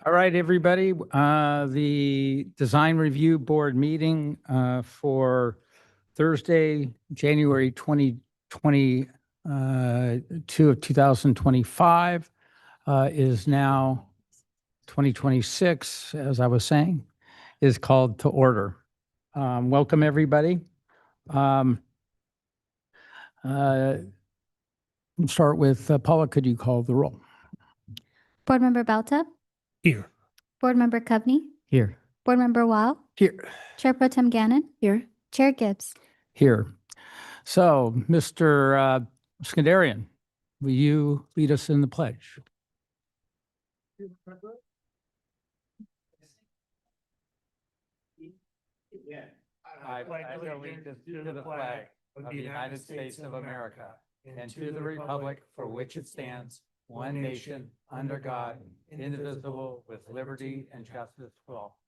All right, everybody. The Design Review Board meeting for Thursday, January 2022 of 2025 is now 2026, as I was saying, is called to order. Welcome, everybody. Start with Paula. Could you call the roll? Board Member Balta? Here. Board Member Covney? Here. Board Member Weil? Here. Chair Pro Tem Gannon? Here. Chair Gibbs? Here. So, Mr. Skandarian, will you lead us in the pledge? I pledge allegiance to the flag of the United States of America and to the republic for which it stands, one nation, under God, indivisible, with liberty and justice for all.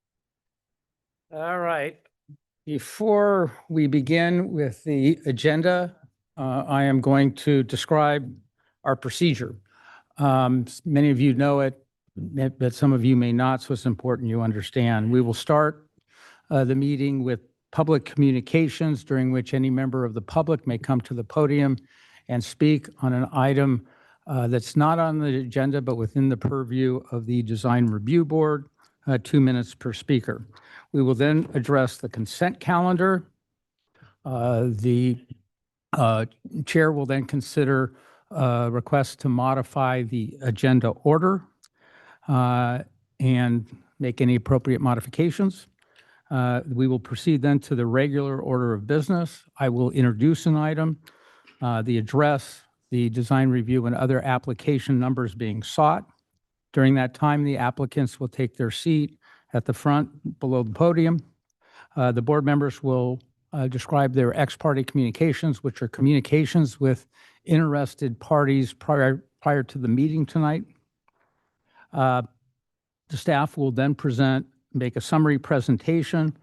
All right. Before we begin with the agenda, I am going to describe our procedure. Many of you know it, but some of you may not, so it's important you understand. We will start the meeting with public communications, during which any member of the public may come to the podium and speak on an item that's not on the agenda, but within the purview of the Design Review Board, 2 minutes per speaker. We will then address the consent calendar. The chair will then consider requests to modify the agenda order and make any appropriate modifications. We will proceed then to the regular order of business. I will introduce an item, the address, the design review, and other application numbers being sought. During that time, the applicants will take their seat at the front below the podium. The board members will describe their ex parte communications, which are communications with interested parties prior to the meeting tonight. The staff will then make a summary presentation.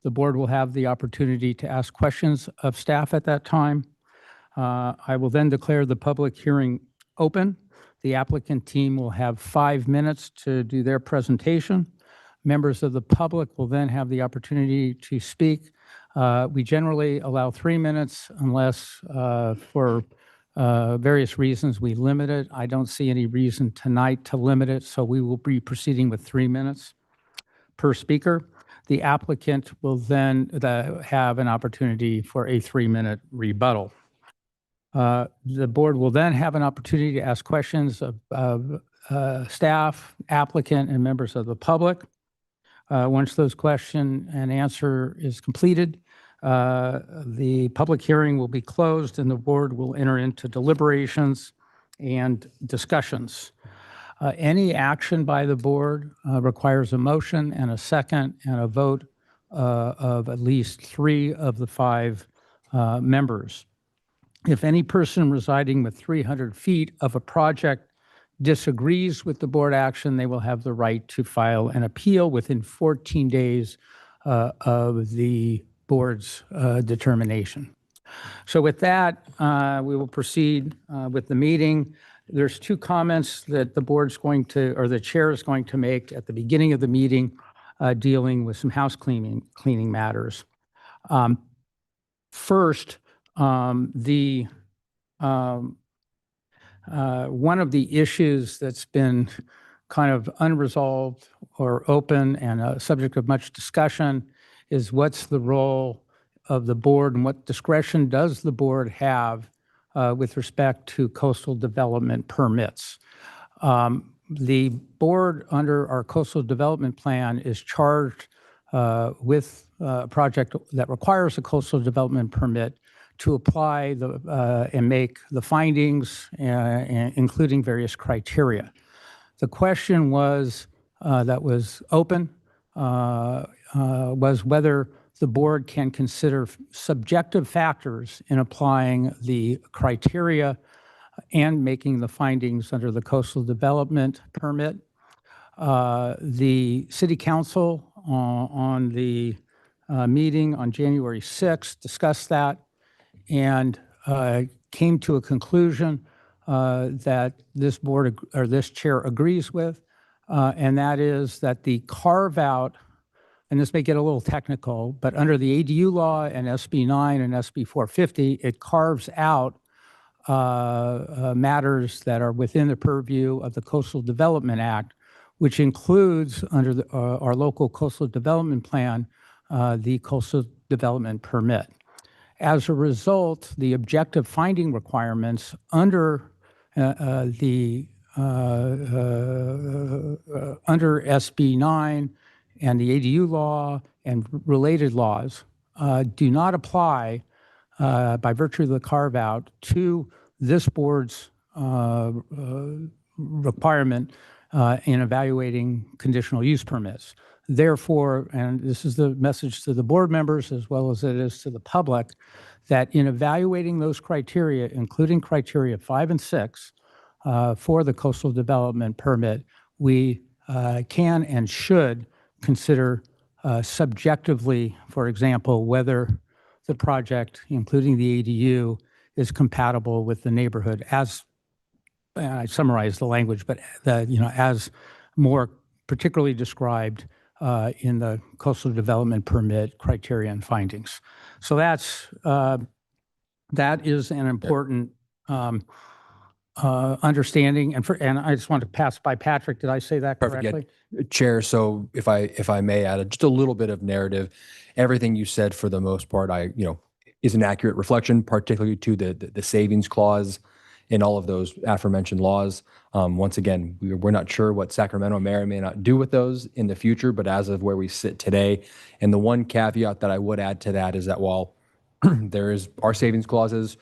The board will have the opportunity to ask questions of staff at that time. I will then declare the public hearing open. The applicant team will have 5 minutes to do their presentation. Members of the public will then have the opportunity to speak. We generally allow 3 minutes unless for various reasons we limit it. I don't see any reason tonight to limit it, so we will be proceeding with 3 minutes per speaker. The applicant will then have an opportunity for a 3-minute rebuttal. The board will then have an opportunity to ask questions of staff, applicant, and members of the public. Once those question and answer is completed, the public hearing will be closed and the board will enter into deliberations and discussions. Any action by the board requires a motion and a second and a vote of at least 3 of the 5 members. If any person residing with 300 feet of a project disagrees with the board action, they will have the right to file an appeal within 14 days of the board's determination. So with that, we will proceed with the meeting. There's 2 comments that the board's going to, or the chair is going to make at the beginning of the meeting, dealing with some house cleaning matters. First, one of the issues that's been kind of unresolved or open and a subject of much discussion is what's the role of the board and what discretion does the board have with respect to coastal development permits. The board under our coastal development plan is charged with a project that requires a coastal development permit to apply and make the findings, including various criteria. The question that was open was whether the board can consider subjective factors in applying the criteria and making the findings under the coastal development permit. The City Council on the meeting on January 6th discussed that and came to a conclusion that this board or this chair agrees with. and that is that the carve-out, and this may get a little technical, but under the ADU law and SB 9 and SB 450, it carves out matters that are within the purview of the Coastal Development Act, which includes under our local coastal development plan, the coastal development permit. As a result, the objective finding requirements under under SB 9 and the ADU law and related laws do not apply by virtue of the carve-out to this board's requirement in evaluating conditional use permits. Therefore, and this is the message to the board members as well as it is to the public, that in evaluating those criteria, including criteria 5 and 6 for the coastal development permit, we can and should consider subjectively, for example, whether the project, including the ADU, is compatible with the neighborhood as, I summarized the language, but as more particularly described in the coastal development permit criteria and findings. So that is an important understanding. And I just want to pass by Patrick. Did I say that Perfect. correctly? Yeah. Chair, so if I may add just a little bit of narrative, everything you said for the most part, is an accurate reflection, particularly to the savings clause in all of those aforementioned laws. Once again, we're not sure what Sacramento may or may not do with those in the future, but as of where we sit today, and the one caveat that I would add to that is that while there are savings clauses,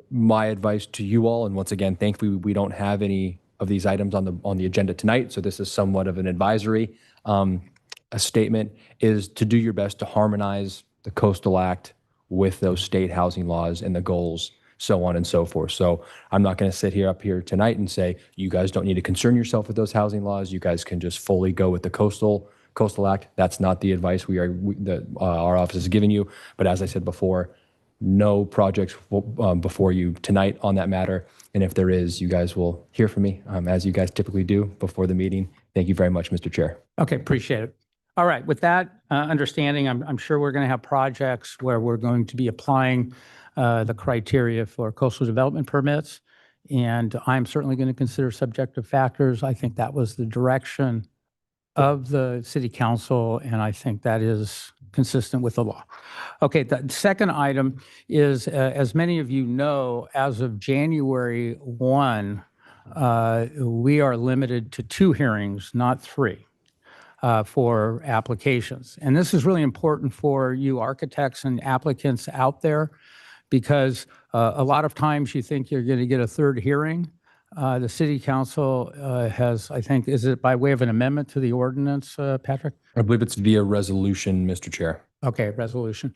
my advice to you all, and once again, thankfully we don't have any of these items on the agenda tonight, so this is somewhat of an advisory a statement, is to do your best to harmonize the Coastal Act with those state housing laws and the goals, so on and so forth. So I'm not going to sit up here tonight and say, you guys don't need to concern yourself with those housing laws. You guys can just fully go with the Coastal Act. That's not the advice our office is giving you. But as I said before, no projects before you tonight on that matter. And if there is, you guys will hear from me, as you guys typically do before the meeting. Thank you very much, Mr. Chair. Okay, appreciate it. All right, with that understanding, I'm sure we're going to have projects where we're going to be applying the criteria for coastal development permits, and I'm certainly going to consider subjective factors. I think that was the direction of the city council, and I think that is consistent with the law. Okay, the second item is, as many of you know, as of January 1, we are limited to 2 hearings, not 3. For applications. And this is really important for you architects and applicants out there, because a lot of times you think you're going to get a 3rd hearing. The city council has, I think, is it by way of an amendment to the ordinance, Patrick? I believe it's via resolution, Mr. Chair. Okay, resolution.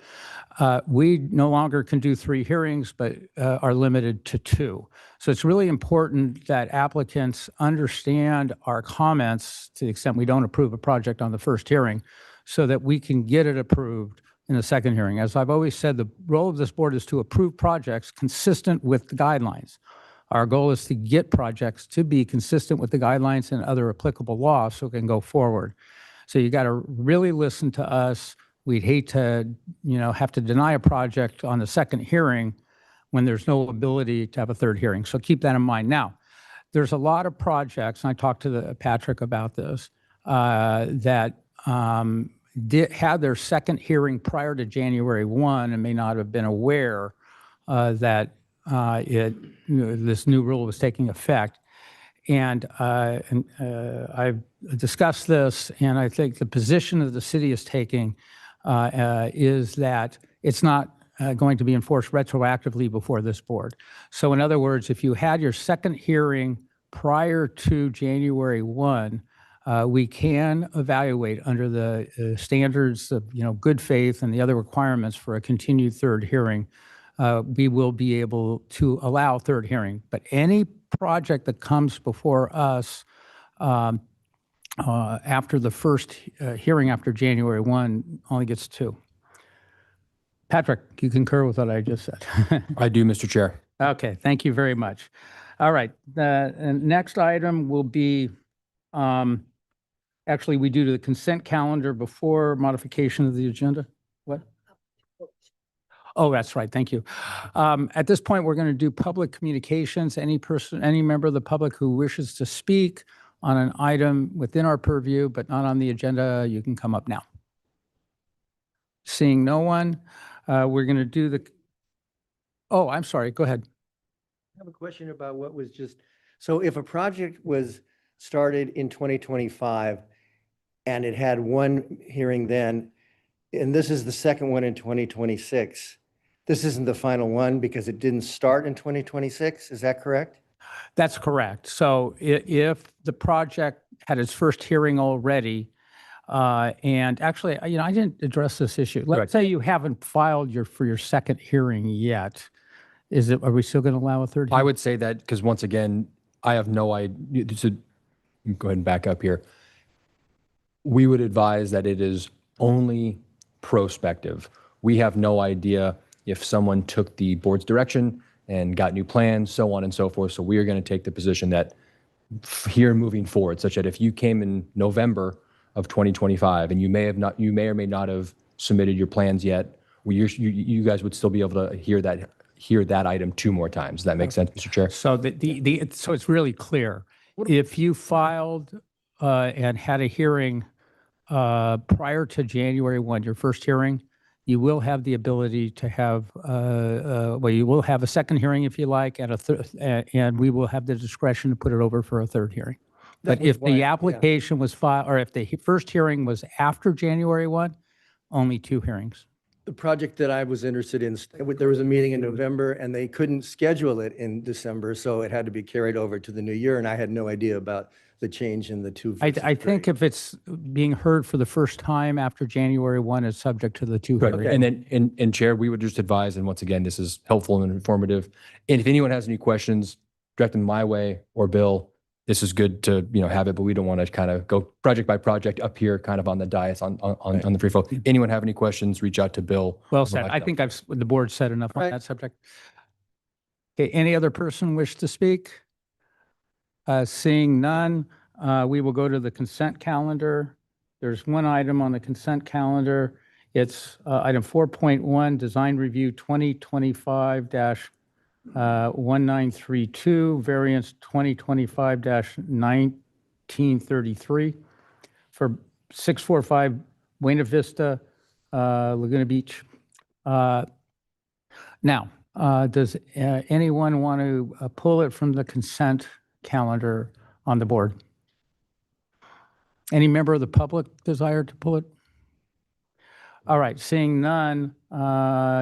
We no longer can do 3 hearings, but are limited to 2. So it's really important that applicants understand our comments to the extent we don't approve a project on the 1st hearing, so that we can get it approved in the 2nd hearing. As I've always said, the role of this board is to approve projects consistent with the guidelines. Our goal is to get projects to be consistent with the guidelines and other applicable laws so it can go forward. So you got to really listen to us. We'd hate to, have to deny a project on the 2nd hearing when there's no ability to have a 3rd hearing. So keep that in mind. Now, there's a lot of projects, and I talked to Patrick about this, that had their 2nd hearing prior to January 1 and may not have been aware that this new rule was taking effect. And I've discussed this, and I think the position that the city is taking is that it's not going to be enforced retroactively before this board. So in other words, if you had your 2nd hearing prior to January 1, we can evaluate under the standards of good faith and the other requirements for a continued 3rd hearing. We will be able to allow 3rd hearing. But any project that comes before us after the 1st hearing after January 1 only gets 2. Patrick, you concur with what I just said? I do, Mr. Chair. Okay, thank you very much. All right, the next item will be Actually, we do the consent calendar before modification of the agenda. What? Oh, that's right. Thank you. At this point, we're going to do public communications. Any person, any member of the public who wishes to speak on an item within our purview, but not on the agenda, you can come up now. Seeing no one, we're going to do the, oh, I'm sorry. Go ahead. I have a question about what was just, so if a project was started in 2025 and it had one hearing then, and this is the second one in 2026, this isn't the final one because it didn't start in 2026, is that correct? That's correct. So if the project had its first hearing already, and actually, I didn't address this issue. Correct. Let's say you haven't filed for your second hearing yet. Are we still going to allow a third I hearing? would say that because once again, I have no idea. Go ahead and back up here. We would advise that it is only prospective. We have no idea if someone took the board's direction and got new plans, so on and so forth. So we are going to take the position that here moving forward, such that if you came in November of 2025 and you may or may not have submitted your plans yet, you guys would still be able to hear that item 2 more times. Does that make sense, Mr. Chair? So so it's really clear. If you filed and had a hearing prior to January 1, your first hearing, you will have the ability to have, you will have a second hearing if you like, and we will have the discretion to put it over for a third hearing. That But was if why- the yeah. application was filed, or if the first hearing was after January 1, only 2 hearings. The project that I was interested in, there was a meeting in November and they couldn't schedule it in December, so it had to be carried over to the new year, and I had no idea about the change in the 2 versus I think 3. if it's being heard for the first time after January 1, it's subject to the 2 Right. hearings. And then, and Chair, we would just advise, and once again, this is helpful and informative. And if anyone has any questions, direct them my way or Bill. This is good to, have it, but we don't want to kind of go project by project up here, kind of on the dais on the free flow. Anyone have any questions, reach out to Bill. Well or said. I myself. think the board said enough on Right. that subject. Okay, any other person wish to speak? Seeing none, we will go to the consent calendar. There's one item on the consent calendar. It's item 4.1, Design Review 2025-1932, variance 2025-1933 for 645 Buena Vista, Laguna Beach. Now, does anyone want to pull it from the consent calendar on the board? Any member of the public desire to pull it? All right, seeing none,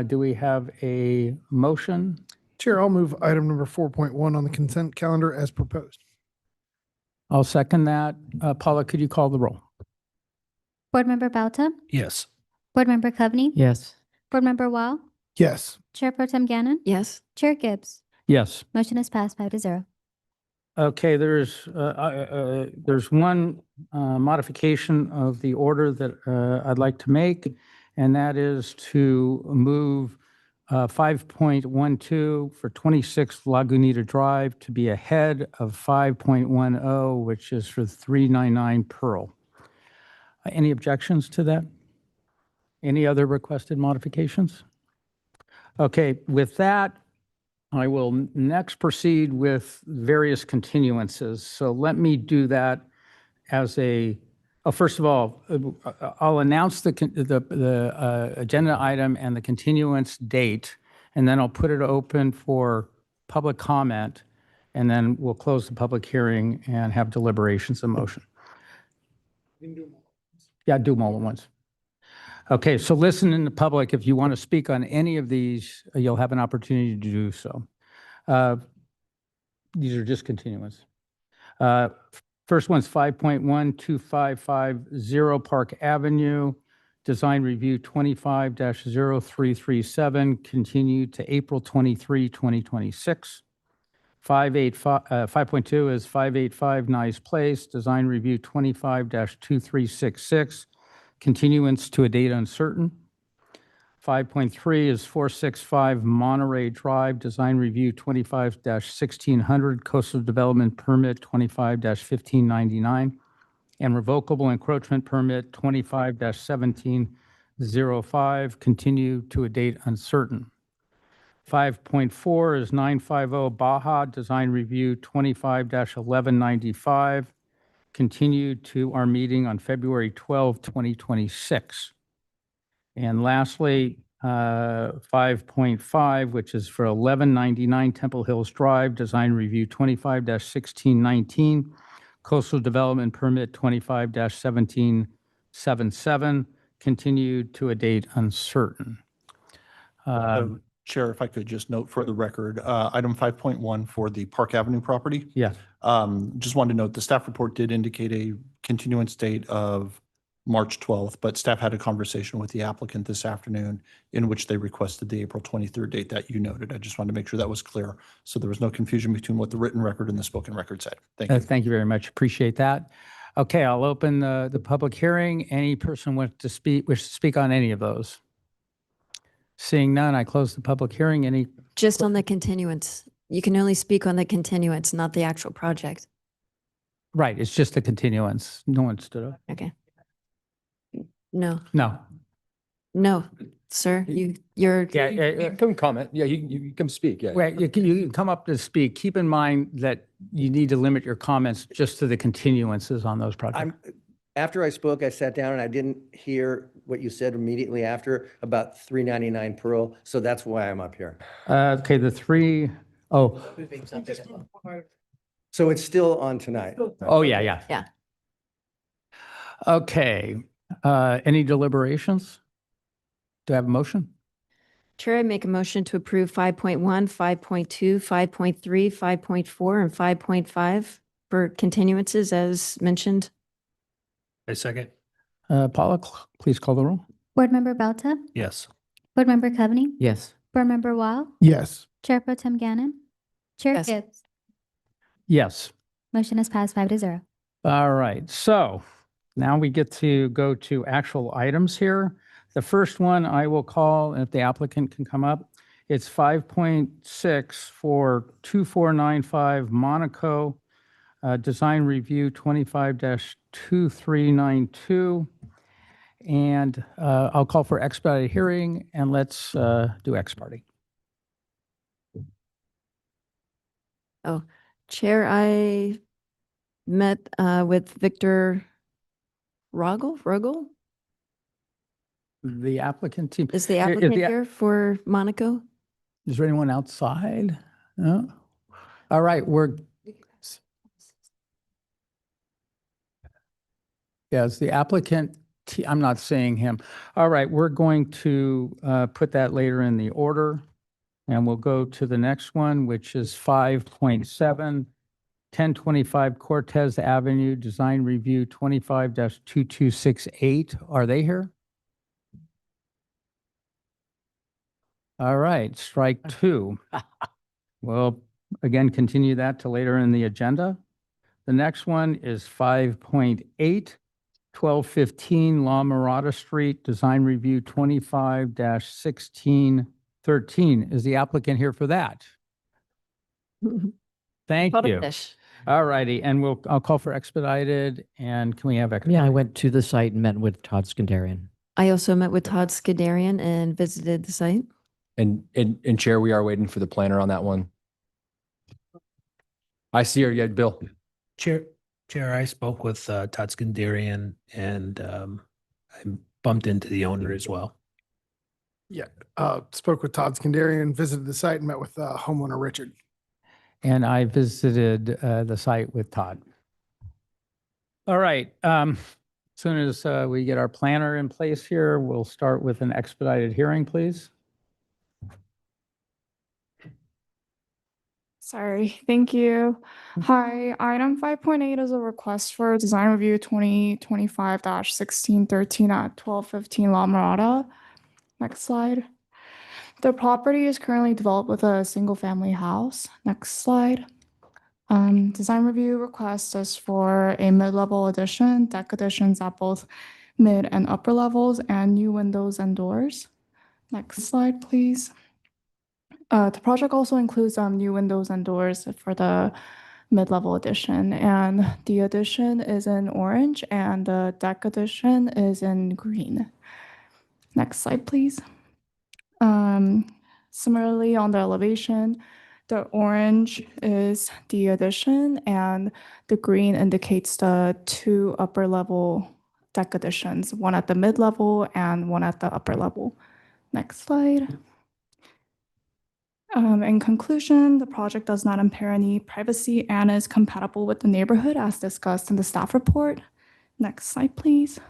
do we have a motion? Chair, I'll move item number 4.1 on the consent calendar as proposed. I'll second that. Paula, could you call the roll? Board Member Bauta, Yes. Board Member Coveney, Yes. Board Member Wall, Yes. Chair Pro Tem Gannon, Yes. Chair Gibbs. Yes. Motion is passed 5-0. Okay, there's one modification of the order that I'd like to make, and that is to move 5.12 for 26 Lagunita Drive to be ahead of 5.10, which is for 399 Pearl. Any objections to that? Any other requested modifications? Okay, with that, I will next proceed with various continuances. So let me do that as first of all, I'll announce the agenda item and the continuance date, and then I'll put it open for public comment, and then we'll close the public hearing and have deliberations and motion. Yeah, do them all at once. Okay, so listen in the public. If you want to speak on any of these, you'll have an opportunity to do so. These are just continuance. First one's 5.12550 Park Avenue, Design Review 25-0337, continued to April 23, 2026. 5.2 is 585 Nice Place, Design Review 25-2366, continuance to a date uncertain. 5.3 is 465 Monterey Drive, Design Review 25-1600, Coastal Development Permit 25-1599. and revocable encroachment permit 25-1705, continue to a date uncertain. 5.4 is 950 Baja Design Review 25-1195, continued to our meeting on February 12, 2026. And lastly, 5.5, which is for 1199 Temple Hills Drive, Design Review 25-1619, Coastal Development Permit 25-1777, continued to a date uncertain. Chair, if I could just note for the record, item 5.1 for the Park Avenue property. Yeah. Just wanted to note, the staff report did indicate a continuance date of March 12th, but staff had a conversation with the applicant this afternoon in which they requested the April 23rd date that you noted. I just wanted to make sure that was clear, so there was no confusion between what the written record and the spoken record said. Thank you. Thank you very much. Appreciate that. Okay, I'll open the public hearing. Any person wish to speak on any of those? Seeing none, I close the public hearing. Any, Just on the continuance. You can only speak on the continuance, not the actual project. right, it's just a continuance. No one stood up. Okay. No, No. no, sir, you're. Come comment. Yeah, you come speak. Yeah. Wait, you can come up to speak. Keep in mind that you need to limit your comments just to the continuances on those projects. After I spoke, I sat down and I didn't hear what you said immediately after about 399 Pearl. So that's why I'm up here. Okay, oh, So it's still on tonight. oh, yeah, yeah. Yeah. Okay, any deliberations? Do I have a motion? Chair, I make a motion to approve 5.1, 5.2, 5.3, 5.4, and 5.5 for continuances as mentioned. I second. Paula, please call the roll. Board Member Belta, Yes. Board Member Coveney, Yes. Board Member Wall, Yes. Chair Pro Tem Gannon, Chair Yes. Gibbs. Yes. Motion is passed 5-0. All right, so now we get to go to actual items here. The first one I will call, if the applicant can come up, it's 5.6 for 2495 Monaco, Design Review 25-2392. And I'll call for expedited hearing, and let's do ex parte. Chair, I met with Victor Rogel? The applicant team, Is the Here- is applicant the- here for Monaco? is there anyone outside? No? All right, yes, the applicant, I'm not seeing him. All right, we're going to put that later in the order. And we'll go to the next one, which is 5.7, 1025 Cortez Avenue, Design Review 25-2268. Are they here? All right, strike two. We'll again continue that to later in the agenda. The next one is 5.8, 1215 La Mirada Street, Design Review 25-1613. Is the applicant here for that? Thank Photo you. finish. All righty, and I'll call for expedited, and can we have? Yeah, I went to the site and met with Todd Skandarian. I also met with Todd Skadarian and visited the site. And Chair, we are waiting for the planner on that one. I see her. Yeah, Bill. Chair, I spoke with Todd Skandarian and I bumped into the owner as well. Spoke with Todd Skandarian, visited the site and met with homeowner Richard. And I visited the site with Todd. All right, as soon as we get our planner in place here, we'll start with an expedited hearing, please. Sorry, thank you. Hi, item 5.8 is a request for design review 2025-1613 at 1215 La Mirada. Next slide. The property is currently developed with a single family house. Next slide. Design review request is for a mid-level addition, deck additions at both mid and upper levels, and new windows and doors. Next slide, please. The project also includes new windows and doors for the mid-level addition. And the addition is in orange and the deck addition is in green. Next slide, please. Similarly, on the elevation, the orange is the addition and the green indicates the two upper level deck additions, one at the mid-level and one at the upper level. Next slide. In conclusion, the project does not impair any privacy and is compatible with the neighborhood as discussed in the staff report. Next slide, please.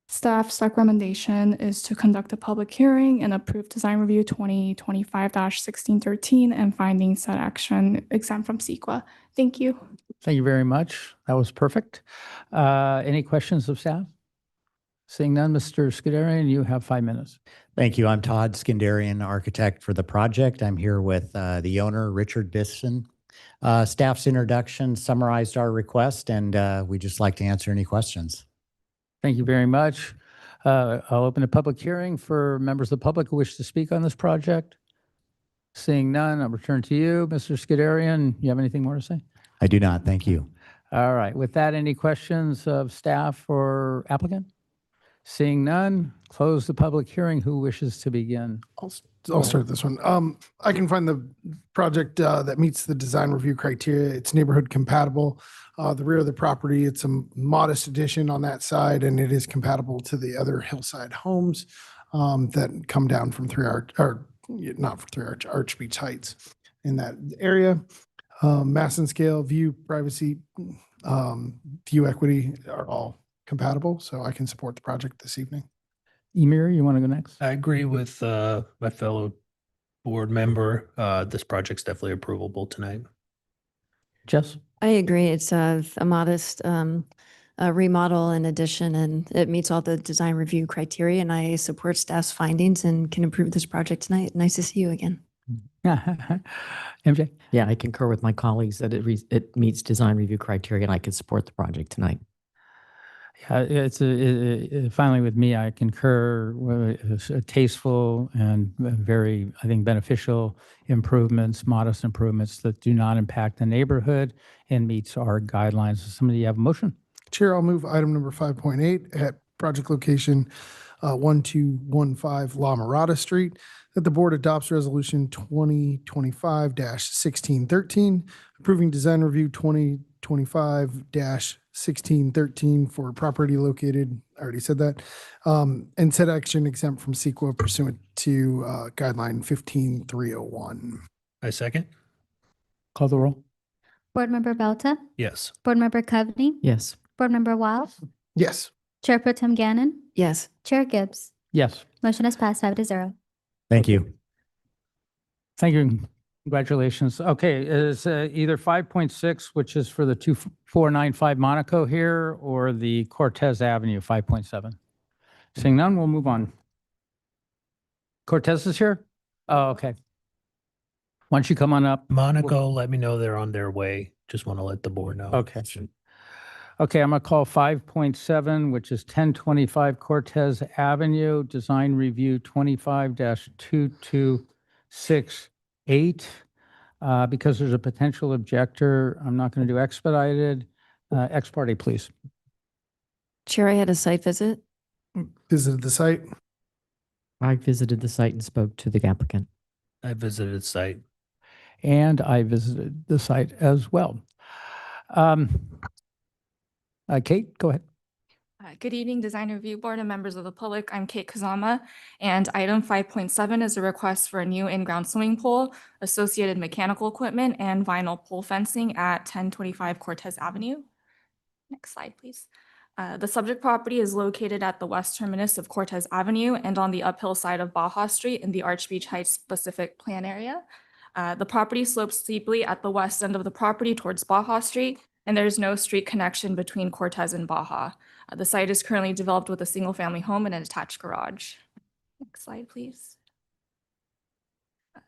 Staff's recommendation is to conduct a public hearing and approve Design Review 2025-1613 and finding said action exempt from CEQA. Thank you. Thank you very much. That was perfect. Any questions of staff? Seeing none, Mr. Scuderian, you have 5 minutes. Thank you. I'm Todd Skandarian, architect for the project. I'm here with the owner, Richard Bisson. Staff's introduction summarized our request, and we'd just like to answer any questions. Thank you very much. I'll open a public hearing for members of the public who wish to speak on this project. Seeing none, I'll return to you. Mr. Scuderian, you have anything more to say? I do not. Thank you. All right. With that, any questions of staff or applicant? Seeing none, close the public hearing. Who wishes to begin? I'll start this one. I can find the project that meets the design review criteria. It's neighborhood compatible. The rear of the property, it's a modest addition on that side, and it is compatible to the other hillside homes that come down from Arch Beach Heights in that area. Mass and scale, view, privacy, view equity are all compatible, so I can support the project this evening. Emir, you want to go next? I agree with my fellow board member. This project's definitely approvable tonight. Jess? I agree. It's a modest remodel and addition, and it meets all the design review criteria, and I support staff's findings and can approve this project tonight. Nice to see you again. MJ? Yeah, I concur with my colleagues that it meets design review criteria and I can support the project tonight. Yeah, finally with me, I concur with tasteful and very, I think, beneficial improvements, modest improvements that do not impact the neighborhood and meets our guidelines. Does somebody have a motion? Chair, I'll move item number 5.8 at project location 1215 La Mirada Street, that the board adopts resolution 2025-1613, approving design review 2025-1613 for property located, I already said that, and said action exempt from CEQA pursuant to guideline 15301. I second. Call the roll. Board Member Belta, Yes. Board Member Coveney, Yes. Board Member Wild, Yes. Chair Pro Tem Gannon, Yes. Chair Gibbs. Yes. Motion has passed 5-0. Thank you. Thank you. Congratulations. Okay, is either 5.6, which is for the 2495 Monaco here, or the Cortez Avenue 5.7? Seeing none, we'll move on. Cortez is here? Oh, okay. Why don't you come on up? Monaco, let me know they're on their way. Just want to let the board know. Okay. Okay, I'm going to call 5.7, which is 1025 Cortez Avenue, design review 25-2268. Because there's a potential objector, I'm not going to do expedited. Ex parte, please. Chair, I had a site visit. Visited the site. I visited the site and spoke to the applicant. I visited the site. And I visited the site as well. Kate, go ahead. Good evening, Design Review Board and members of the public. I'm Kate Kazama, and item 5.7 is a request for a new in-ground swimming pool, associated mechanical equipment, and vinyl pole fencing at 1025 Cortez Avenue. Next slide, please. The subject property is located at the west terminus of Cortez Avenue and on the uphill side of Baja Street in the Arch Beach Heights specific plan area. The property slopes steeply at the west end of the property towards Baja Street, and there is no street connection between Cortez and Baja. The site is currently developed with a single-family home and an attached garage. Next slide, please.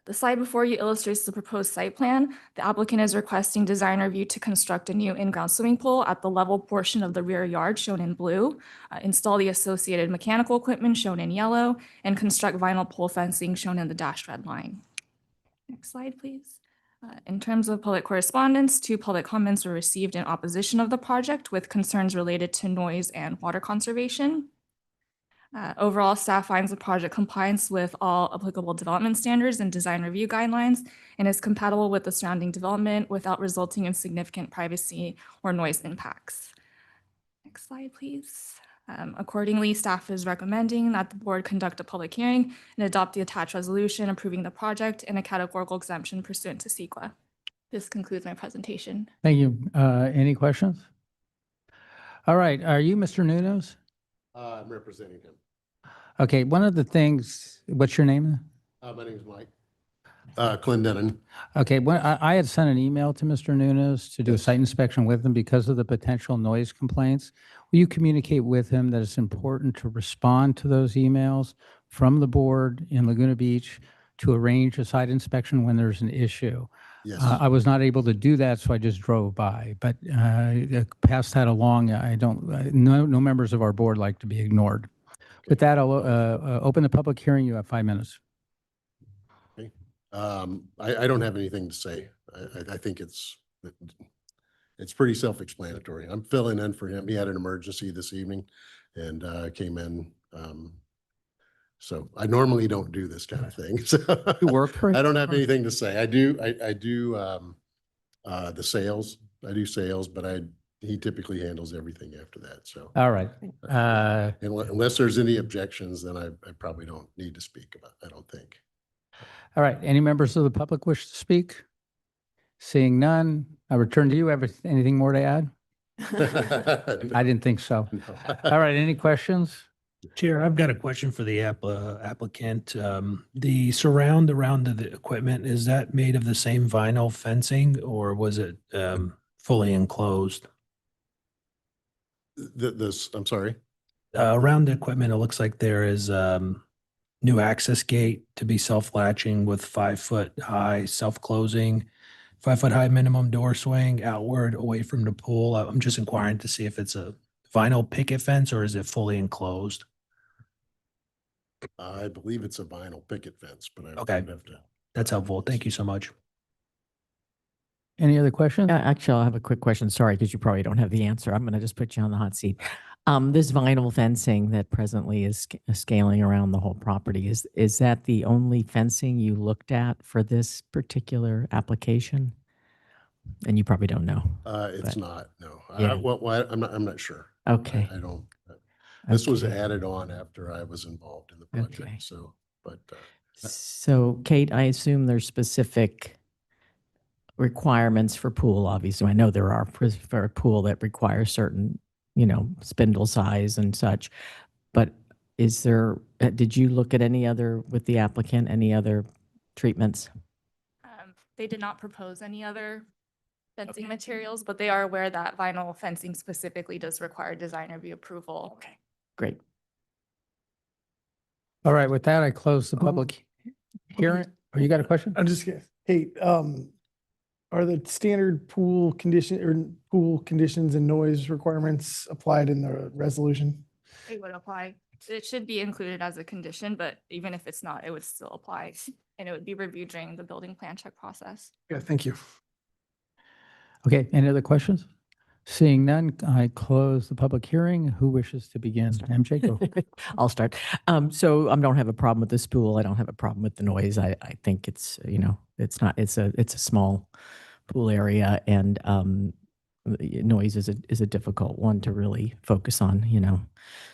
The slide before you illustrates the proposed site plan. The applicant is requesting design review to construct a new in-ground swimming pool at the level portion of the rear yard shown in blue, install the associated mechanical equipment shown in yellow, and construct vinyl pole fencing shown in the dashed red line. Next slide, please. In terms of public correspondence, 2 public comments were received in opposition of the project with concerns related to noise and water conservation. Overall, staff finds the project complies with all applicable development standards and design review guidelines and is compatible with the surrounding development without resulting in significant privacy or noise impacts. Next slide, please. Accordingly, staff is recommending that the board conduct a public hearing and adopt the attached resolution approving the project in a categorical exemption pursuant to CEQA. This concludes my presentation. Thank you. Any questions? All right. Are you Mr. Nunes? I'm representing him. Okay. One of the things, what's your name? My name is Mike. Clendenin. Okay. I had sent an email to Mr. Nunes to do a site inspection with him because of the potential noise complaints. Will you communicate with him that it's important to respond to those emails from the board in Laguna Beach to arrange a site inspection when there's an issue? Yes. I was not able to do that, so I just drove by, but pass that along. I don't, no members of our board like to be ignored. With that, I'll open the public hearing. You have 5 minutes. Okay. I don't have anything to say. I think it's pretty self-explanatory. I'm filling in for him. He had an emergency this evening and came in. So I normally don't do this kind of thing. So You work for it? I don't have anything to say. I do the sales. I do sales, but he typically handles everything after that. So All right. unless there's any objections, then I probably don't need to speak about it, I don't think. All right. Any members of the public wish to speak? Seeing none, I return to you. Anything more to add? I didn't think so. No. All right. Any questions? Chair, I've got a question for the applicant. The surround around the equipment, is that made of the same vinyl fencing or was it fully enclosed? I'm sorry. Around the equipment, it looks like there is new access gate to be self-latching with 5-foot high self-closing, 5-foot high minimum door swing outward away from the pool. I'm just inquiring to see if it's a vinyl picket fence or is it fully enclosed? I believe it's a vinyl picket fence, but I Okay. would have to. That's helpful. Thank you so much. Any other questions? Actually, I'll have a quick question. Sorry, because you probably don't have the answer. I'm going to just put you on the hot seat. This vinyl fencing that presently is scaling around the whole property, is that the only fencing you looked at for this particular application? And you probably don't know. It's but- not, no. Yeah. I'm not sure. Okay. I don't. This was Okay. added on after I was involved in the Okay. project, so, but So Kate, I assume there's specific requirements for pool, obviously. I know there are for a pool that requires certain, spindle size and such. But is there, did you look at any other, with the applicant, any other treatments? They did not propose any other fencing materials, but they are aware that vinyl fencing specifically does require design review approval. Okay, great. All right. With that, I close the public hearing. Oh, you got a question? I'm just kidding. Hey, are the standard pool conditions and noise requirements applied in the resolution? It would apply. It should be included as a condition, but even if it's not, it would still apply. And it would be reviewed during the building plan check process. Yeah, thank you. Okay. Any other questions? Seeing none, I close the public hearing. Who wishes to begin? MJ, go. I'll start. So I don't have a problem with this pool. I don't have a problem with the noise. I think it's, it's a small pool area and noise is a difficult one to really focus on.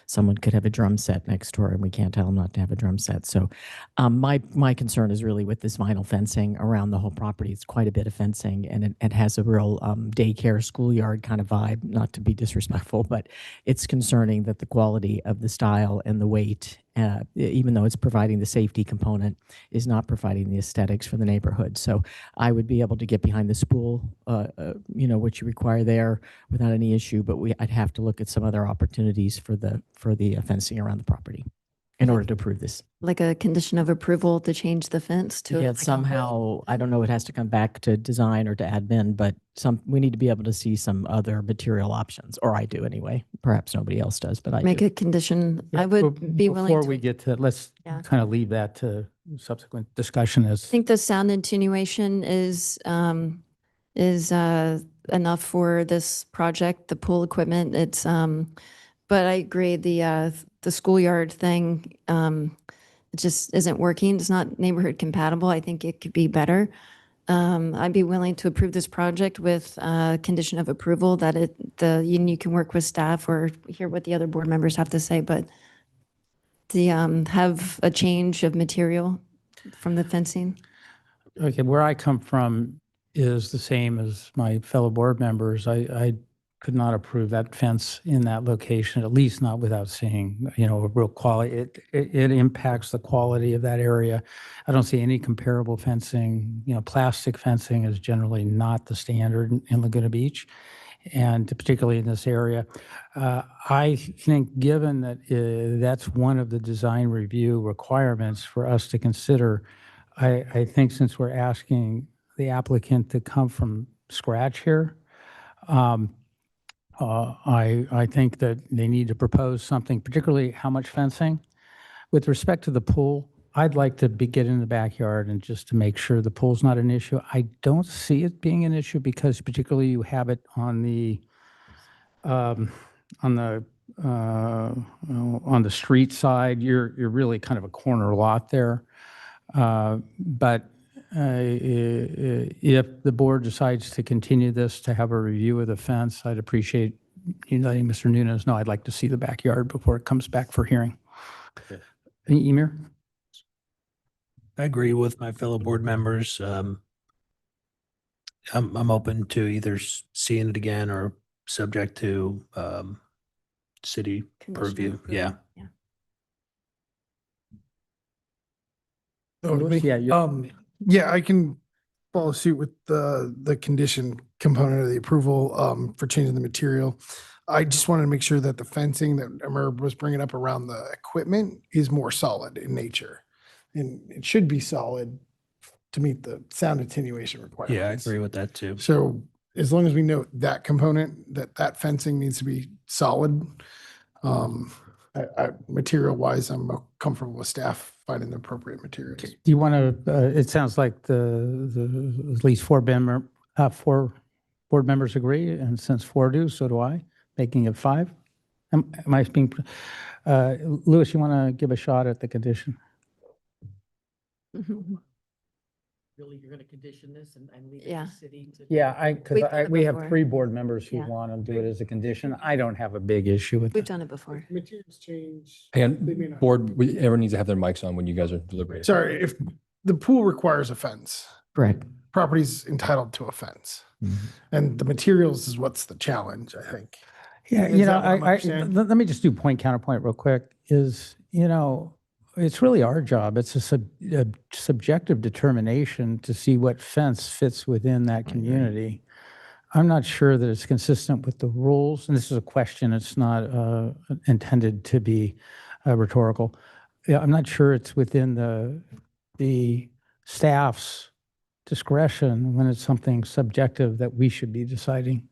Someone could have a drum set next door and we can't tell them not to have a drum set. So my concern is really with this vinyl fencing around the whole property. It's quite a bit of fencing and it has a real daycare schoolyard kind of vibe, not to be disrespectful, but it's concerning that the quality of the style and the weight, even though it's providing the safety component, is not providing the aesthetics for the neighborhood. So I would be able to get behind the spool, what you require there without any issue, but I'd have to look at some other opportunities for the fencing around the property in order to approve this. Like a condition of approval to change the fence to. Yeah, like a- somehow, I don't know, it has to come back to design or to admin, but we need to be able to see some other material options, or I do anyway. Perhaps nobody else does, but I Make do. a condition. Yeah, I would be willing Before to. we get to, let's Yeah. kind of leave that to subsequent discussion I as. think the sound attenuation is enough for this project, the pool equipment. But I agree, the schoolyard thing, it just isn't working. It's not neighborhood compatible. I think it could be better. I'd be willing to approve this project with condition of approval that you can work with staff or hear what the other board members have to say, but have a change of material from the fencing. Okay, where I come from is the same as my fellow board members. I could not approve that fence in that location, at least not without seeing, a real quality. It impacts the quality of that area. I don't see any comparable fencing. Plastic fencing is generally not the standard in Laguna Beach, and particularly in this area. I think given that that's one of the design review requirements for us to consider, I think since we're asking the applicant to come from scratch here, I think that they need to propose something, particularly how much fencing. With respect to the pool, I'd like to get in the backyard and just to make sure the pool's not an issue. I don't see it being an issue because particularly you have it on the street side. You're really kind of a corner lot there. But if the board decides to continue this, to have a review of the fence, I'd appreciate you letting Mr. Nunes know. I'd like to see the backyard before it comes back for hearing. Emir? I agree with my fellow board members. I'm open to either seeing it again or subject to city Condition of purview. approval. Yeah. Yeah, I can follow suit with the condition component of the approval for changing the material. I just wanted to make sure that the fencing that Amir was bringing up around the equipment is more solid in nature. And it should be solid to meet the sound attenuation requirements. Yeah, I agree with that too. So as long as we note that component, that fencing needs to be solid. Material wise, I'm comfortable with staff finding the appropriate materials. Do you want to, it sounds like at least four board members agree, and since four do, so do I, making it five. Am I being, Louis, you want to give a shot at the condition? Really, you're going to condition this and leave it Yeah. to the city to? Yeah, because We've done it we have before. 3 board members who Yeah. want to do it as a condition. I don't have a big issue with We've it. done it before. Materials change. And They may not. board, everyone needs to have their mics on when you guys are deliberating. Sorry, if the pool requires a fence, Correct. property's entitled to a fence. And the materials is what's the challenge, I think. Yeah, Is that what I'm understanding? let me just do point counterpoint real quick is, it's really our job. It's a subjective determination to see what fence fits within that community. I'm not sure that it's consistent with the rules, and this is a question. It's not intended to be rhetorical. Yeah, I'm not sure it's within the staff's discretion when it's something subjective that we should be deciding.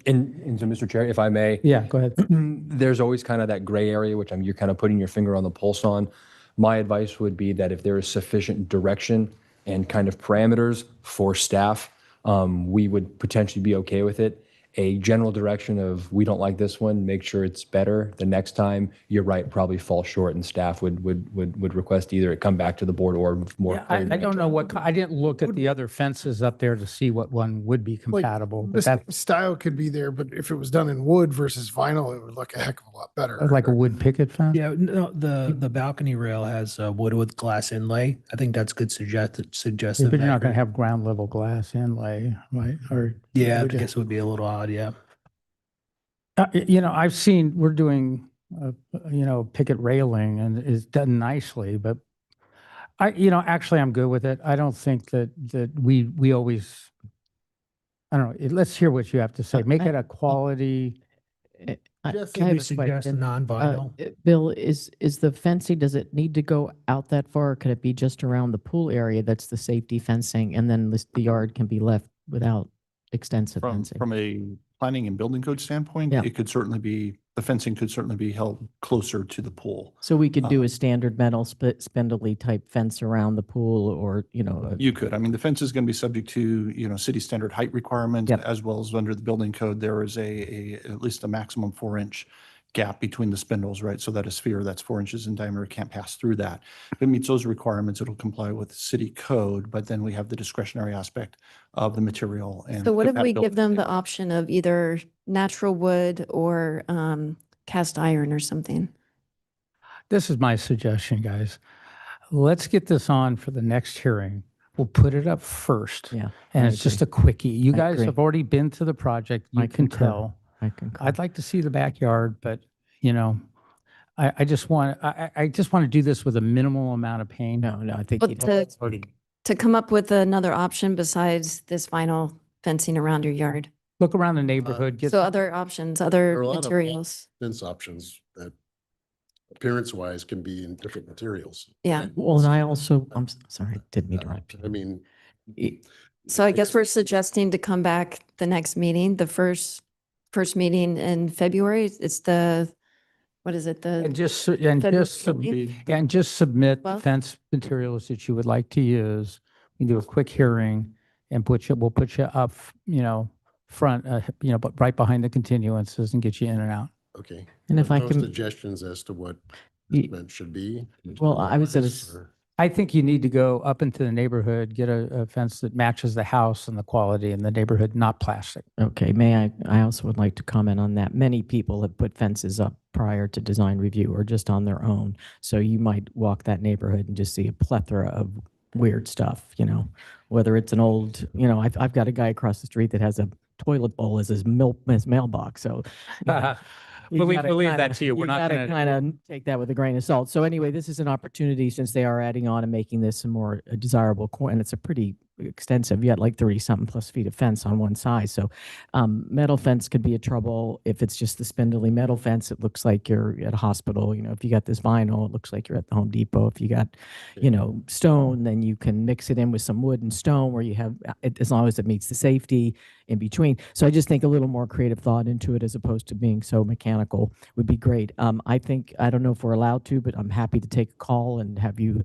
And so, Mr. Chair, if I may, Yeah, go ahead. there's always kind of that gray area, which you're kind of putting your finger on the pulse on. My advice would be that if there is sufficient direction and kind of parameters for staff, we would potentially be okay with it. A general direction of, we don't like this one, make sure it's better the next time, you're right, probably fall short, and staff would request either it come back to the board or more. Yeah, I don't know I didn't look at the other fences up there to see what one would be compatible. But The that, style could be there, but if it was done in wood versus vinyl, it would look a heck of a lot better. like a wood picket fence? Yeah, no, the balcony rail has wood with glass inlay. I think that's good Yeah, suggestive. but you're not going to have ground level glass inlay, right? Or Yeah, I would you? guess it would be a little odd, yeah. I've seen, we're doing, picket railing and it's done nicely, but actually I'm good with it. I don't think that we always, I don't know, let's hear what you have to say. Make it a quality. Yes, Can we suggest a non-vinyl? Bill, is the fencing, does it need to go out that far? Or could it be just around the pool area that's the safety fencing and then the yard can be left without extensive fencing? From a planning and building code standpoint, Yeah. it could certainly be the fencing could certainly be held closer to the pool. So we could do a standard metal spindly type fence around the pool or, You could. I mean, the fence is going to be subject to, city standard height requirements Yep. as well as under the building code. There is at least a maximum 4-inch gap between the spindles, right? So that a sphere that's 4 inches in diameter can't pass through that. If it meets those requirements, it'll comply with city code, but then we have the discretionary aspect of the material and. So what if we compatibility. give them the option of either natural wood or cast iron or something? This is my suggestion, guys. Let's get this on for the next hearing. We'll put it up first. yeah. And I it's just agree. a quickie. You I guys agree. have already been to the project. You I can concur. tell. I concur. I'd like to see the backyard, but I just want to do this with a minimal amount of pain. No, I think. But you- to come up with another option besides this vinyl fencing around your yard. Look around the neighborhood, get So other options, There other are a lot of materials. Fence options that appearance wise can be in different materials. Yeah. Well, and I also, sorry, didn't mean to interrupt I you. mean. So I guess we're suggesting to come back the next meeting, the first meeting in February. It's what is it? and The just February submit the 12th? fence materials that you would like to use. We do a quick hearing and we'll put you up, front, but right behind the continuances and get you in and out. Okay. And if I No can- Suggestions as to what Ye- meant should be? Well, I was gonna material-wise, or- I think you need to go up into the neighborhood, get a fence that matches the house and the quality in the neighborhood, not plastic. Okay, I also would like to comment on that. Many people have put fences up prior to design review or just on their own. So you might walk that neighborhood and just see a plethora of weird stuff, whether it's an old, I've got a guy across the street that has a toilet bowl as his mailbox. So We'll leave that to you. We're not going to kind of take that with a grain of salt. So anyway, this is an opportunity since they are adding on and making this a more desirable and it's a pretty extensive, you got like 30 something plus feet of fence on one side. So metal fence could be a trouble. If it's just the spindly metal fence, it looks like you're at a hospital. If you got this vinyl, it looks like you're at the Home Depot. If you got, stone, then you can mix it in with some wood and stone where you have, as long as it meets the safety in between. So I just think a little more creative thought into it as opposed to being so mechanical would be great. I don't know if we're allowed to, but I'm happy to take a call and have you,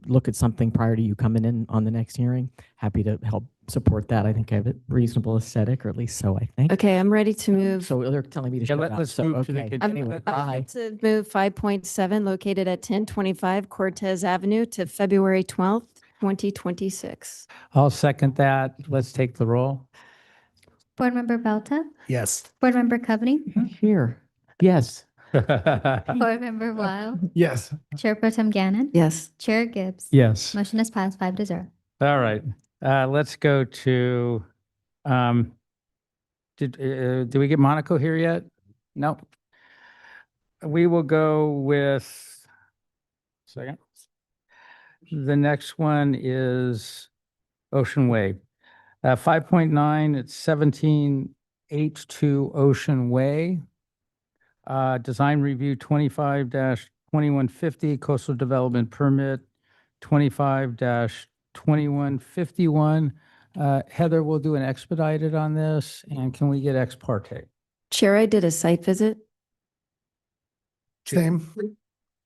look at something prior to you coming in on the next hearing. Happy to help support that. I think I have a reasonable aesthetic, or at least so I think. Okay, I'm ready to move. So they're telling me to shut up. let's So, move to the okay. continue- Anyway, I'm bye. to move 5.7 located at 1025 Cortez Avenue to February 12th, 2026. I'll second that. Let's take the roll. Board Member Belta, Yes. Board Member Coveney, Here. Yes. Board Member Weil, Yes. Chair Pro Tem Gannon, Yes. Chair Gibbs. Yes. Motion is passed 5-0. All right. Let's go to, did we get Monaco here yet? No. We will go with, second. The next one is Ocean Way. 5.9, it's 17H2 Ocean Way. Design review 25-2150, coastal development permit 25-2151. Heather, we'll do an expedited on this, and can we get ex parte? Chair, I did a site visit. Same.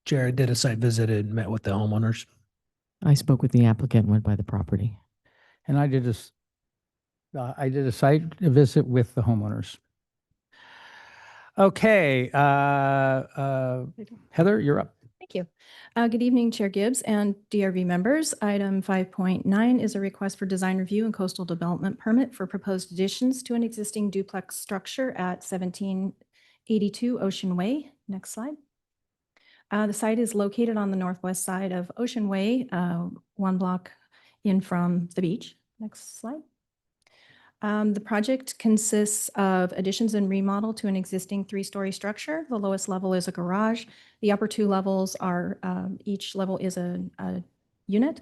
Jared did a site visit and met with the homeowners. I spoke with the applicant, went by the property. And I did a site visit with the homeowners. Okay, Heather, you're up. Thank you. Good evening, Chair Gibbs and DRV members. Item 5.9 is a request for design review and coastal development permit for proposed additions to an existing duplex structure at 1782 Ocean Way. Next slide. The site is located on the northwest side of Ocean Way, 1 block in from the beach. Next slide. The project consists of additions and remodel to an existing 3-story structure. The lowest level is a garage. The upper 2 levels are, each level is a unit.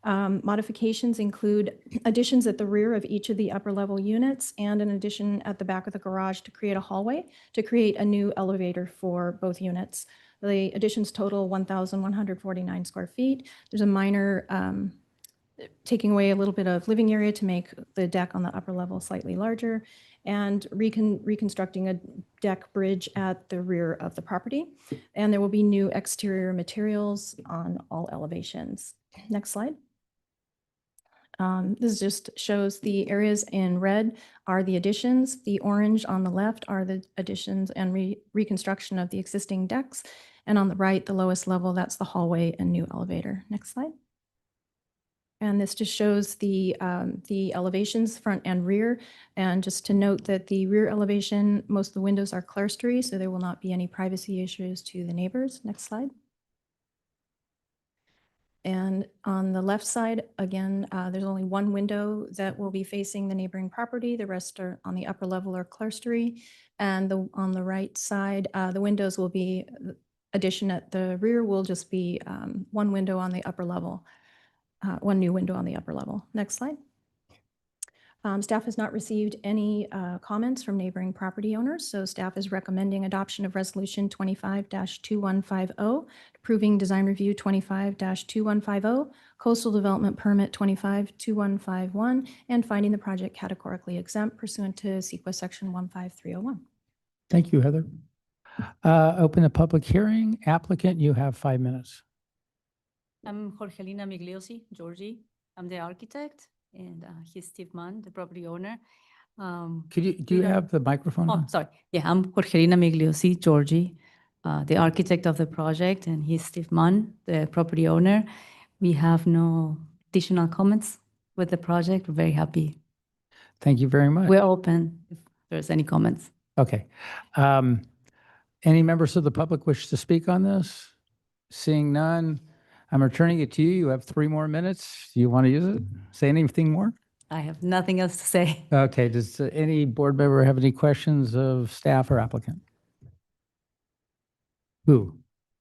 Modifications include additions at the rear of each of the upper level units and an addition at the back of the garage to create a hallway to create a new elevator for both units. The additions total 1,149 square feet. There's a minor taking away a little bit of living area to make the deck on the upper level slightly larger, and reconstructing a deck bridge at the rear of the property. And there will be new exterior materials on all elevations. Next slide. This just shows the areas in red are the additions. The orange on the left are the additions and reconstruction of the existing decks. And on the right, the lowest level, that's the hallway and new elevator. Next slide. And this just shows the elevations, front and rear. And just to note that the rear elevation, most of the windows are clerestory, so there will not be any privacy issues to the neighbors. Next slide. And on the left side, again, there's only one window that will be facing the neighboring property. The rest are on the upper level or clerestory. And on the right side, the windows will be, addition at the rear will just be one window on the upper level. One new window on the upper level. Next slide. Staff has not received any comments from neighboring property owners, so staff is recommending adoption of Resolution 25-2150, approving design review 25-2150, coastal development permit 25-2151, and finding the project categorically exempt pursuant to CEQA Section 15301. Thank you, Heather. Open the public hearing. Applicant, you have 5 minutes. I'm Jorgelina Migliosi, Georgie. I'm the architect, and he's Steve Mann, the property owner. Do you have the microphone Oh, on? sorry. Yeah, I'm Jorgelina Migliosi, Georgie, the architect of the project, and he's Steve Mann, the property owner. We have no additional comments with the project. We're very happy. Thank you very much. We're open if there's any comments. Okay. Any members of the public wish to speak on this? Seeing none, I'm returning it to you. You have 3 more minutes. Do you want to use it? Say anything more? I have nothing else to say. Okay. Does any board member have any questions of staff or applicant? Who?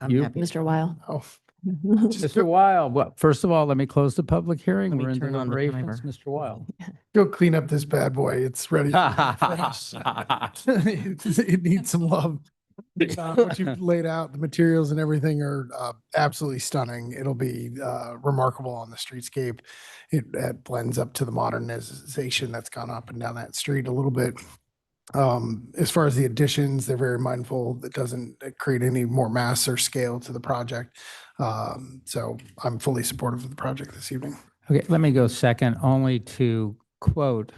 You? Mr. Weil. Oh, Mr. Weil. Well, first of all, let me close the public hearing. Let me We're in turn on the deliberations. timer. Mr. Weil. go clean up this bad boy. It's ready. It needs some love. What you've laid out, the materials and everything are absolutely stunning. It'll be remarkable on the streetscape. It blends up to the modernization that's gone up and down that street a little bit. As far as the additions, they're very mindful. It doesn't create any more mass or scale to the project. So I'm fully supportive of the project this evening. Okay, let me go second, only to quote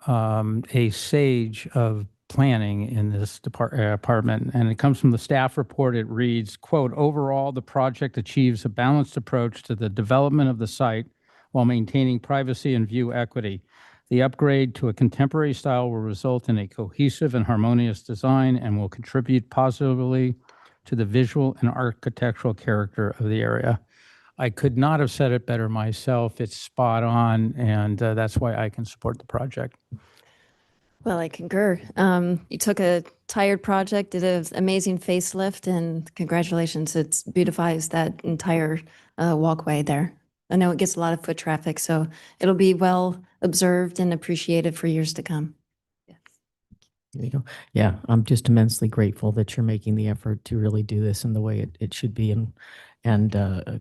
a sage of planning in this department, and it comes from the staff report. It reads, quote, overall, the project achieves a balanced approach to the development of the site while maintaining privacy and view equity. The upgrade to a contemporary style will result in a cohesive and harmonious design and will contribute positively to the visual and architectural character of the area. I could not have said it better myself. It's spot on, and that's why I can support the project. Well, I concur. You took a tired project, did an amazing facelift, and congratulations. It beautifies that entire walkway there. I know it gets a lot of foot traffic, so it'll be well observed and appreciated for years to come. There you go. Yeah, I'm just immensely grateful that you're making the effort to really do this in the way it should be and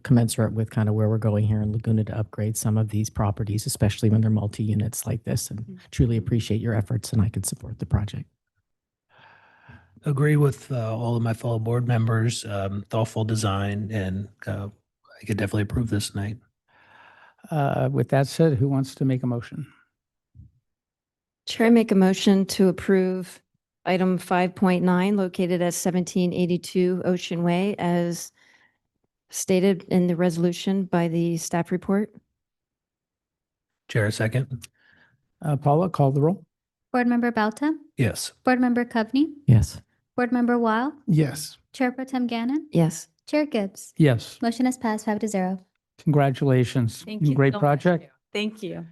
commensurate with kind of where we're going here in Laguna to upgrade some of these properties, especially when they're multi-units like this, and truly appreciate your efforts, and I can support the project. Agree with all of my fellow board members, thoughtful design, and I could definitely approve this tonight. With that said, who wants to make a motion? Chair, I make a motion to approve item 5.9 located at 1782 Ocean Way as stated in the resolution by the staff report. Chair, a second. Paula, call the roll. Board Member Belta, Yes. Board Member Coveney, Yes. Board Member Weil, Yes. Chair Pro Tem Gannon, Yes. Chair Gibbs. Yes. Motion has passed 5-0. Congratulations. Thank you. Great so much. project. Thank you.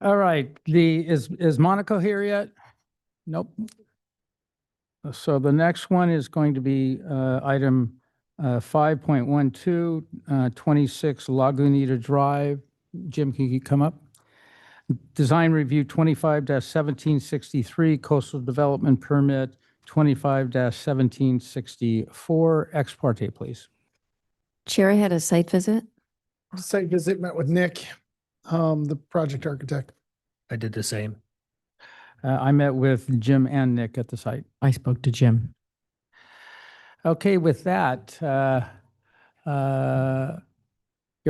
All right. Is Monaco here yet? Nope. So the next one is going to be item 5.12, 26 Lagunita Drive. Jim, can you come up? Design review 25-1763, coastal development permit 25-1764. Ex parte, please. Chair, I had a site visit. Site visit, met with Nick, the project architect. I did the same. I met with Jim and Nick at the site. I spoke to Jim. Okay, with that, you're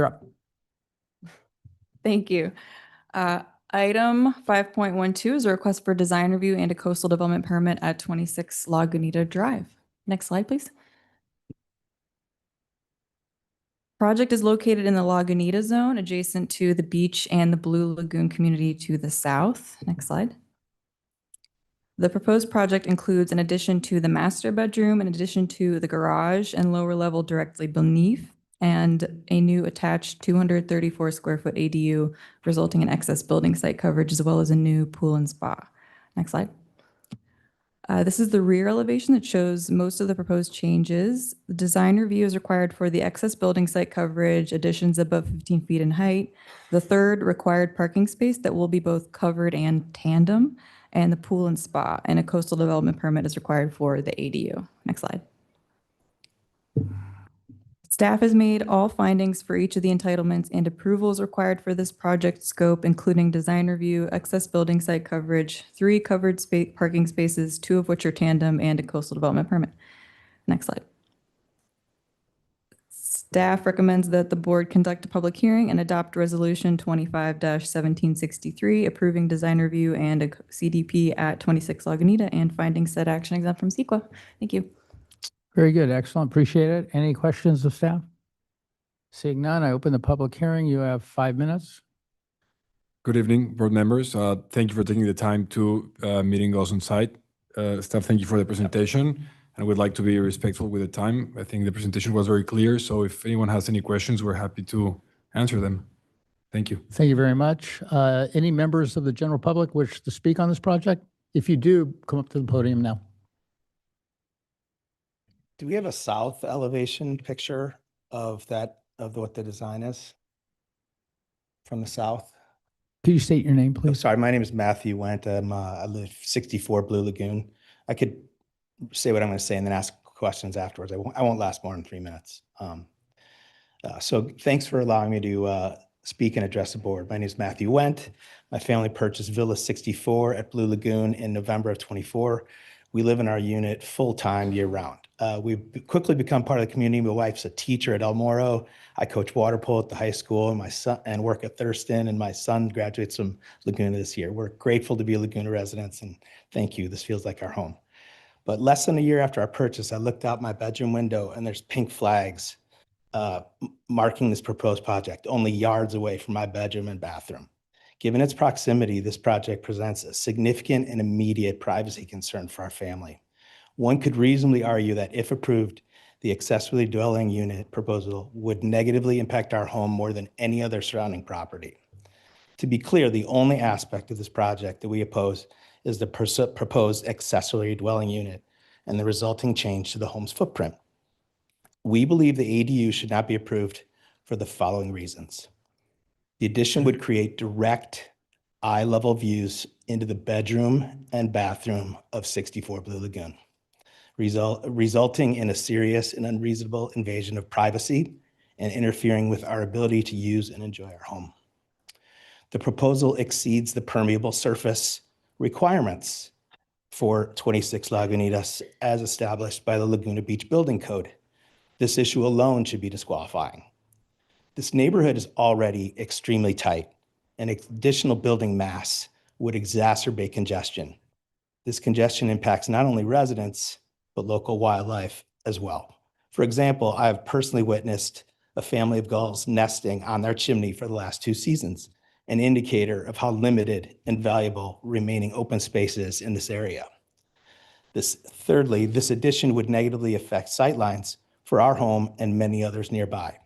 up. Thank you. Item 5.12 is a request for design review and a coastal development permit at 26 Lagunita Drive. Next slide, please. Project is located in the Lagunita zone, adjacent to the beach and the Blue Lagoon community to the south. Next slide. The proposed project includes an addition to the master bedroom, in addition to the garage and lower level directly beneath, and a new attached 234 square foot ADU, resulting in excess building site coverage, as well as a new pool and spa. Next slide. This is the rear elevation that shows most of the proposed changes. The design review is required for the excess building site coverage, additions above 15 feet in height, the third required parking space that will be both covered and tandem, and the pool and spa, and a coastal development permit is required for the ADU. Next slide. Staff has made all findings for each of the entitlements and approvals required for this project scope, including design review, excess building site coverage, 3 covered parking spaces, 2 of which are tandem, and a coastal development permit. Next slide. Staff recommends that the board conduct a public hearing and adopt Resolution 25-1763, approving design review and a CDP at 26 Lagunita and finding said action exempt from CEQA. Thank you. Very good, excellent, appreciate it. Any questions of staff? Seeing none, I open the public hearing. You have 5 minutes. Good evening, board members. Thank you for taking the time to meeting us on site. Staff, thank you for the presentation. And we'd like to be respectful with the time. I think the presentation was very clear. So if anyone has any questions, we're happy to answer them. Thank you. Thank you very much. Any members of the general public wish to speak on this project? If you do, come up to the podium now. Do we have a south elevation picture of that, of what the design is from the south? Could you state your name, Oh, please? sorry, my name is Matthew Wendt. I live 64 Blue Lagoon. I could say what I'm going to say and then ask questions afterwards. I won't last more than 3 minutes. So thanks for allowing me to speak and address the board. My name is Matthew Wendt. My family purchased Villa 64 at Blue Lagoon in November of 24. We live in our unit full-time year-round. We've quickly become part of the community. My wife's a teacher at El Moro. I coach water polo at the high school, and my son and work at Thurston. And my son graduates from Laguna this year. We're grateful to be Laguna residents, and thank you. This feels like our home. But less than a year after our purchase, I looked out my bedroom window, and there's pink flags marking this proposed project, only yards away from my bedroom and bathroom. Given its proximity, this project presents a significant and immediate privacy concern for our family. One could reasonably argue that if approved, the accessory dwelling unit proposal would negatively impact our home more than any other surrounding property. To be clear, the only aspect of this project that we oppose is the proposed accessory dwelling unit and the resulting change to the home's footprint. We believe the ADU should not be approved for the following reasons. The addition would create direct eye-level views into the bedroom and bathroom of 64 Blue Lagoon, resulting in a serious and unreasonable invasion of privacy and interfering with our ability to use and enjoy our home. The proposal exceeds the permeable surface requirements for 26 Lagunitas as established by the Laguna Beach Building Code. This issue alone should be disqualifying. This neighborhood is already extremely tight, and additional building mass would exacerbate congestion. This congestion impacts not only residents, but local wildlife as well. For example, I have personally witnessed a family of gulls nesting on their chimney for the last 2 seasons, an indicator of how limited and valuable remaining open space is in this area. Thirdly, this addition would negatively affect sightlines for our home and many others nearby.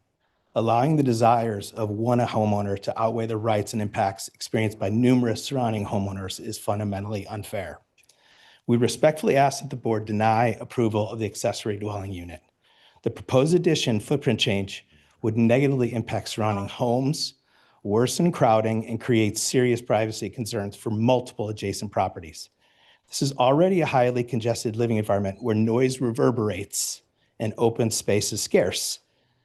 Allowing the desires of one homeowner to outweigh the rights and impacts experienced by numerous surrounding homeowners is fundamentally unfair. We respectfully ask that the board deny approval of the accessory dwelling unit. The proposed addition footprint change would negatively impact surrounding homes, worsen crowding, and create serious privacy concerns for multiple adjacent properties. This is already a highly congested living environment where noise reverberates and open space is scarce.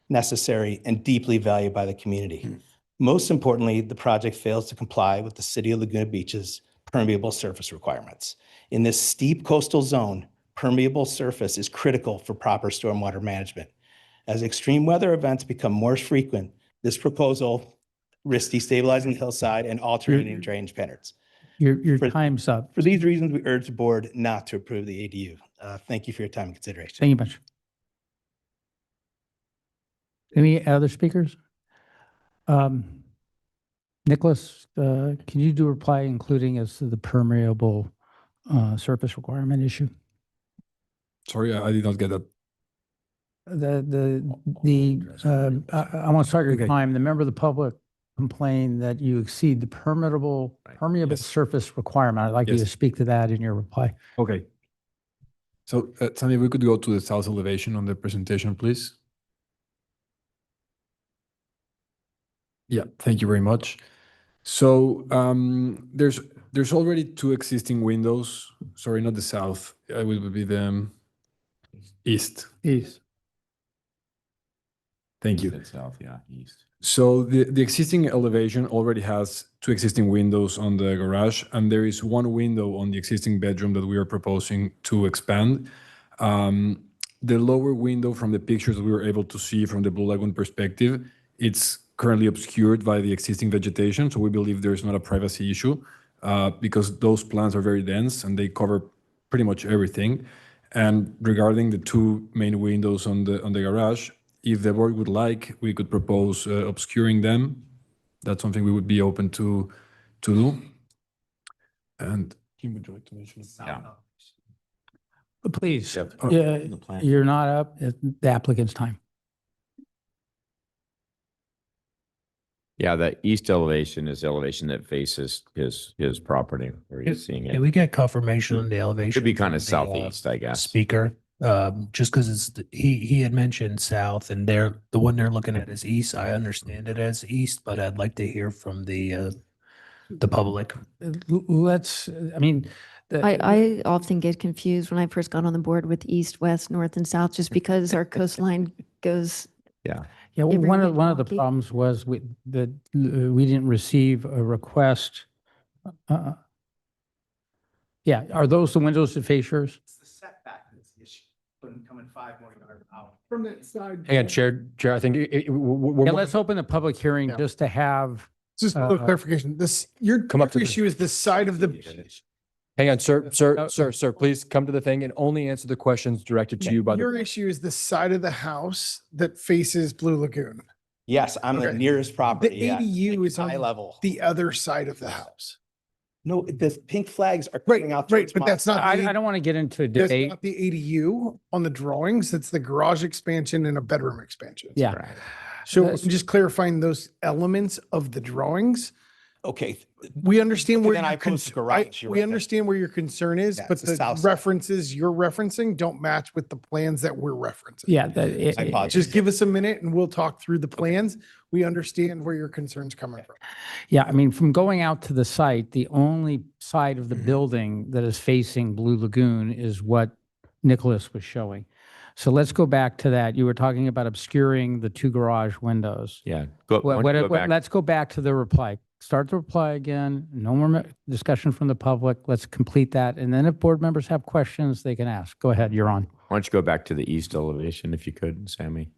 necessary, and deeply valued by the community. Most importantly, the project fails to comply with the City of Laguna Beach's permeable surface requirements. In this steep coastal zone, permeable surface is critical for proper stormwater management. As extreme weather events become more frequent, this proposal risks destabilizing the hillside and altering drainage patterns. Your For- time's up. For these reasons, we urge the board not to approve the ADU. Thank you for your time and consideration. Thank you much. Any other speakers? Nicholas, can you do a reply including as to the permeable surface requirement issue? Sorry, I did not get that. I want to start your time. The member of the public complained that you exceed the permeable Yes. surface requirement. I'd like you to Yes. speak to that in your reply. Okay. So, Sandy, we could go to the south elevation on the presentation, please. Yeah, thank you very much. So, there's already two existing windows. Sorry, not the south. It would be the east. East. Thank you. South, yeah, east. So the existing elevation already has two existing windows on the garage, and there is one window on the existing bedroom that we are proposing to expand. The lower window from the pictures that we were able to see from the Blue Lagoon perspective, it's currently obscured by the existing vegetation, so we believe there's not a privacy issue because those plants are very dense and they cover pretty much everything. And regarding the two main windows on the garage, if the board would like, we could propose obscuring them. That's something we would be open to do. And Kim, would you like to mention? Yeah. Please, Yep. yeah, The plan. you're not up. It's the applicant's time. Yeah, the east elevation is the elevation that faces his property where you're seeing Yeah, it. we get confirmation on the elevation. Should be kind from of the, southeast, I guess. Speaker, just because he had mentioned south and the one they're looking at is east. I understand it as east, but I'd like to hear from the public. I often get confused when I first got on the board with east, west, north, and south, just because our coastline goes. Yeah. Yeah, well, every one bit of the wonky. problems was we didn't receive a request. Yeah, are those the windows that face yours? The setback is the issue. Coming 5 more yards out. From that side. Hang on, Chair, I think Yeah, let's open the public hearing just to have. Just a little clarification. Your Come up to the- issue is the side of the, Hang on, sir, please come to the thing and only answer the questions directed to you by your the. issue is the side of the house that faces Blue Lagoon. Yes, I'm the Okay. nearest The property. yeah. ADU is High on level. the other side of the house. No, the pink flags are coming out. Right, towards but my- that's not. I don't want to get into a That's debate. not the ADU on the drawings. It's the garage expansion and a bedroom expansion. Yeah. So That's- I'm just clarifying those elements of the drawings. Okay. We understand where Then your I posed the cons- garage, you're we right. understand where your concern is, Yeah, but it's the the south side. references you're referencing don't match with the plans that we're referencing. Yeah. I apologize. Just give us a minute and we'll talk through the plans. We understand where your concern's coming from. Yeah, I mean, from going out to the site, the only side of the building that is facing Blue Lagoon is what Nicholas was showing. So let's go back to that. You were talking about obscuring the two garage windows. Yeah. Why don't you go back? Let's go back to the reply. Start the reply again. No more discussion from the public. Let's complete that. And then if board members have questions, they can ask. Go ahead, you're on. Why don't you go back to the east elevation if you could, Sammy?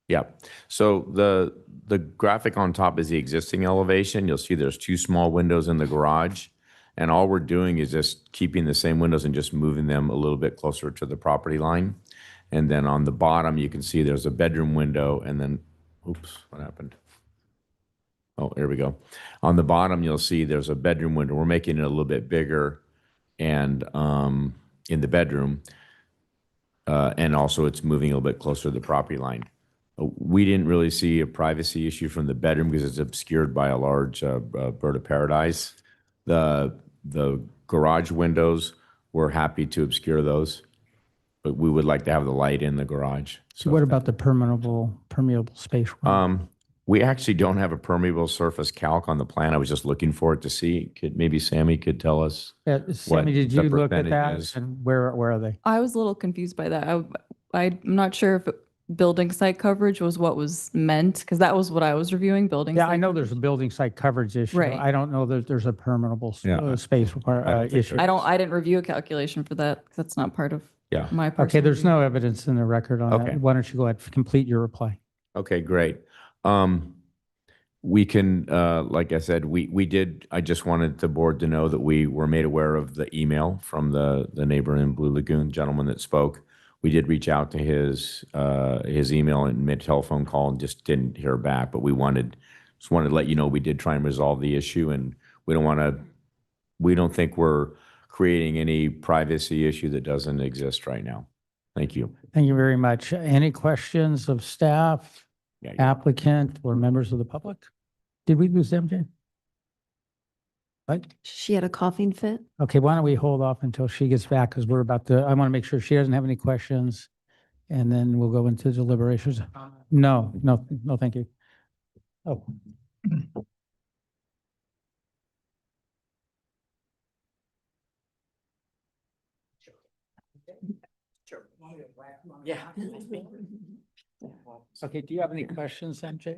Yeah. So the graphic on top is the existing elevation. You'll see there's two small windows in the garage. And all we're doing is just keeping the same windows and just moving them a little bit closer to the property line. And then on the bottom, you can see there's a bedroom window and then, oops, what happened? Oh, here we go. On the bottom, you'll see there's a bedroom window. We're making it a little bit bigger and in the bedroom. And also it's moving a little bit closer to the property line. We didn't really see a privacy issue from the bedroom because it's obscured by a large bird of paradise. The garage windows, we're happy to obscure those, but we would like to have the light in the garage. So what about the permeable space? We actually don't have a permeable surface calc on the plan. I was just looking for it to see. Maybe Sammy could tell us. Sammy, did the you look at percentage that? is. And where are they? I was a little confused by that. I'm not sure if building site coverage was what was meant, because that was what I was reviewing, building. Yeah, site I know coverage. there's a building site coverage issue. Right. I don't know that there's a permeable Yeah. space issue. I didn't review a calculation for that, 'cause that's not part of Yeah. my personal. Okay, there's review. no evidence in the record on Okay. that. Why don't you go ahead, complete your reply? Okay, great. We can, like I said, we did, I just wanted the board to know that we were made aware of the email from the neighbor in Blue Lagoon, gentleman that spoke. We did reach out to his email and made a telephone call and just didn't hear back, but just wanted to let you know, we did try and resolve the issue, and we don't think we're creating any privacy issue that doesn't exist right now. Thank you. Thank you very much. Any questions of staff, Yeah, yeah. applicant, or members of the public? Did we lose MJ? What? She had a coughing fit. Okay, why don't we hold off until she gets back, because I want to make sure she doesn't have any questions, and then we'll go into deliberations. No, thank you. Oh. Yeah. Okay, do you have any questions, MJ?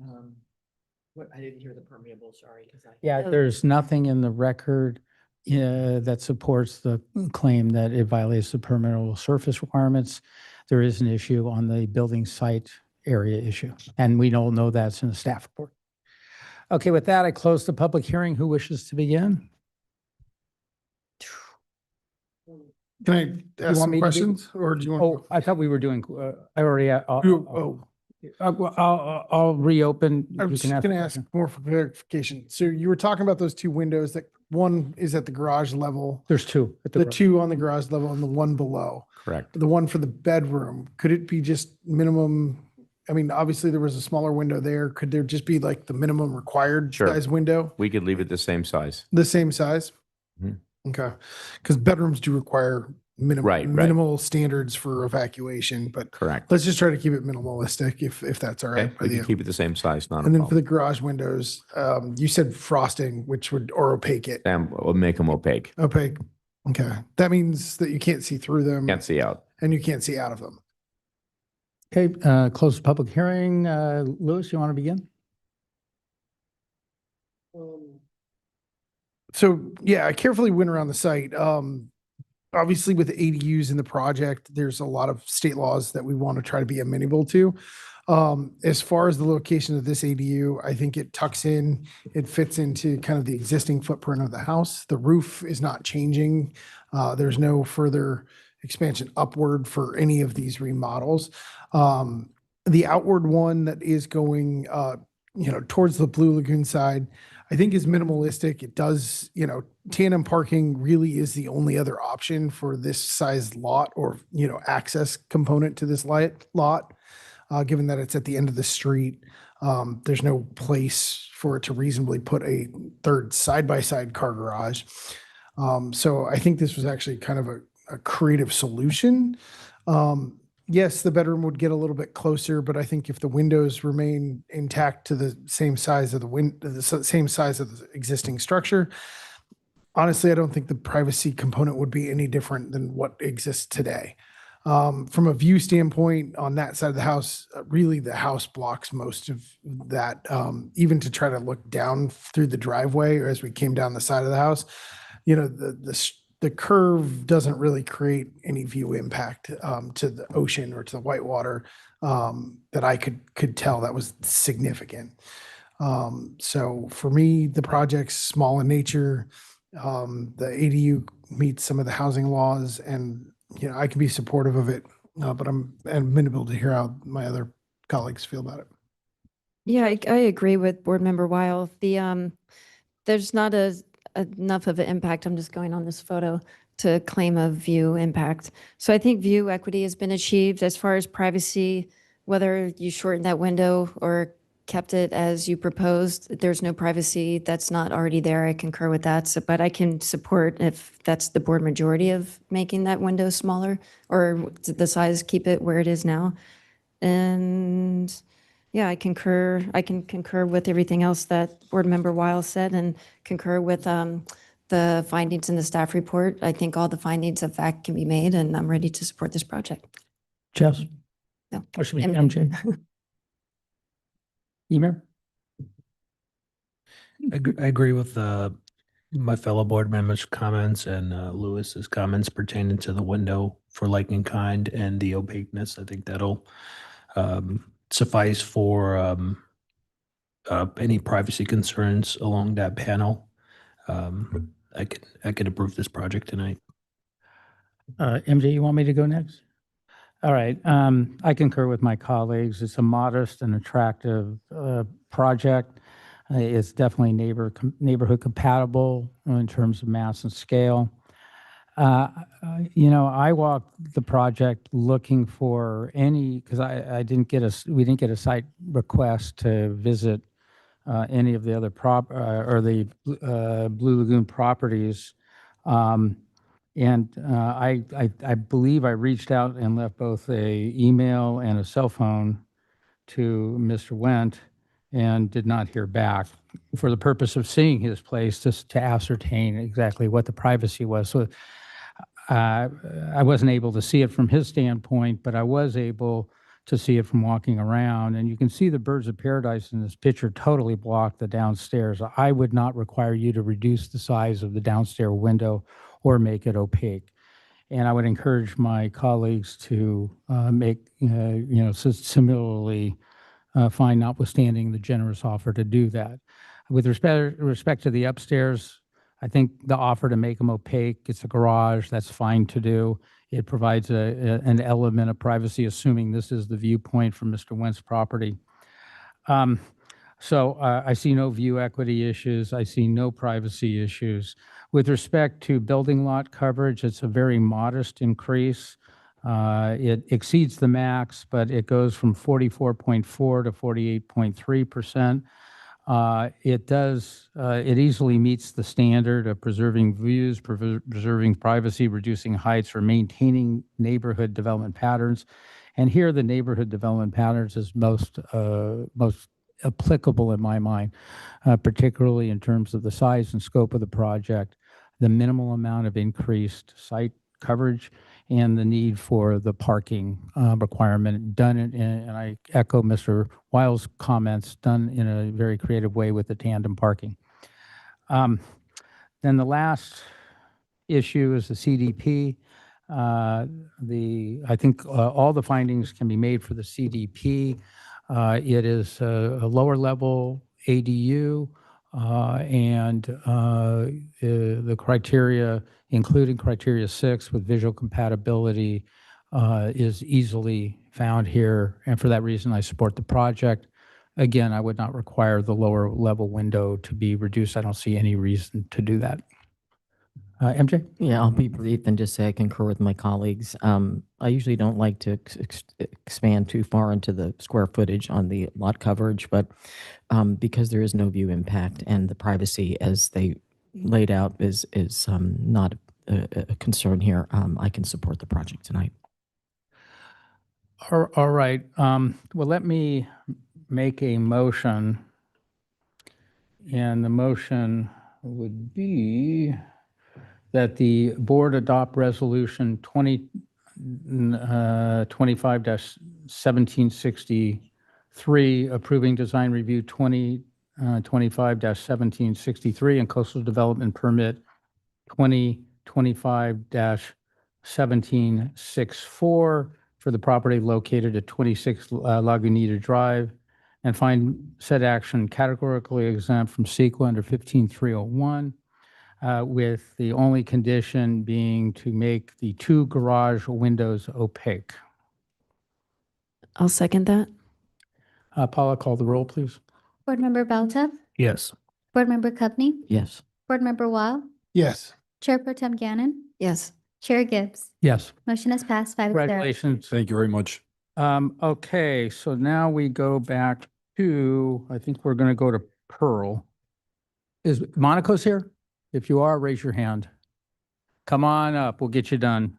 I didn't hear the permeable, sorry. Yeah, there's nothing in the record that supports the claim that it violates the permeable surface requirements. There is an issue on the building site area issue, and we all know that's in the staff report. Okay, with that, I close the public hearing. Who wishes to begin? Can I want ask some me to do- questions or do you want? Oh, I thought we were doing, I already, I'll reopen. I was just going to ask more for clarification. So you were talking about those two windows, that one is at the garage level, There's two. at the garage. two on the garage level and the one below. Correct. The one for the bedroom, could it be just minimum? I mean, obviously there was a smaller window there. Could there just be like the minimum required Sure. size window, We could leave it the same size. the same size? Mhm. Okay. Because bedrooms do require Right. minimal standards for evacuation, but Correct. let's just try to keep it minimalistic if that's all Okay, right we with can you. keep it the same size, not a And then for the problem. garage windows, you said frosting, which would, or opaque it. And we'll make them opaque. Opaque. Okay. That means that you can't see through them Can't see out. and you can't see out of them. Okay, close the public hearing. Louis, you want to begin? So yeah, I carefully went around the site. Obviously with the ADUs in the project, there's a lot of state laws that we want to try to be amenable to. As far as the location of this ADU, I think it tucks in, it fits into kind of the existing footprint of the house. The roof is not changing. There's no further expansion upward for any of these remodels. The outward one that is going, towards the Blue Lagoon side, I think is minimalistic. It does, tandem parking really is the only other option for this size lot or, access component to this lot. Given that it's at the end of the street, there's no place for it to reasonably put a third side-by-side car garage. So I think this was actually kind of a creative solution. Yes, the bedroom would get a little bit closer, but I think if the windows remain intact to the same size of the same size of the existing structure, honestly, I don't think the privacy component would be any different than what exists today. From a view standpoint on that side of the house, really the house blocks most of that. Even to try to look down through the driveway or as we came down the side of the house, the curve doesn't really create any view impact to the ocean or to the whitewater that I could tell that was significant. So for me, the project's small in nature. The ADU meets some of the housing laws, and I can be supportive of it, but I'm amenable to hear how my other colleagues feel about it. Yeah, I agree with Board Member Weil. There's not enough of an impact. I'm just going on this photo to claim a view impact. So I think view equity has been achieved. As far as privacy, whether you shorten that window or kept it as you proposed, there's no privacy that's not already there. I concur with that. So, but I can support if that's the board majority of making that window smaller or the size, keep it where it is now. And yeah, I concur. I can concur with everything else that Board Member Weil said and concur with the findings in the staff report. I think all the findings of fact can be made, and I'm ready to support this project. Jess? No. Or should we, M- MJ? Emer? I agree with my fellow board members' comments and Lewis's comments pertaining to the window for like and kind and the opaqueness. I think that'll suffice for any privacy concerns along that panel. I could approve this project tonight. MJ, you want me to go next? All right. I concur with my colleagues. It's a modest and attractive project. It's definitely neighborhood compatible in terms of mass and scale. I walked the project looking for because we didn't get a site request to visit any of the other Blue Lagoon properties. I believe I reached out and left both a email and a cell phone to Mr. Wendt and did not hear back for the purpose of seeing his place just to ascertain exactly what the privacy was. So I wasn't able to see it from his standpoint, but I was able to see it from walking around. And you can see the birds of paradise in this picture totally block the downstairs. I would not require you to reduce the size of the downstairs window or make it opaque. And I would encourage my colleagues to similarly find, notwithstanding the generous offer, to do that. With respect to the upstairs, I think the offer to make them opaque, it's a garage, that's fine to do. It provides an element of privacy, assuming this is the viewpoint from Mr. Wendt's property. So I see no view equity issues. I see no privacy issues. With respect to building lot coverage, it's a very modest increase. It exceeds the max, but it goes from 44.4 to 48.3%. It easily meets the standard of preserving views, preserving privacy, reducing heights, or maintaining neighborhood development patterns. And here, the neighborhood development patterns is most applicable in my mind, particularly in terms of the size and scope of the project, the minimal amount of increased site coverage, and the need for the parking requirement done and I echo Mr. Wiles' comments, done in a very creative way with the tandem parking. Then the last issue is the CDP. I think all the findings can be made for the CDP. It is a lower level ADU, and the criteria, including criteria 6 with visual compatibility, is easily found here. And for that reason, I support the project. Again, I would not require the lower level window to be reduced. I don't see any reason to do that. MJ? Yeah, I'll be brief and just say I concur with my colleagues. I usually don't like to expand too far into the square footage on the lot coverage, but because there is no view impact and the privacy as they laid out is not a concern here, I can support the project tonight. All right. Well, let me make a motion. And the motion would be that the board adopt resolution 2025-1763, approving design review 2025-1763 and coastal development permit 2025-1764 for the property located at 26 Lagunita Drive, and find said action categorically exempt from CEQA under 15301. With the only condition being to make the 2 garage windows opaque. I'll second that. Paula, call the roll, please. Board Member Balta, Yes. Board Member Cubney, Yes. Board Member Weil, Yes. Chair Pro Tem Gannon, Yes. Chair Gibbs. Yes. Motion has passed 5-0. Congratulations. Thank you very much. Okay, so now we go back to, I think we're going to go to Pearl. Is Monaco's here? If you are, raise your hand. Come on up, we'll get you done.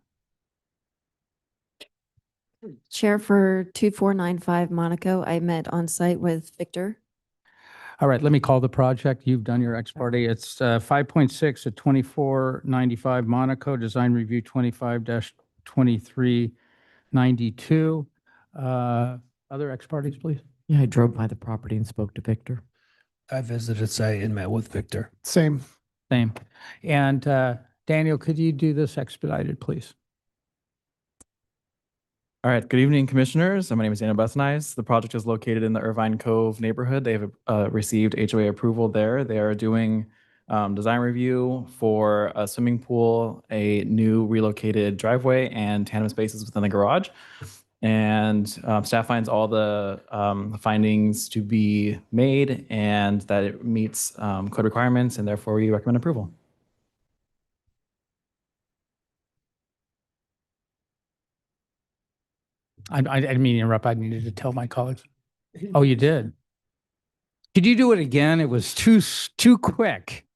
Chair for 2495 Monaco, I met on site with Victor. All right, let me call the project. You've done your ex parte. It's 5.6 at 2495 Monaco, design review 25-23 92. Other ex parties, please. Yeah, I drove by the property and spoke to Victor. I visited site and met with Victor. Same. Same. And Daniel, could you do this expedited, please? All right, good evening, commissioners. My name is Daniel Bethanize. The project is located in the Irvine Cove neighborhood. They have received HOA approval there. They are doing design review for a swimming pool, a new relocated driveway, and tandem spaces within the garage. And staff finds all the findings to be made and that it meets code requirements, and therefore we recommend approval. I didn't mean to interrupt. I needed to tell my colleagues. Oh, you did? Could you do it again? It was too quick.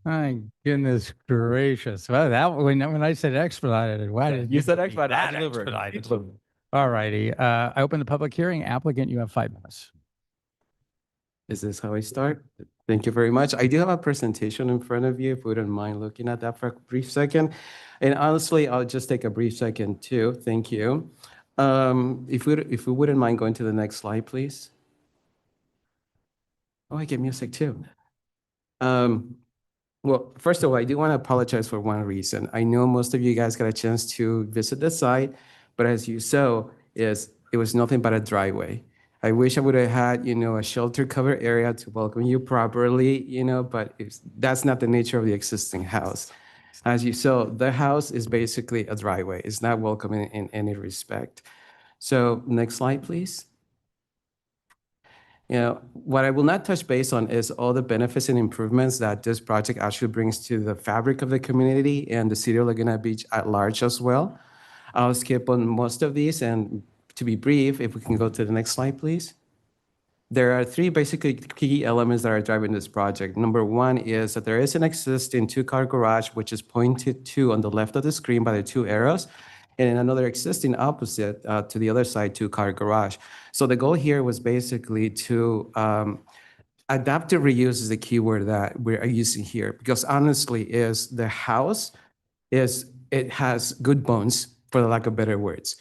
My goodness gracious. Well, that when I said expedited, why did You said expedited. I that delivered. expedited? I delivered. All righty. I open the public hearing. Applicant, you have 5 minutes. Is this how I start? Thank you very much. I do have a presentation in front of you, if you wouldn't mind looking at that for a brief second. And honestly, I'll just take a brief second too. Thank you. If we wouldn't mind going to the next slide, please. Oh, I get music too. Well, first of all, I do want to apologize for one reason. I know most of you guys got a chance to visit the site, but as you saw, it was nothing but a driveway. I wish I would have had, a shelter cover area to welcome you properly, but that's not the nature of the existing house. As you saw, the house is basically a driveway. It's not welcoming in any respect. So next slide, please. What I will not touch base on is all the benefits and improvements that this project actually brings to the fabric of the community and the city of Laguna Beach at large as well. I'll skip on most of these, and to be brief, if we can go to the next slide, please. There are 3 basically key elements that are driving this project. Number 1 is that there is an existing 2-car garage, which is pointed to on the left of the screen by the 2 arrows, and another existing opposite to the other side 2-car garage. So the goal here was basically to adaptive reuse is the keyword that we're using here, because honestly the house it has good bones, for the lack of better words.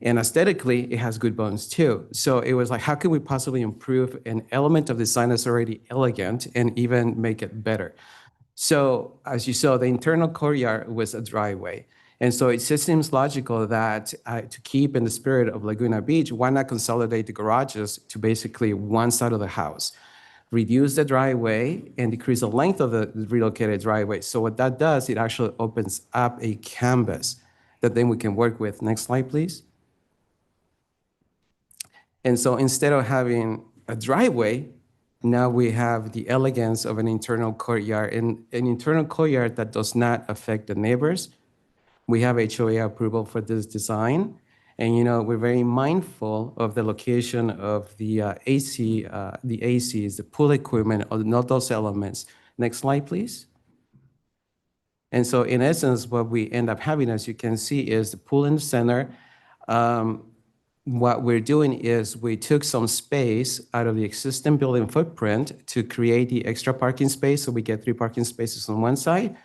And aesthetically, it has good bones too. So it was like, how can we possibly improve an element of design that's already elegant and even make it better? So as you saw, the internal courtyard was a driveway. And so it just seems logical that to keep in the spirit of Laguna Beach, why not consolidate the garages to basically one side of the house, reduce the driveway and decrease the length of the relocated driveway. So what that does, it actually opens up a canvas that then we can work with. Next slide, please. And so instead of having a driveway, now we have the elegance of an internal courtyard, and an internal courtyard that does not affect the neighbors. We have HOA approval for this design. And, we're very mindful of the location of the the ACs, the pool equipment, all those elements. Next slide, please. And so in essence, what we end up having, as you can see, is the pool in the center. What we're doing is we took some space out of the existing building footprint to create the extra parking space. So we get 3 parking spaces on one side.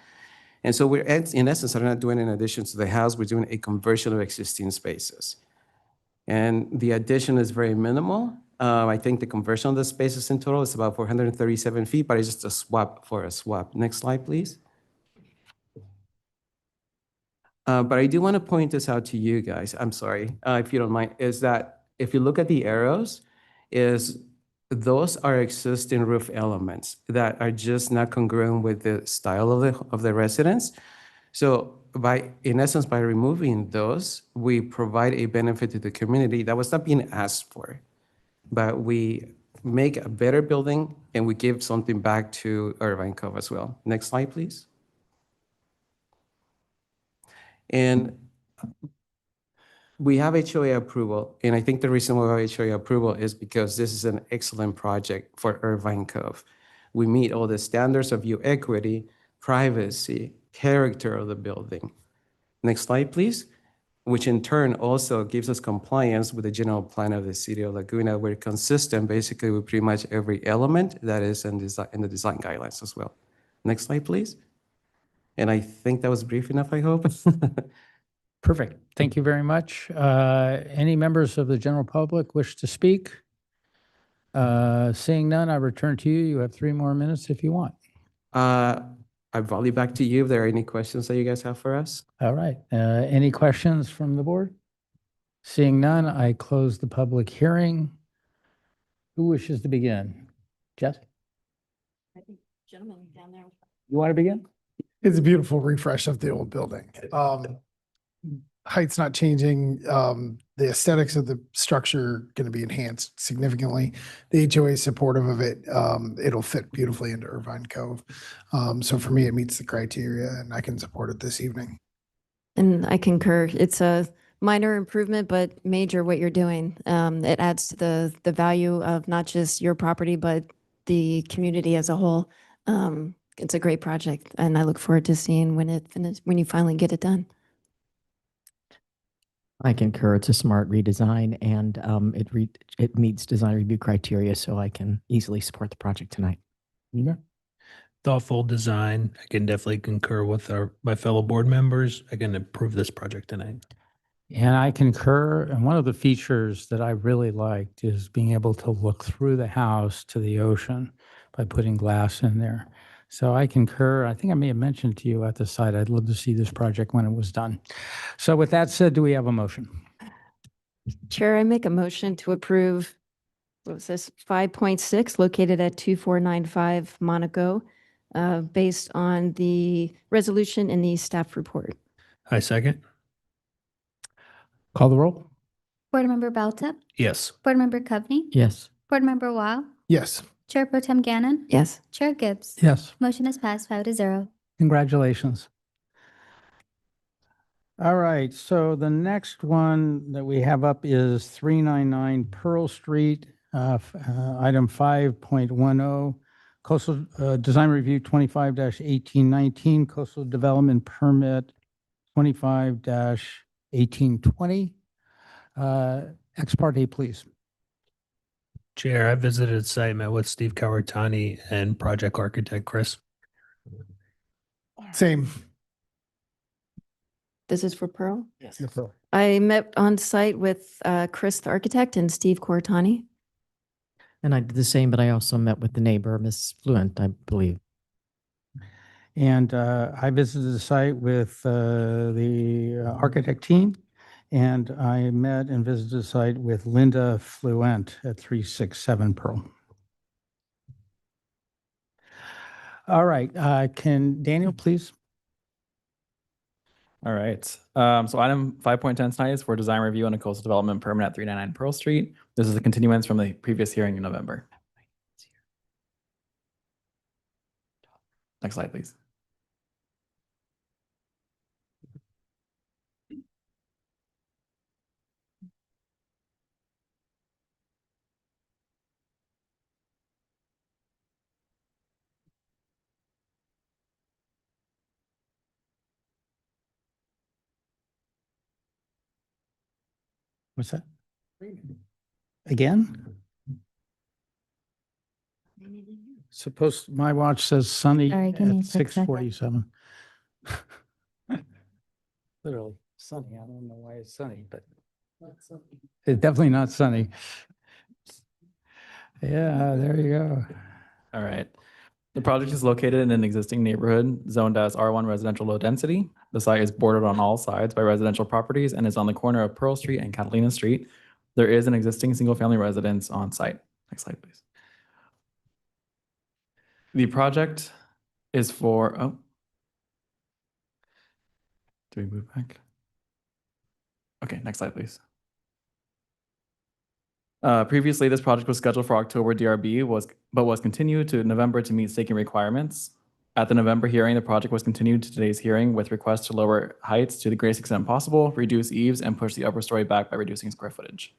And so we're, in essence, are not doing an addition to the house. We're doing a conversion of existing spaces. And the addition is very minimal. I think the conversion of the spaces in total is about 437 feet, but it's just a swap for a swap. Next slide, please. But I do want to point this out to you guys. I'm sorry, if you don't mind, is that if you look at the arrows, those are existing roof elements that are just not congruent with the style of the residence. So in essence, by removing those, we provide a benefit to the community that was not being asked for, but we make a better building and we give something back to Irvine Cove as well. Next slide, please. And we have HOA approval, and I think the reason why we have HOA approval is because this is an excellent project for Irvine Cove. We meet all the standards of view equity, privacy, character of the building. Next slide, please. Which in turn also gives us compliance with the general plan of the city of Laguna. We're consistent basically with pretty much every element that is in the design guidelines as well. Next slide, please. And I think that was brief enough, I hope. Perfect. Thank you very much. Any members of the general public wish to speak? Seeing none, I return to you. You have 3 more minutes if you want. I volley back to you if there are any questions that you guys have for us. All right. Any questions from the board? Seeing none, I close the public hearing. Who wishes to begin? Jess? Gentleman down there. You want to begin? It's a beautiful refresh of the old building. Height's not changing. The aesthetics of the structure going to be enhanced significantly. The HOA is supportive of it. It'll fit beautifully into Irvine Cove. So for me, it meets the criteria and I can support it this evening. And I concur. It's a minor improvement, but major what you're doing. It adds to the value of not just your property, but the community as a whole. It's a great project, and I look forward to seeing when you finally get it done. I concur. It's a smart redesign, and it meets design review criteria, so I can easily support the project tonight. Thoughtful design. I can definitely concur with my fellow board members. I can approve this project tonight. And I concur. And one of the features that I really liked is being able to look through the house to the ocean by putting glass in there. So I concur. I think I may have mentioned to you at the site, I'd love to see this project when it was done. So with that said, do we have a motion? Chair, I make a motion to approve, what was this, 5.6 located at 2495 Monaco, based on the resolution in the staff report. I second. Call the roll. Board Member Belta, Yes. Board Member Coveney, Yes. Board Member Weil, Yes. Chair Pro Tem Gannon, Yes. Chair Gibbs. Yes. Motion is passed 5-0. Congratulations. All right, so the next one that we have up is 399 Pearl Street, item 5.10, coastal design review 25-1819, coastal development permit 25-1820. Ex parte, please. Chair, I visited site, met with Steve Kawartani and project architect Chris. Same. This is for Pearl? Yes. Pearl. I met on site with Chris, the architect, and Steve Cortani. And I did the same, but I also met with the neighbor, Miss Fluent, I believe. And I visited the site with the architect team, and I met and visited the site with Linda Fluent at 367 Pearl. All right, can Daniel please? All right. So item 5.10 tonight is for design review and a coastal development permit at 399 Pearl Street. This is a continuance from the previous hearing in November. Next slide, please. What's that? Again? My watch says sunny Sorry, give me a at quick second. 6:47. Literally sunny. I don't know why it's sunny, but it's definitely not sunny. Yeah, there you go. All right. The project is located in an existing neighborhood zoned as R1 residential low density. The site is bordered on all sides by residential properties and is on the corner of Pearl Street and Catalina Street. There is an existing single-family residence on site. Next slide, please. The project is for, do we move back? Okay, next slide, please. Previously, this project was scheduled for October DRB, but was continued to November to meet staking requirements. At the November hearing, the project was continued to today's hearing with requests to lower heights to the greatest extent possible, reduce eaves, and push the upper story back by reducing square footage.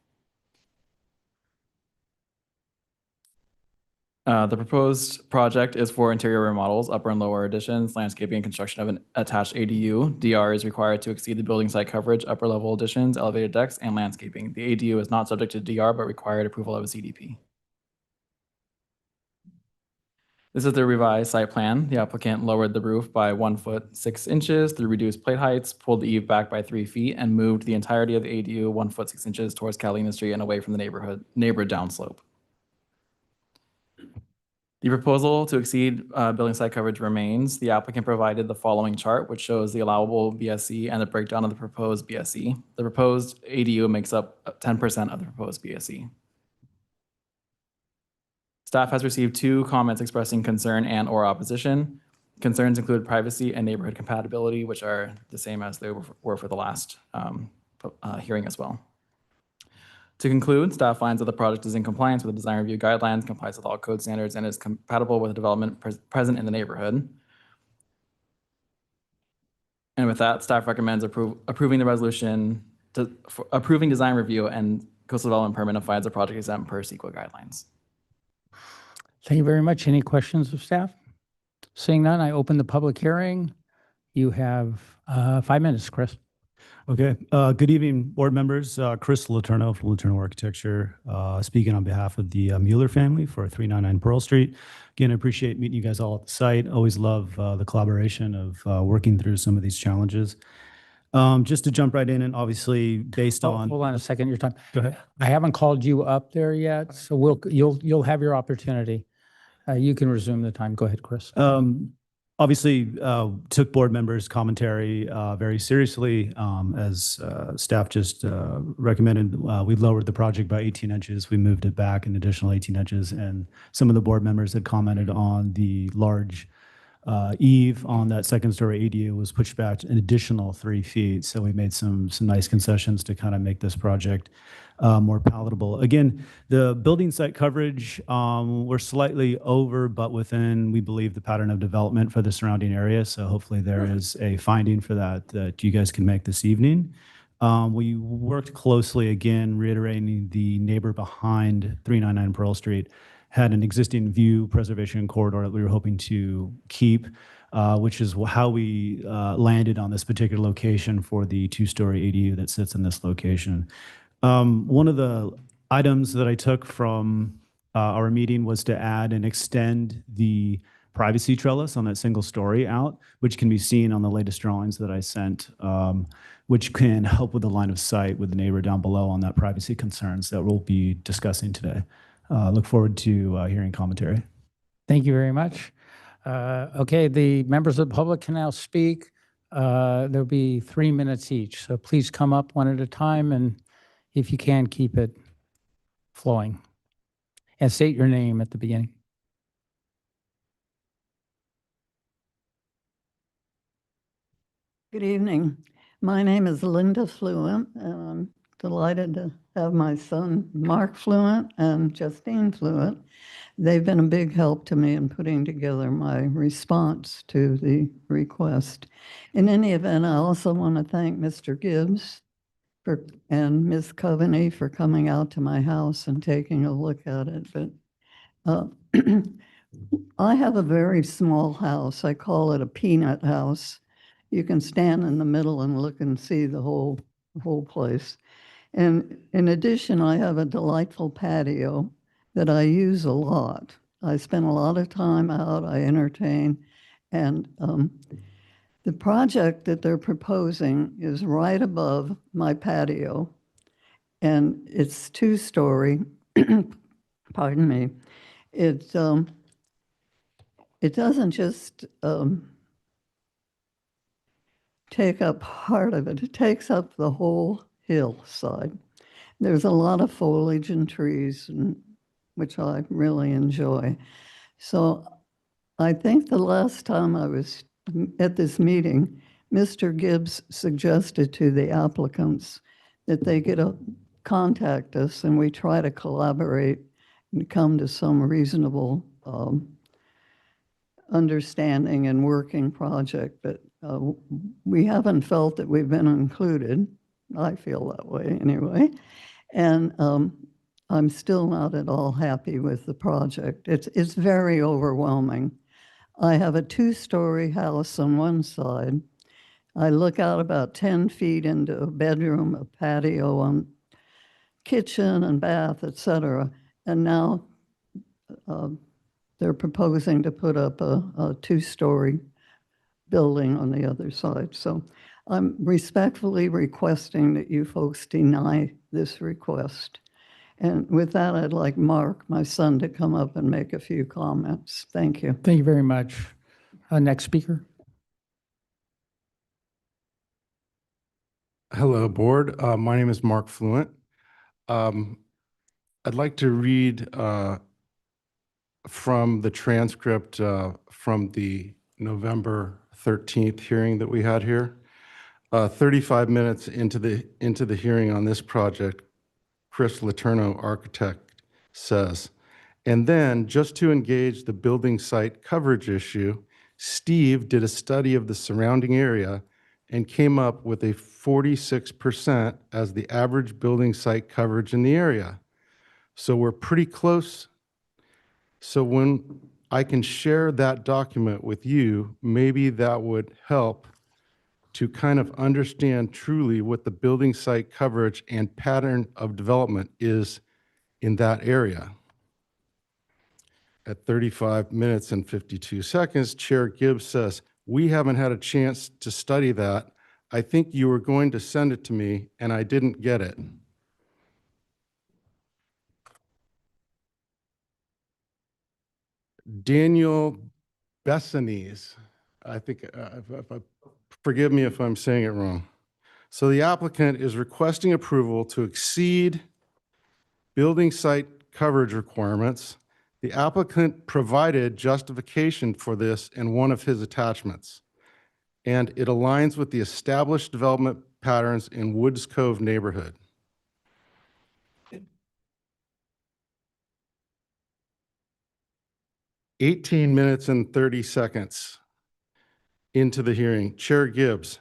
The proposed project is for interior remodels, upper and lower additions, landscaping, and construction of an attached ADU. DR is required to exceed the building site coverage, upper level additions, elevated decks, and landscaping. The ADU is not subject to DR, but required approval of a CDP. This is the revised site plan. The applicant lowered the roof by 1 foot 6 inches through reduced plate heights, pulled the eave back by 3 feet, and moved the entirety of the ADU 1 foot 6 inches towards Catalina Street and away from the neighbor downslope. The proposal to exceed building site coverage remains. The applicant provided the following chart, which shows the allowable BSE and the breakdown of the proposed BSE. The proposed ADU makes up 10% of the proposed BSE. Staff has received 2 comments expressing concern and/or opposition. Concerns include privacy and neighborhood compatibility, which are the same as they were for the last hearing as well. To conclude, staff finds that the project is in compliance with the design review guidelines, complies with all code standards, and is compatible with the development present in the neighborhood. And with that, staff recommends approving the resolution approving design review and coastal development permit and finds the project exempt per CEQA guidelines. Thank you very much. Any questions of staff? Seeing none, I open the public hearing. You have 5 minutes, Chris. Okay. Good evening, board members. Chris Letourneau from Letourneau Architecture, speaking on behalf of the Mueller family for 399 Pearl Street. Again, I appreciate meeting you guys all at the site. Always love the collaboration of working through some of these challenges. Just to jump right in, and obviously based on. Hold on a second, your time. Go ahead. I haven't called you up there yet, so you'll have your opportunity. You can resume the time. Go ahead, Chris. Obviously, took board members' commentary very seriously. As staff just recommended, we lowered the project by 18 inches. We moved it back an additional 18 inches. And some of the board members had commented on the large eave on that second-story ADU was pushed back an additional 3 feet. So we made some nice concessions to kind of make this project more palatable. Again, the building site coverage, we're slightly over, but within, we believe, the pattern of development for the surrounding area. So hopefully there is a finding for that you guys can make this evening. We worked closely, again, reiterating the neighbor behind 399 Pearl Street had an existing view preservation corridor that we were hoping to keep, which is how we landed on this particular location for the 2-story ADU that sits in this location. One of the items that I took from our meeting was to add and extend the privacy trellis on that single story out, which can be seen on the latest drawings that I sent, which can help with the line of sight with the neighbor down below on that privacy concerns that we'll be discussing today. Look forward to hearing commentary. Thank you very much. Okay, the members of the public can now speak. There'll be 3 minutes each, so please come up one at a time, and if you can, keep it flowing. And state your name at the beginning. Good evening. My name is Linda Fluent, and I'm delighted to have my son, Mark Fluent, and Justine Fluent. They've been a big help to me in putting together my response to the request. In any event, I also want to thank Mr. Gibbs and Ms. Coveney for coming out to my house and taking a look at it. But I have a very small house. I call it a peanut house. You can stand in the middle and look and see the whole place. And in addition, I have a delightful patio that I use a lot. I spend a lot of time out, I entertain, and the project that they're proposing is right above my patio, and it's 2-story, pardon me. It doesn't just take up part of it, it takes up the whole hillside. There's a lot of foliage and trees, which I really enjoy. So I think the last time I was at this meeting, Mr. Gibbs suggested to the applicants that they contact us and we try to collaborate and come to some reasonable understanding and working project. But we haven't felt that we've been included. I feel that way anyway. And I'm still not at all happy with the project. It's very overwhelming. I have a 2-story house on one side. I look out about 10 feet into a bedroom, a patio, kitchen and bath, etc. And now They're proposing to put up a two-story building on the other side. So I'm respectfully requesting that you folks deny this request. And with that, I'd like Mark, my son, to come up and make a few comments. Thank you. Thank you very much. Next speaker. Hello, board. My name is Mark Fluent. I'd like to read from the transcript from the November 13th hearing that we had here. 35 minutes into the hearing on this project, Chris Letourneau, architect, says, and then just to engage the building site coverage issue, Steve did a study of the surrounding area and came up with a 46% as the average building site coverage in the area. So we're pretty close. So when I can share that document with you, maybe that would help to kind of understand truly what the building site coverage and pattern of development is in that area. At 35 minutes and 52 seconds, Chair Gibbs says, we haven't had a chance to study that. I think you were going to send it to me and I didn't get it. Daniel Bessanese, I think, forgive me if I'm saying it wrong. So the applicant is requesting approval to exceed building site coverage requirements. The applicant provided justification for this in one of his attachments, and it aligns with the established development patterns in Woods Cove neighborhood. "18 minutes and 30 seconds into the hearing, Chair Gibbs,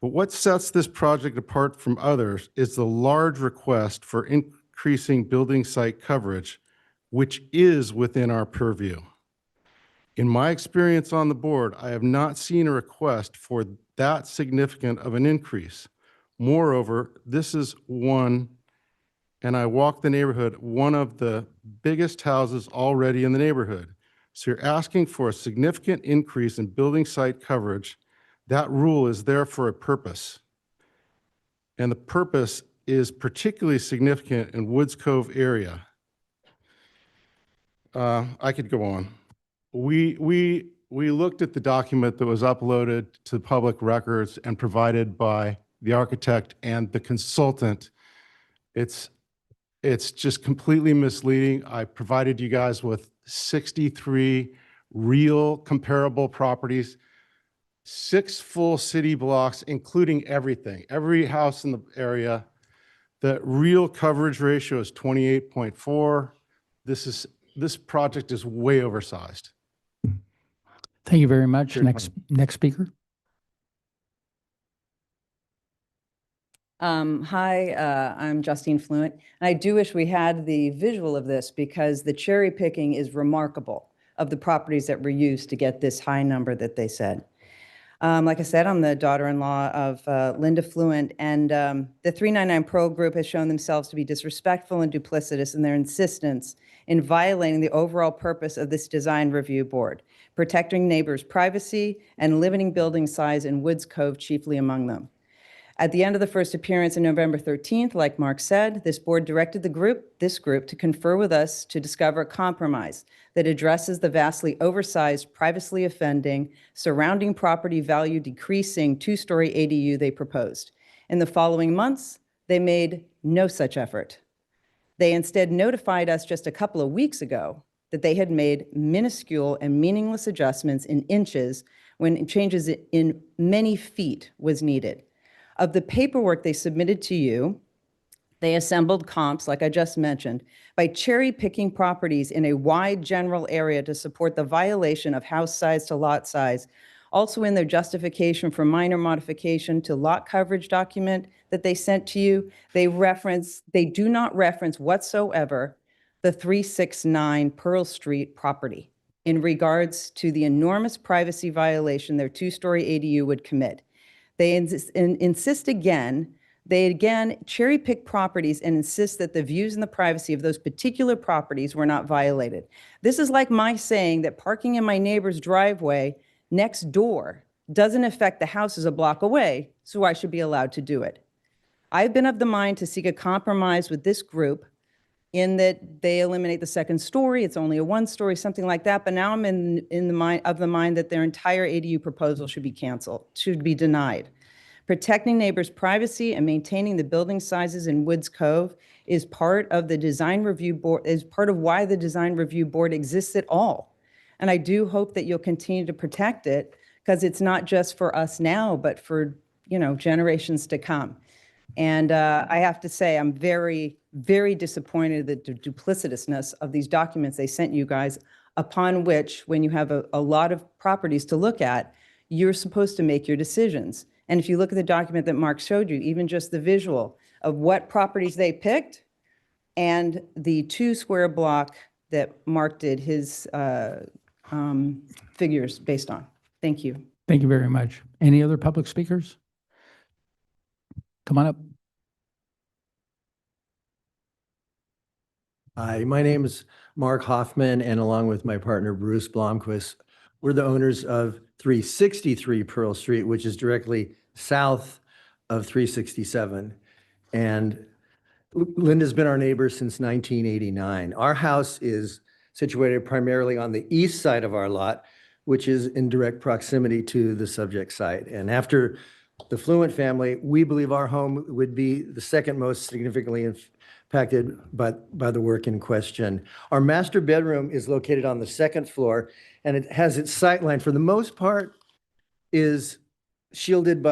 but what sets this project apart from others is the large request for increasing building site coverage, which is within our purview. In my experience on the board, I have not seen a request for that significant of an increase. Moreover, this is one, and I walk the neighborhood, one of the biggest houses already in the neighborhood. So you're asking for a significant increase in building site coverage. That rule is there for a purpose. And the purpose is particularly significant in Woods Cove area." I could go on. We looked at the document that was uploaded to public records and provided by the architect and the consultant. It's just completely misleading. I provided you guys with 63 real comparable properties, 6 full city blocks, including everything, every house in the area. The real coverage ratio is 28.4. This project is way oversized. Thank you very much. Next speaker. Hi, I'm Justine Fluent. And I do wish we had the visual of this because the cherry picking is remarkable of the properties that were used to get this high number that they said. Like I said, I'm the daughter-in-law of Linda Fluent, and the 399 Pro Group has shown themselves to be disrespectful and duplicitous in their insistence in violating the overall purpose of this design review board, protecting neighbors' privacy and limiting building size in Woods Cove chiefly among them. At the end of the first appearance on November 13th, like Mark said, this board directed this group to confer with us to discover a compromise that addresses the vastly oversized, privacy offending, surrounding property value decreasing 2-story ADU they proposed. In the following months, they made no such effort. They instead notified us just a couple of weeks ago that they had made minuscule and meaningless adjustments in inches when changes in many feet was needed. Of the paperwork they submitted to you, they assembled comps, like I just mentioned, by cherry-picking properties in a wide general area to support the violation of house size to lot size. Also in their justification for minor modification to lot coverage document that they sent to you, they do not reference whatsoever the 369 Pearl Street property in regards to the enormous privacy violation their 2-story ADU would commit. They insist again They again cherry pick properties and insist that the views and the privacy of those particular properties were not violated. This is like my saying that parking in my neighbor's driveway next door doesn't affect the houses a block away, so I should be allowed to do it. I've been of the mind to seek a compromise with this group in that they eliminate the second story, it's only a one-story, something like that, but now I'm in the mind that their entire ADU proposal should be canceled, should be denied. Protecting neighbors' privacy and maintaining the building sizes in Woods Cove is part of the design review board, is part of why the design review board exists at all. And I do hope that you'll continue to protect it, because it's not just for us now, but for, generations to come. And I have to say, I'm very, very disappointed at the duplicitousness of these documents they sent you guys, upon which, when you have a lot of properties to look at, you're supposed to make your decisions. And if you look at the document that Mark showed you, even just the visual of what properties they picked and the 2-square block that Mark did his figures based on. Thank you. Thank you very much. Any other public speakers? Come on up. Hi, my name is Mark Hoffman, and along with my partner Bruce Blomquist, we're the owners of 363 Pearl Street, which is directly south of 367. And Linda's been our neighbor since 1989. Our house is situated primarily on the east side of our lot, which is in direct proximity to the subject site. And after the Fluent family, we believe our home would be the second most significantly impacted by the work in question. Our master bedroom is located on the second floor, and it has its sightline, for the most part, is shielded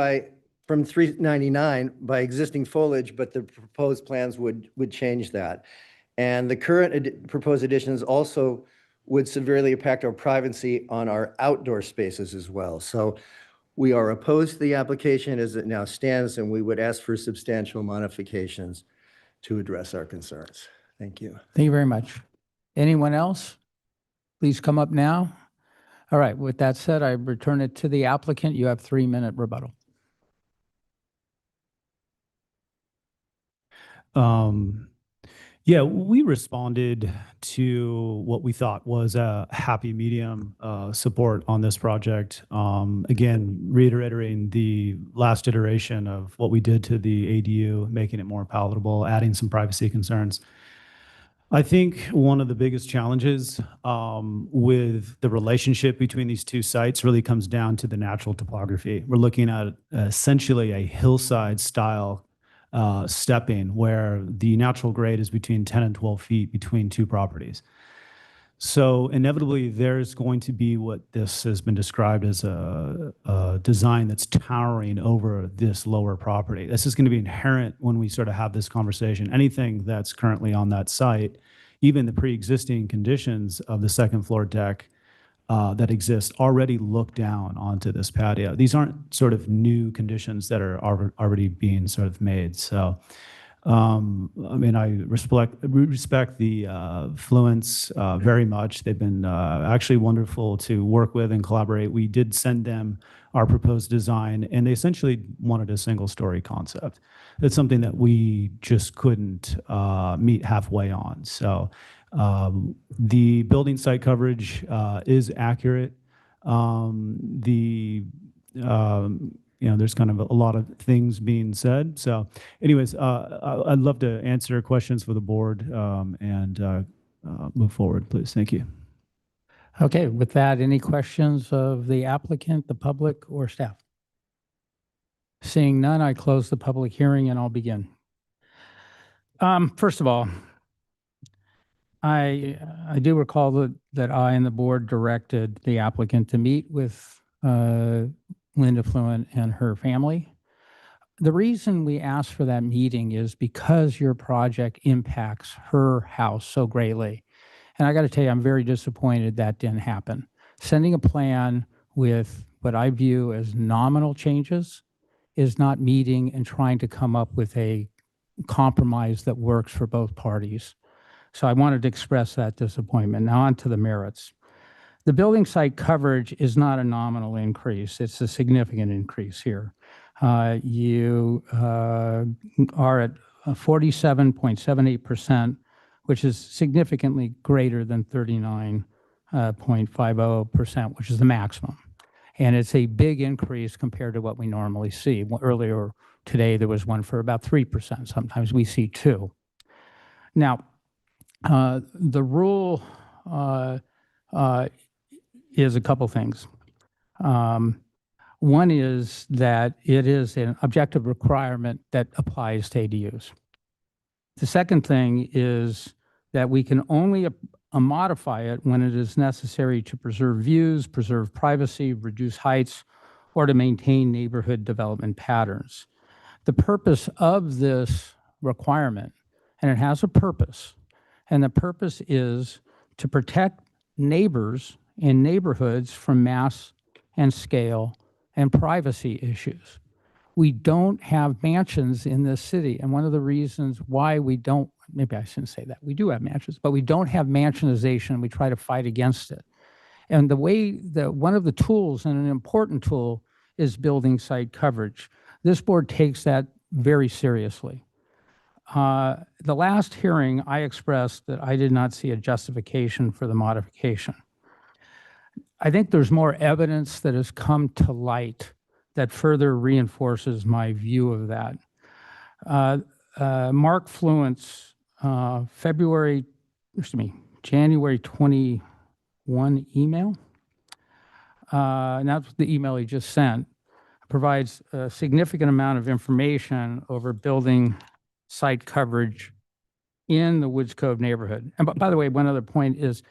from 399 by existing foliage, but the proposed plans would change that. And the current proposed additions also would severely impact our privacy on our outdoor spaces as well. So we are opposed to the application as it now stands, and we would ask for substantial modifications to address our concerns. Thank you. Thank you very much. Anyone else? Please come up now. All right, with that said, I return it to the applicant. You have 3-minute rebuttal. Yeah, we responded to what we thought was a happy medium support on this project. Again, reiterating the last iteration of what we did to the ADU, making it more palatable, adding some privacy concerns. I think one of the biggest challenges with the relationship between these two sites really comes down to the natural topography. We're looking at essentially a hillside style stepping where the natural grade is between 10 and 12 feet between two properties. So inevitably, there's going to be what this has been described as a design that's towering over this lower property. This is going to be inherent when we sort of have this conversation. Anything that's currently on that site, even the pre-existing conditions of the second floor deck that exist, already look down onto this patio. These aren't sort of new conditions that are already being sort of made. So, I mean, I respect the Fluents very much. They've been actually wonderful to work with and collaborate. We did send them our proposed design, and they essentially wanted a single-story concept. It's something that we just couldn't meet halfway on. So the building site coverage is accurate. There's kind of a lot of things being said. So anyways, I'd love to answer questions for the board and move forward, please. Thank you. Okay, with that, any questions of the applicant, the public, or staff? Seeing none, I close the public hearing and I'll begin. First of all, I do recall that I and the board directed the applicant to meet with Linda Fluent and her family. The reason we asked for that meeting is because your project impacts her house so greatly. And I got to tell you, I'm very disappointed that didn't happen. Sending a plan with what I view as nominal changes is not meeting and trying to come up with a compromise that works for both parties. So I wanted to express that disappointment. Now on to the merits. The building site coverage is not a nominal increase. It's a significant increase here. You are at 47.78%, which is significantly greater than 39.50%, which is the maximum. And it's a big increase compared to what we normally see. Earlier today, there was one for about 3%. Sometimes we see 2. Now, the rule is a couple things. One is that it is an objective requirement that applies to ADUs. The second thing is that we can only modify it when it is necessary to preserve views, preserve privacy, reduce heights, or to maintain neighborhood development patterns. The purpose of this requirement, and it has a purpose, and the purpose is to protect neighbors in neighborhoods from mass and scale and privacy issues. We don't have mansions in this city, and one of the reasons why we don't, maybe I shouldn't say that, we do have mansions, but we don't have mansionization. We try to fight against it. And the way that one of the tools, and an important tool, is building site coverage. This board takes that very seriously. The last hearing, I expressed that I did not see a justification for the modification. I think there's more evidence that has come to light that further reinforces my view of that. Mark Fluent's January 21 email, and that's the email he just sent, provides a significant amount of information over building site coverage in the Woods Cove neighborhood. And by the way, one other point is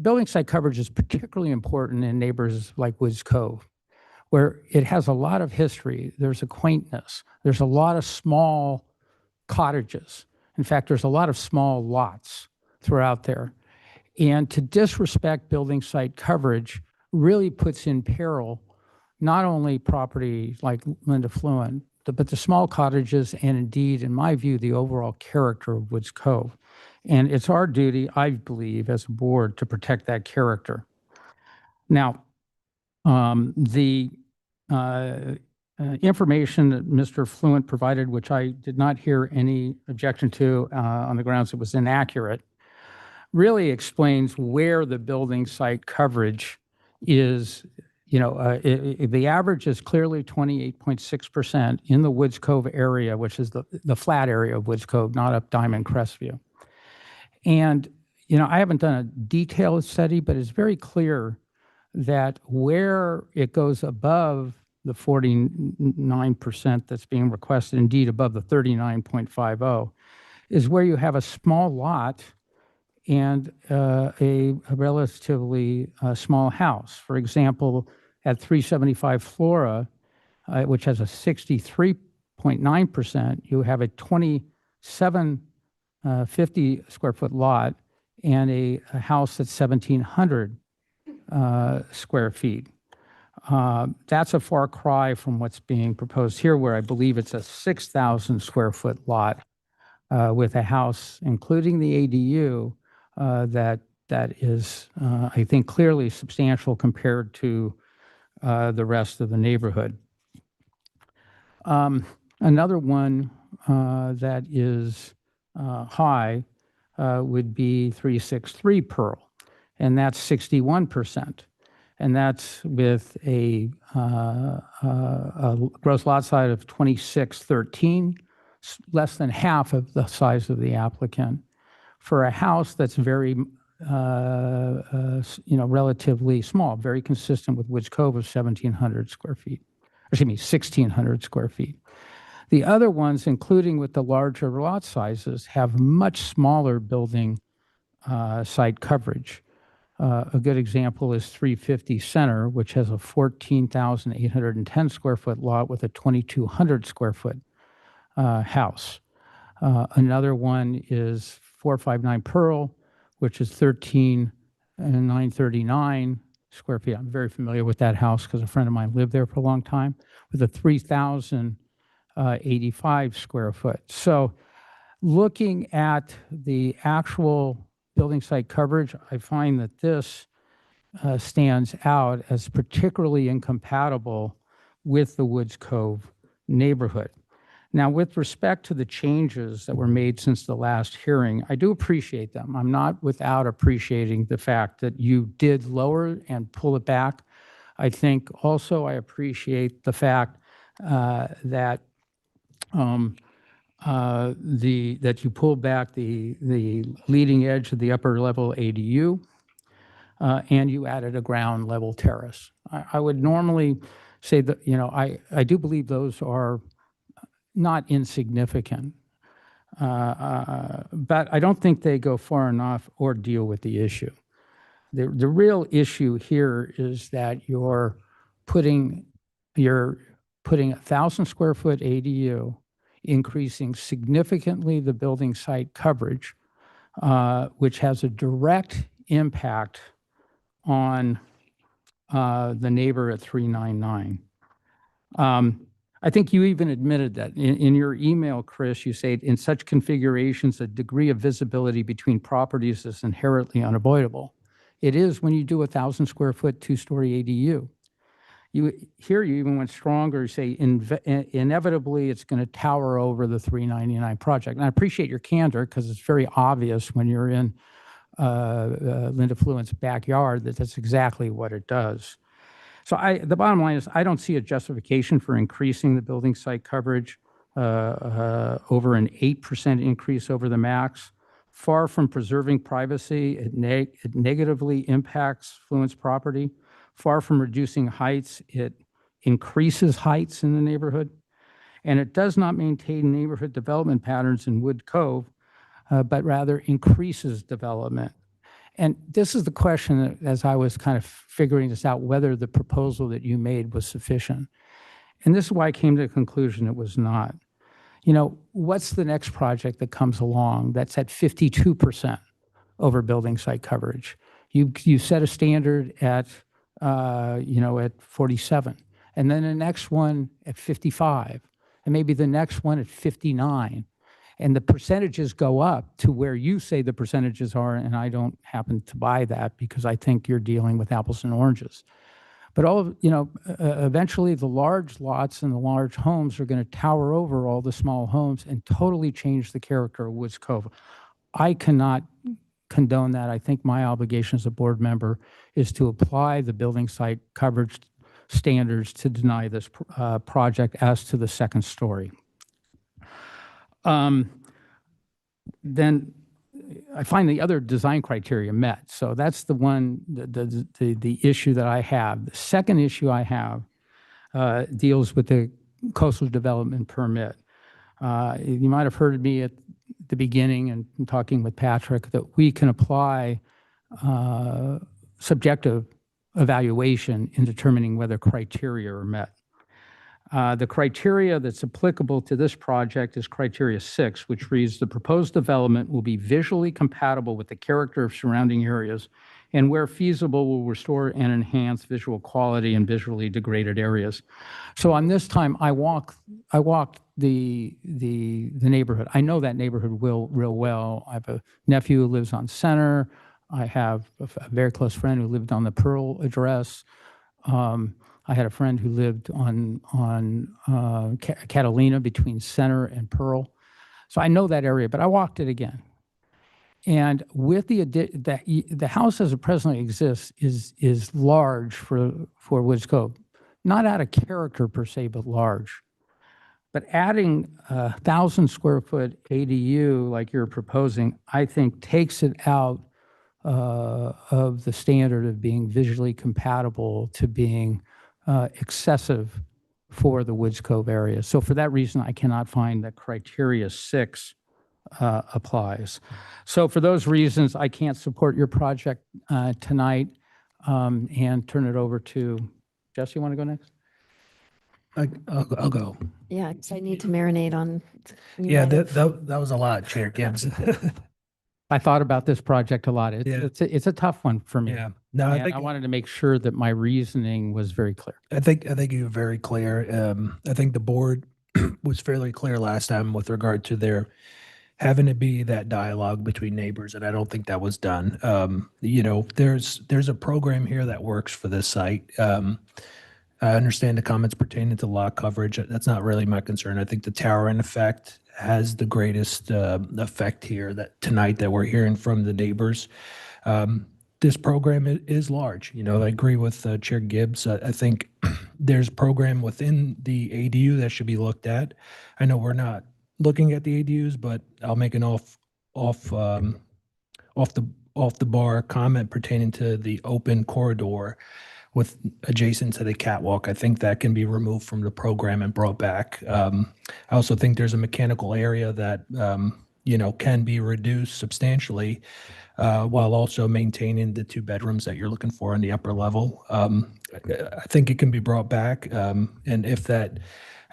building site coverage is particularly important in neighbors like Woods Cove, where it has a lot of history. There's a quaintness. There's a lot of small cottages. In fact, there's a lot of small lots throughout there. And to disrespect building site coverage really puts in peril not only property like Linda Fluent, but the small cottages and indeed, in my view, the overall character of Woods Cove. And it's our duty, I believe, as a board to protect that character. Now, the information that Mr. Fluent provided, which I did not hear any objection to on the grounds it was inaccurate, really explains where the building site coverage is. The average is clearly 28.6% in the Woods Cove area, which is the flat area of Woods Cove, not up Diamond Crestview. And, I haven't done a detailed study, but it's very clear that where it goes above the 49% that's being requested, indeed above the 39.50, is where you have a small lot and a relatively small house. For example, at 375 Flora, which has a 63.9%, you have a 2750 square foot lot and a house that's 1,700 square feet. That's a far cry from what's being proposed here, where I believe it's a 6,000 square foot lot with a house, including the ADU, that is, I think, clearly substantial compared to the rest of the neighborhood. Another one that is high would be 363 Pearl, and that's 61%. And that's with a gross lot size of 2613, less than half of the size of the applicant, for a house that's very, relatively small, very consistent with Woods Cove of 1,700 square feet. 1,600 square feet. The other ones, including with the larger lot sizes, have much smaller building site coverage. A good example is 350 Center, which has a 14,810 square foot lot with a 2,200 square foot house. Another one is 459 Pearl, which is 13,939 square feet. I'm very familiar with that house because a friend of mine lived there for a long time, with a 3,085 square foot. So looking at the actual building site coverage, I find that this stands out as particularly incompatible with the Woods Cove neighborhood. Now, with respect to the changes that were made since the last hearing, I do appreciate them. I'm not without appreciating the fact that you did lower and pull it back. I think also I appreciate the fact that that you pulled back the leading edge of the upper level ADU, and you added a ground level terrace. I would normally say that, I do believe those are not insignificant, but I don't think they go far enough or deal with the issue. The real issue here is that you're putting 1,000 square foot ADU, increasing significantly the building site coverage, which has a direct impact on the neighbor at 399. I think you even admitted that. In your email, Chris, you say, in such configurations, a degree of visibility between properties is inherently unavoidable. It is when you do 1,000 square foot, 2-story ADU. You even went stronger, you say inevitably it's going to tower over the 399 project. And I appreciate your candor because it's very obvious when you're in Linda Fluent's backyard that that's exactly what it does. So the bottom line is I don't see a justification for increasing the building site coverage over an 8% increase over the max. Far from preserving privacy, it negatively impacts Fluent's property. Far from reducing heights, it increases heights in the neighborhood. And it does not maintain neighborhood development patterns in Wood Cove, but rather increases development. And this is the question that, as I was kind of figuring this out, whether the proposal that you made was sufficient. And this is why I came to the conclusion it was not. What's the next project that comes along that's at 52% over building site coverage? You set a standard at, at 47, and then the next one at 55, and maybe the next one at 59. And the percentages go up to where you say the percentages are, and I don't happen to buy that because I think you're dealing with apples and oranges. But eventually the large lots and the large homes are going to tower over all the small homes and totally change the character of Woods Cove. I cannot condone that. I think my obligation as a board member is to apply the building site coverage standards to deny this project as to the second story. Then I find the other design criteria met. So that's the one, the issue that I have. The second issue I have deals with the coastal development permit. You might have heard me at the beginning and talking with Patrick that we can apply subjective evaluation in determining whether criteria are met. The criteria that's applicable to this project is criteria 6, which reads the proposed development will be visually compatible with the character of surrounding areas and where feasible will restore and enhance visual quality in visually degraded areas. So on this time, I walked the neighborhood. I know that neighborhood real well. I have a nephew who lives on Center. I have a very close friend who lived on the Pearl address. I had a friend who lived on Catalina between Center and Pearl. So I know that area, but I walked it again. And with the house as it presently exists is large for Woods Cove, not out of character per se, but large. But adding 1,000 square foot ADU like you're proposing, I think takes it out of the standard of being visually compatible to being excessive for the Woods Cove area. So for that reason, I cannot find that criteria 6 applies. So for those reasons, I can't support your project tonight and turn it over to Jesse. You want to go next? I'll go. Yeah, 'cause I need to marinate on. Yeah, that was a lot, Chair Gibbs. I thought about this project a lot. It's a tough one for me. Yeah. No, I And think I wanted to make sure that my reasoning was very clear. I think you're very clear. I think the board was fairly clear last time with regard to their having to be that dialogue between neighbors, and I don't think that was done. There's a program here that works for this site. I understand the comments pertaining to lot coverage. That's not really my concern. I think the tower in effect has the greatest effect here that tonight that we're hearing from the neighbors. This program is large. You know, I agree with Chair Gibbs. I think there's program within the ADU that should be looked at. I know we're not looking at the ADUs, but I'll make an off the bar comment pertaining to the open corridor with adjacent to the catwalk. I think that can be removed from the program and brought back. I also think there's a mechanical area that can be reduced substantially while also maintaining the 2 bedrooms that you're looking for on the upper level. I think it can be brought back. And if that,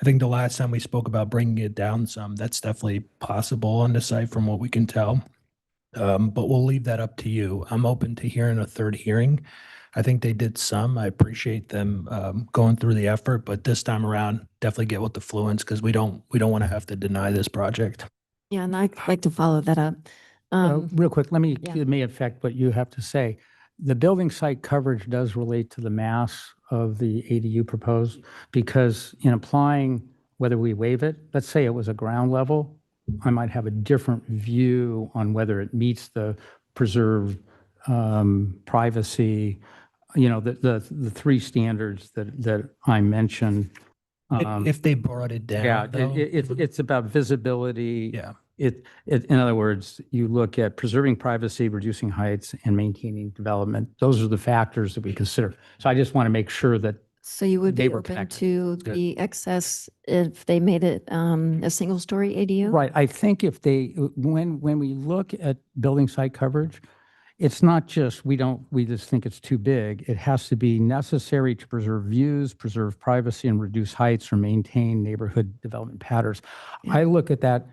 I think the last time we spoke about bringing it down some, that's definitely possible on the site from what we can tell. But we'll leave that up to you. I'm open to hearing a third hearing. I think they did some. I appreciate them going through the effort, but this time around, definitely get with the Fluents because we don't want to have to deny this project. Yeah, and I'd like to follow that up. Real quick, yeah. it may affect what you have to say. The building site coverage does relate to the mass of the ADU proposed, because in applying, whether we waive it, let's say it was a ground level, I might have a different view on whether it meets the preserved privacy, the 3 standards that I mentioned. If they brought it down, Yeah, though, it's about visibility. Yeah. In other words, you look at preserving privacy, reducing heights, and maintaining development. Those are the factors that we consider. So I just want to make sure that So you would they be were open protected. to the excess if they made it a single-story ADU? Right. I think if when we look at building site coverage, it's not just, we just think it's too big. It has to be necessary to preserve views, preserve privacy, and reduce heights or maintain neighborhood development patterns. I look at that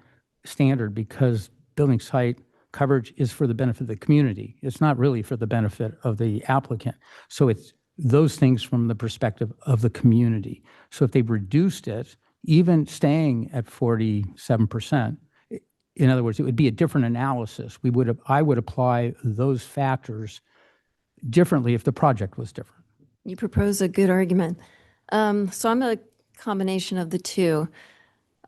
standard because building site coverage is for the benefit of the community. It's not really for the benefit of the applicant. So it's those things from the perspective of the community. So if they reduced it, even staying at 47%, in other words, it would be a different analysis. I would apply those factors differently if the project was different. You propose a good argument. So I'm a combination of the two.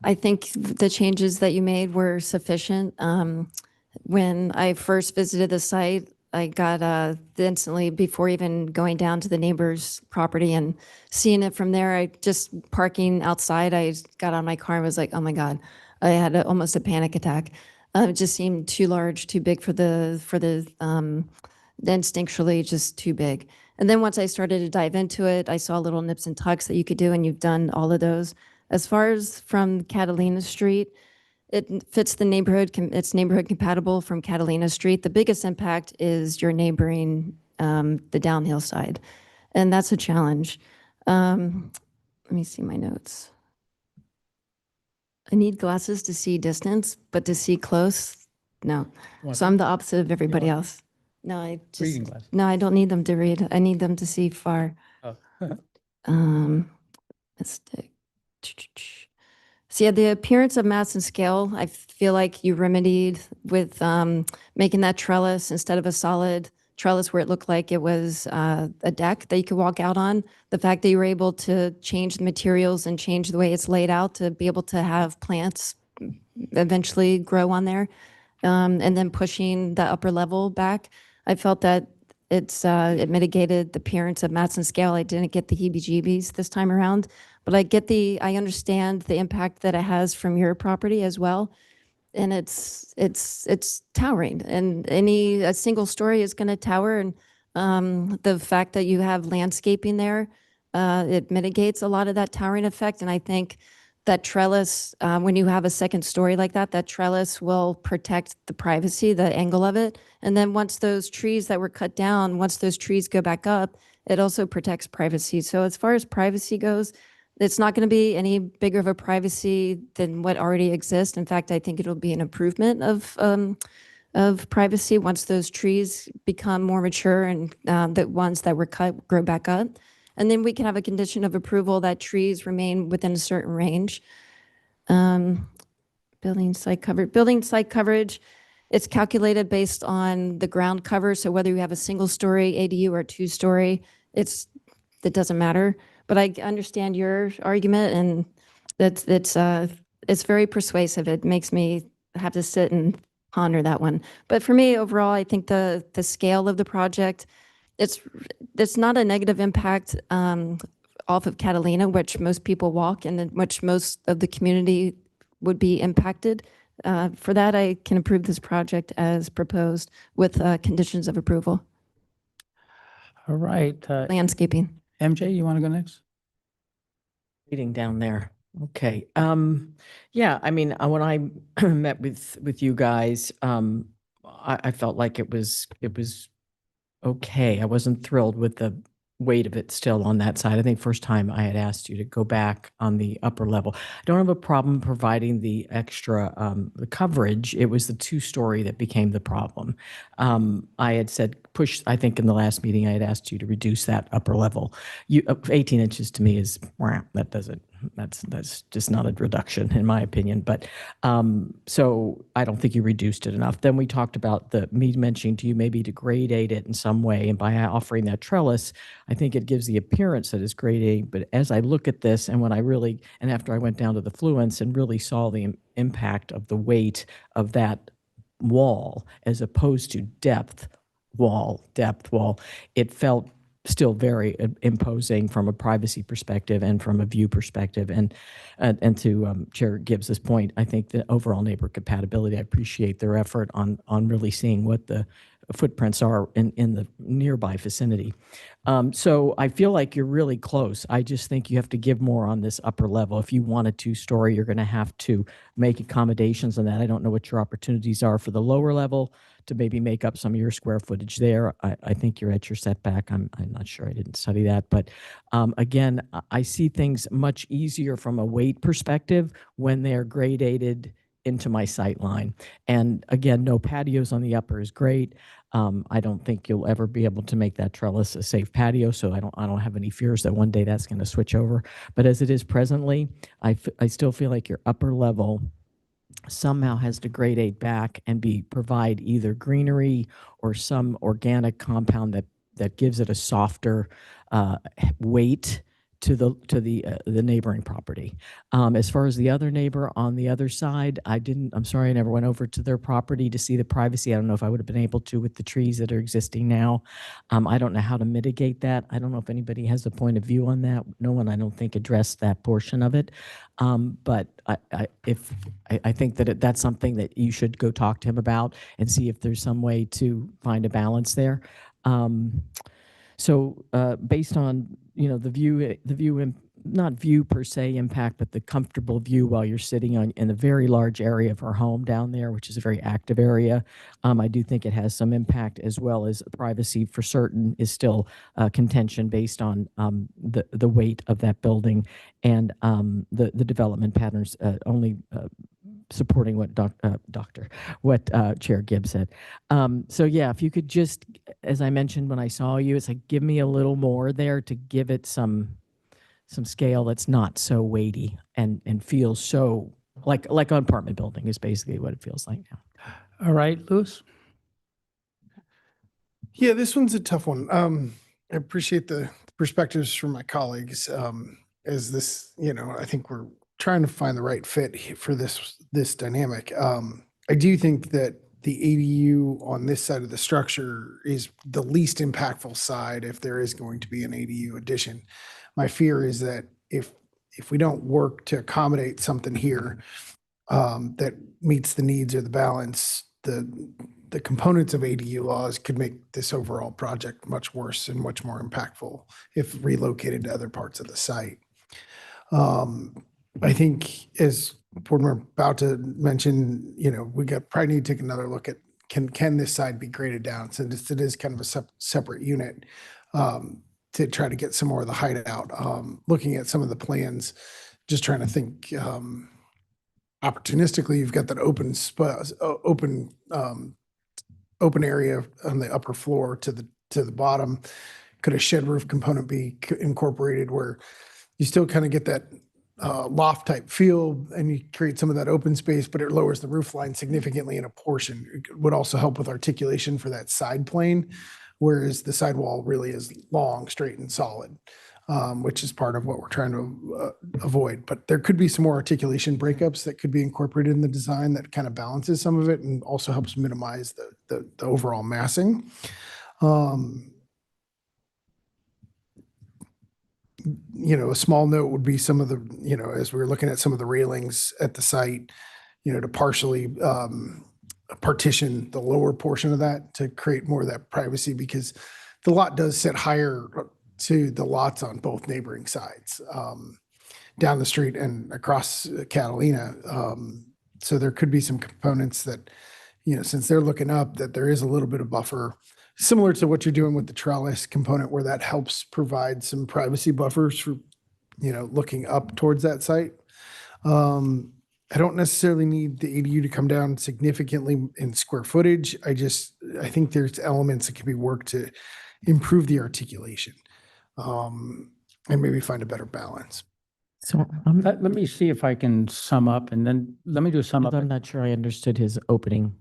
I think the changes that you made were sufficient. When I first visited the site, I got instantly, before even going down to the neighbor's property and seeing it from there, I just parking outside, I got on my car and was like, oh my God, I had almost a panic attack. It just seemed too large, too big for the instinctually just too big. And then once I started to dive into it, I saw little nips and tucks that you could do, and you've done all of those. As far as from Catalina Street, it fits the neighborhood, it's neighborhood compatible from Catalina Street. The biggest impact is your neighboring, the downhill side. And that's a challenge. Let me see my notes. I need glasses to see distance, but to see close, no. So I'm the opposite of everybody else. No, Reading glasses. no, I don't need them to read. I need them to see far. Let's take. So yeah, the appearance of mass and scale, I feel like you remedied with making that trellis instead of a solid trellis where it looked like it was a deck that you could walk out on. The fact that you were able to change the materials and change the way it's laid out to be able to have plants eventually grow on there, and then pushing the upper level back. I felt that it mitigated the appearance of mass and scale. I didn't get the heebie-jeebies this time around. But I understand the impact that it has from your property as well. And it's towering, and a single story is going to tower. And the fact that you have landscaping there, it mitigates a lot of that towering effect. And I think that trellis, when you have a second story like that, that trellis will protect the privacy, the angle of it. And then once those trees that were cut down, once those trees go back up, it also protects privacy. So as far as privacy goes, it's not going to be any bigger of a privacy than what already exists. In fact, I think it'll be an improvement of privacy once those trees become more mature and the ones that were cut grow back up. And then we can have a condition of approval that trees remain within a certain range. Building site coverage, it's calculated based on the ground cover. So whether you have a single story ADU or a 2-story, it doesn't matter. but I understand your argument, and it's very persuasive. It makes me have to sit and ponder that one. But for me, overall, I think the scale of the project, it's not a negative impact off of Catalina, which most people walk and in which most of the community would be impacted. For that, I can approve this project as proposed with conditions of approval. All right. Landscaping. MJ, you want to go next? Reading down there. Okay. Yeah, I mean, when I met with you guys, I felt like it was okay. I wasn't thrilled with the weight of it still on that side. I think first time I had asked you to go back on the upper level. I don't have a problem providing the extra the coverage. It was the 2-story that became the problem. I had said I think in the last meeting I had asked you to reduce that upper level. 18 inches to me is that's just not a reduction in my opinion. But so I don't think you reduced it enough. Then we talked about me mentioning to you maybe to grade it in some way, and by offering that trellis, I think it gives the appearance that it's grade 8. But as I look at this, and after I went down to the Fluence and really saw the impact of the weight of that wall as opposed to depth wall, it felt still very imposing from a privacy perspective and from a view perspective. And to Chair Gibbs's point, I think the overall neighbor compatibility, I appreciate their effort on really seeing what the footprints are in the nearby vicinity. So I feel like you're really close. I just think you have to give more on this upper level. If you want a 2-story, you're going to have to make accommodations on that. I don't know what your opportunities are for the lower level to maybe make up some of your square footage there. I think you're at your setback. I'm not sure. I didn't study that. But again, I see things much easier from a weight perspective when they're gradated into my sight line. And again, no patios on the upper is great. I don't think you'll ever be able to make that trellis a safe patio, so I don't have any fears that one day that's going to switch over. But as it is presently, I still feel like your upper level somehow has to gradate back and provide either greenery or some organic compound that gives it a softer weight to the neighboring property. As far as the other neighbor on the other side, I'm sorry, I never went over to their property to see the privacy. I don't know if I would have been able to with the trees that are existing now. I don't know how to mitigate that. I don't know if anybody has a point of view on that. No one, I don't think, addressed that portion of it. But I think that that's something that you should go talk to him about and see if there's some way to find a balance there. So based on the view, not view per se impact, but the comfortable view while you're sitting in a very large area of our home down there, which is a very active area, I do think it has some impact, as well as privacy for certain is still contention based on the weight of that building and the development patterns only supporting what Chair Gibbs said. So yeah, if you could just, as I mentioned when I saw you, it's like, give me a little more there to give it some scale that's not so weighty and feels so like an apartment building is basically what it feels like now. All right, Louis? Yeah, this one's a tough one. I appreciate the perspectives from my colleagues. As this, I think we're trying to find the right fit for this dynamic. I do think that the ADU on this side of the structure is the least impactful side if there is going to be an ADU addition. My fear is that if we don't work to accommodate something here that meets the needs or the balance, the components of ADU laws could make this overall project much worse and much more impactful if relocated to other parts of the site. I think, as Board Member about to mention, we probably need to take another look at can this side be graded down, since it is kind of a separate unit, to try to get some more of the height out. Looking at some of the plans, just trying to think opportunistically. You've got that open area on the upper floor to the bottom. Could a shed roof component be incorporated where you still kind of get that loft type feel and you create some of that open space, but it lowers the roof line significantly in a portion? It would also help with articulation for that side plane, whereas the sidewall really is long, straight, and solid. which is part of what we're trying to avoid. But there could be some more articulation breakups that could be incorporated in the design that kind of balances some of it and also helps minimize the overall massing. A small note would be some of the, as we were looking at some of the railings at the site, to partially partition the lower portion of that to create more of that privacy, because the lot does sit higher to the lots on both neighboring sides, down the street and across Catalina. So there could be some components that, since they're looking up, that there is a little bit of buffer, similar to what you're doing with the trellis component, where that helps provide some privacy buffers for, looking up towards that site. I don't necessarily need the ADU to come down significantly in square footage. I think there's elements that can be worked to improve the articulation, and maybe find a better balance. So Let me see if I can sum up, and then let me do a sum up. I'm not sure I understood his opening.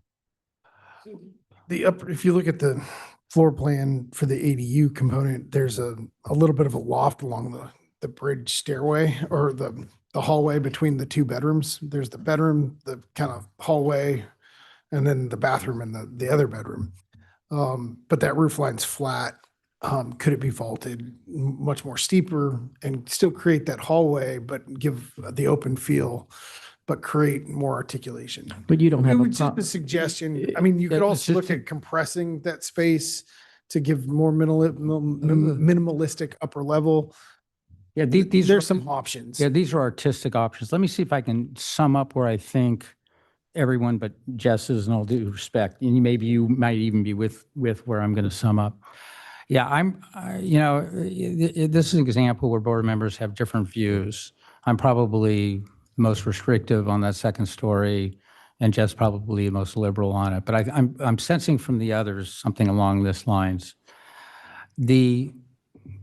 If you look at the floor plan for the ADU component, there's a little bit of a loft along the bridge stairway, or the hallway between the two bedrooms. There's the bedroom, the kind of hallway, and then the bathroom and the other bedroom. But that roof line's flat. Could it be vaulted much more steeper and still create that hallway, but give the open feel, but create more articulation? But you don't It have a was just a problem. suggestion. I mean, you could also look at compressing that space to give more minimalistic upper level. Yeah, these There's are some options. Yeah, these are artistic options. Let me see if I can sum up where I think everyone but Jess is, in all due respect, and maybe you might even be with where I'm going to sum up. Yeah, this is an example where board members have different views. I'm probably most restrictive on that second story, and Jess probably the most liberal on it. But I'm sensing from the others something along this lines. The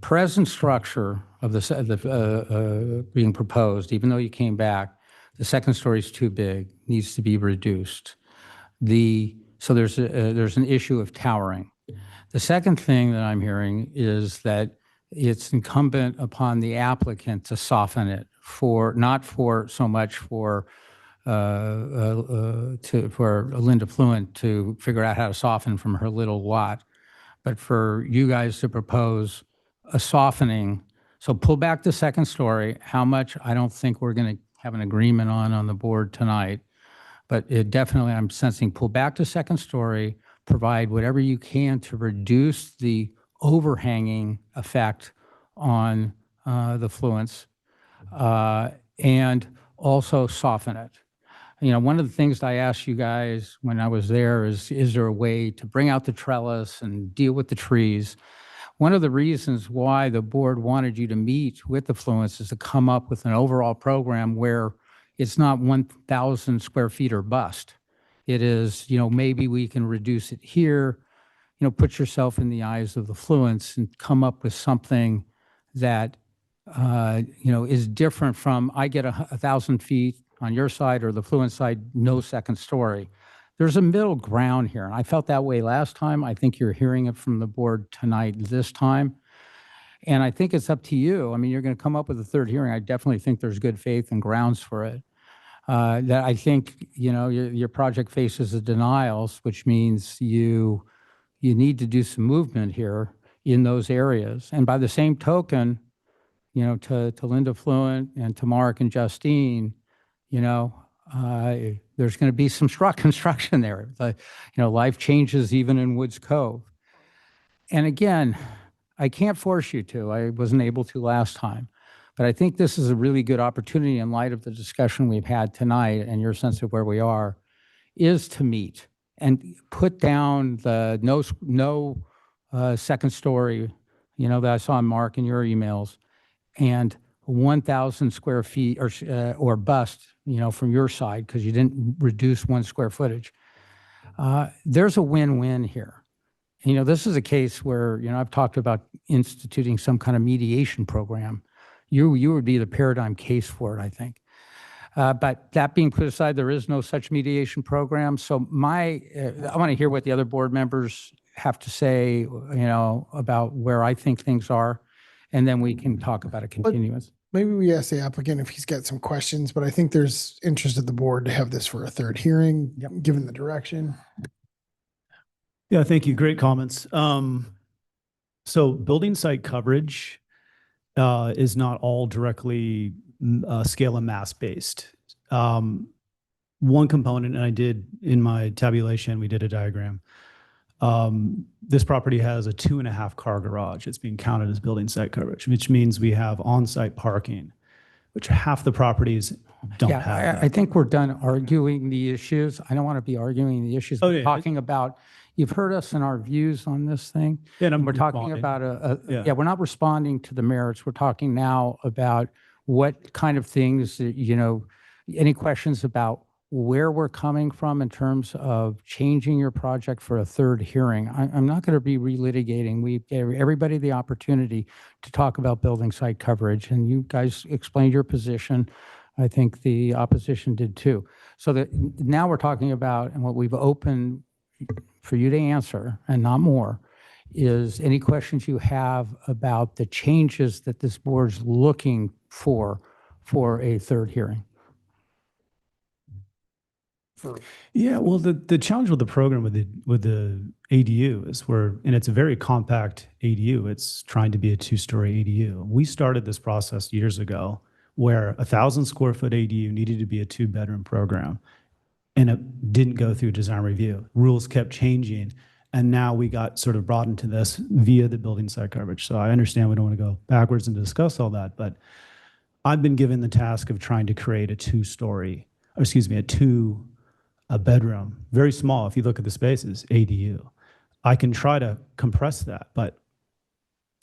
present structure of the being proposed, even though you came back, the second story is too big, needs to be reduced. So there's an issue of towering. The second thing that I'm hearing is that it's incumbent upon the applicant to soften it not so much for Linda Fluent to figure out how to soften from her little lot, but for you guys to propose a softening. So pull back the second story. How much, I don't think we're going to have an agreement on the board tonight, but it definitely, I'm sensing, pull back the second story, provide whatever you can to reduce the overhanging effect on the Fluents, and also soften it. One of the things I asked you guys when I was there is there a way to bring out the trellis and deal with the trees? One of the reasons why the board wanted you to meet with the Fluents is to come up with an overall program where it's not 1,000 square feet or bust. It is, maybe we can reduce it here, put yourself in the eyes of the Fluents and come up with something that, is different from, I get 1,000 feet on your side or the Fluent side, no second story. There's a middle ground here. And I felt that way last time. I think you're hearing it from the board tonight this time. And I think it's up to you. I mean, you're going to come up with a third hearing. I definitely think there's good faith and grounds for it. That I think, your project faces the denials, which means you need to do some movement here in those areas. And by the same token, to Linda Fluent and to Mark and Justine, there's going to be some construction there. Life changes even in Woods Cove. And again, I can't force you to. I wasn't able to last time. But I think this is a really good opportunity in light of the discussion we've had tonight and your sense of where we are, is to meet and put down the no second story, that I saw in Mark in your emails, and 1,000 square feet or bust, from your side, because you didn't reduce 1 square footage. There's a win-win here. This is a case where, I've talked about instituting some kind of mediation program. You would be the paradigm case for it, I think. But that being put aside, there is no such mediation program. So I want to hear what the other board members have to say, about where I think things are. and then we can talk about a continuance. Maybe we ask the applicant if he's got some questions, but I think there's interest at the board to have this for a third hearing, given the direction. Yeah, thank you. Great comments. So building site coverage is not all directly scale and mass based. One component, and I did in my tabulation, we did a diagram. This property has a 2.5 car garage. It's being counted as building site coverage, which means we have on-site parking, which half the properties don't Yeah, have that. I think we're done arguing the issues. I don't want to be arguing the issues. Oh, We're yeah. talking about, you've heard us in our views on this thing. Yeah, and I'm We're talking responding. about Yeah. we're not responding to the merits. We're talking now about what kind of things, any questions about where we're coming from in terms of changing your project for a third hearing. I'm not going to be relitigating. We gave everybody the opportunity to talk about building site coverage, and you guys explained your position. I think the opposition did too. So that now we're talking about, and what we've opened for you to answer, and not more, is any questions you have about the changes that this board's looking for a third hearing. Yeah, well, the challenge with the program with the ADU is and it's a very compact ADU. It's trying to be a 2-story ADU. We started this process years ago where 1,000 square foot ADU needed to be a 2-bedroom program, and it didn't go through design review. Rules kept changing, and now we got sort of brought into this via the building site coverage. So I understand we don't want to go backwards and discuss all that, but I've been given the task of trying to create a bedroom, very small. If you look at the spaces, ADU. I can try to compress that, but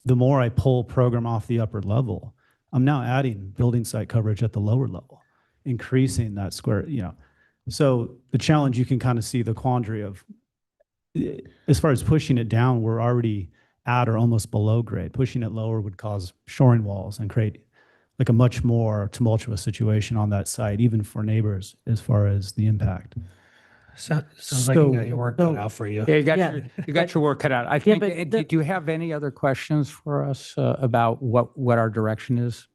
the more I pull program off the upper level, I'm now adding building site coverage at the lower level, increasing that square, So the challenge, you can kind of see the quandary of, as far as pushing it down, we're already at or almost below grade. Pushing it lower would cause shoring walls and create like a much more tumultuous situation on that site, even for neighbors, as far as the impact. Sounds like you got your work cut out for you. Yeah, you got your work cut out. I think, but do you have any other questions for us about what our direction is?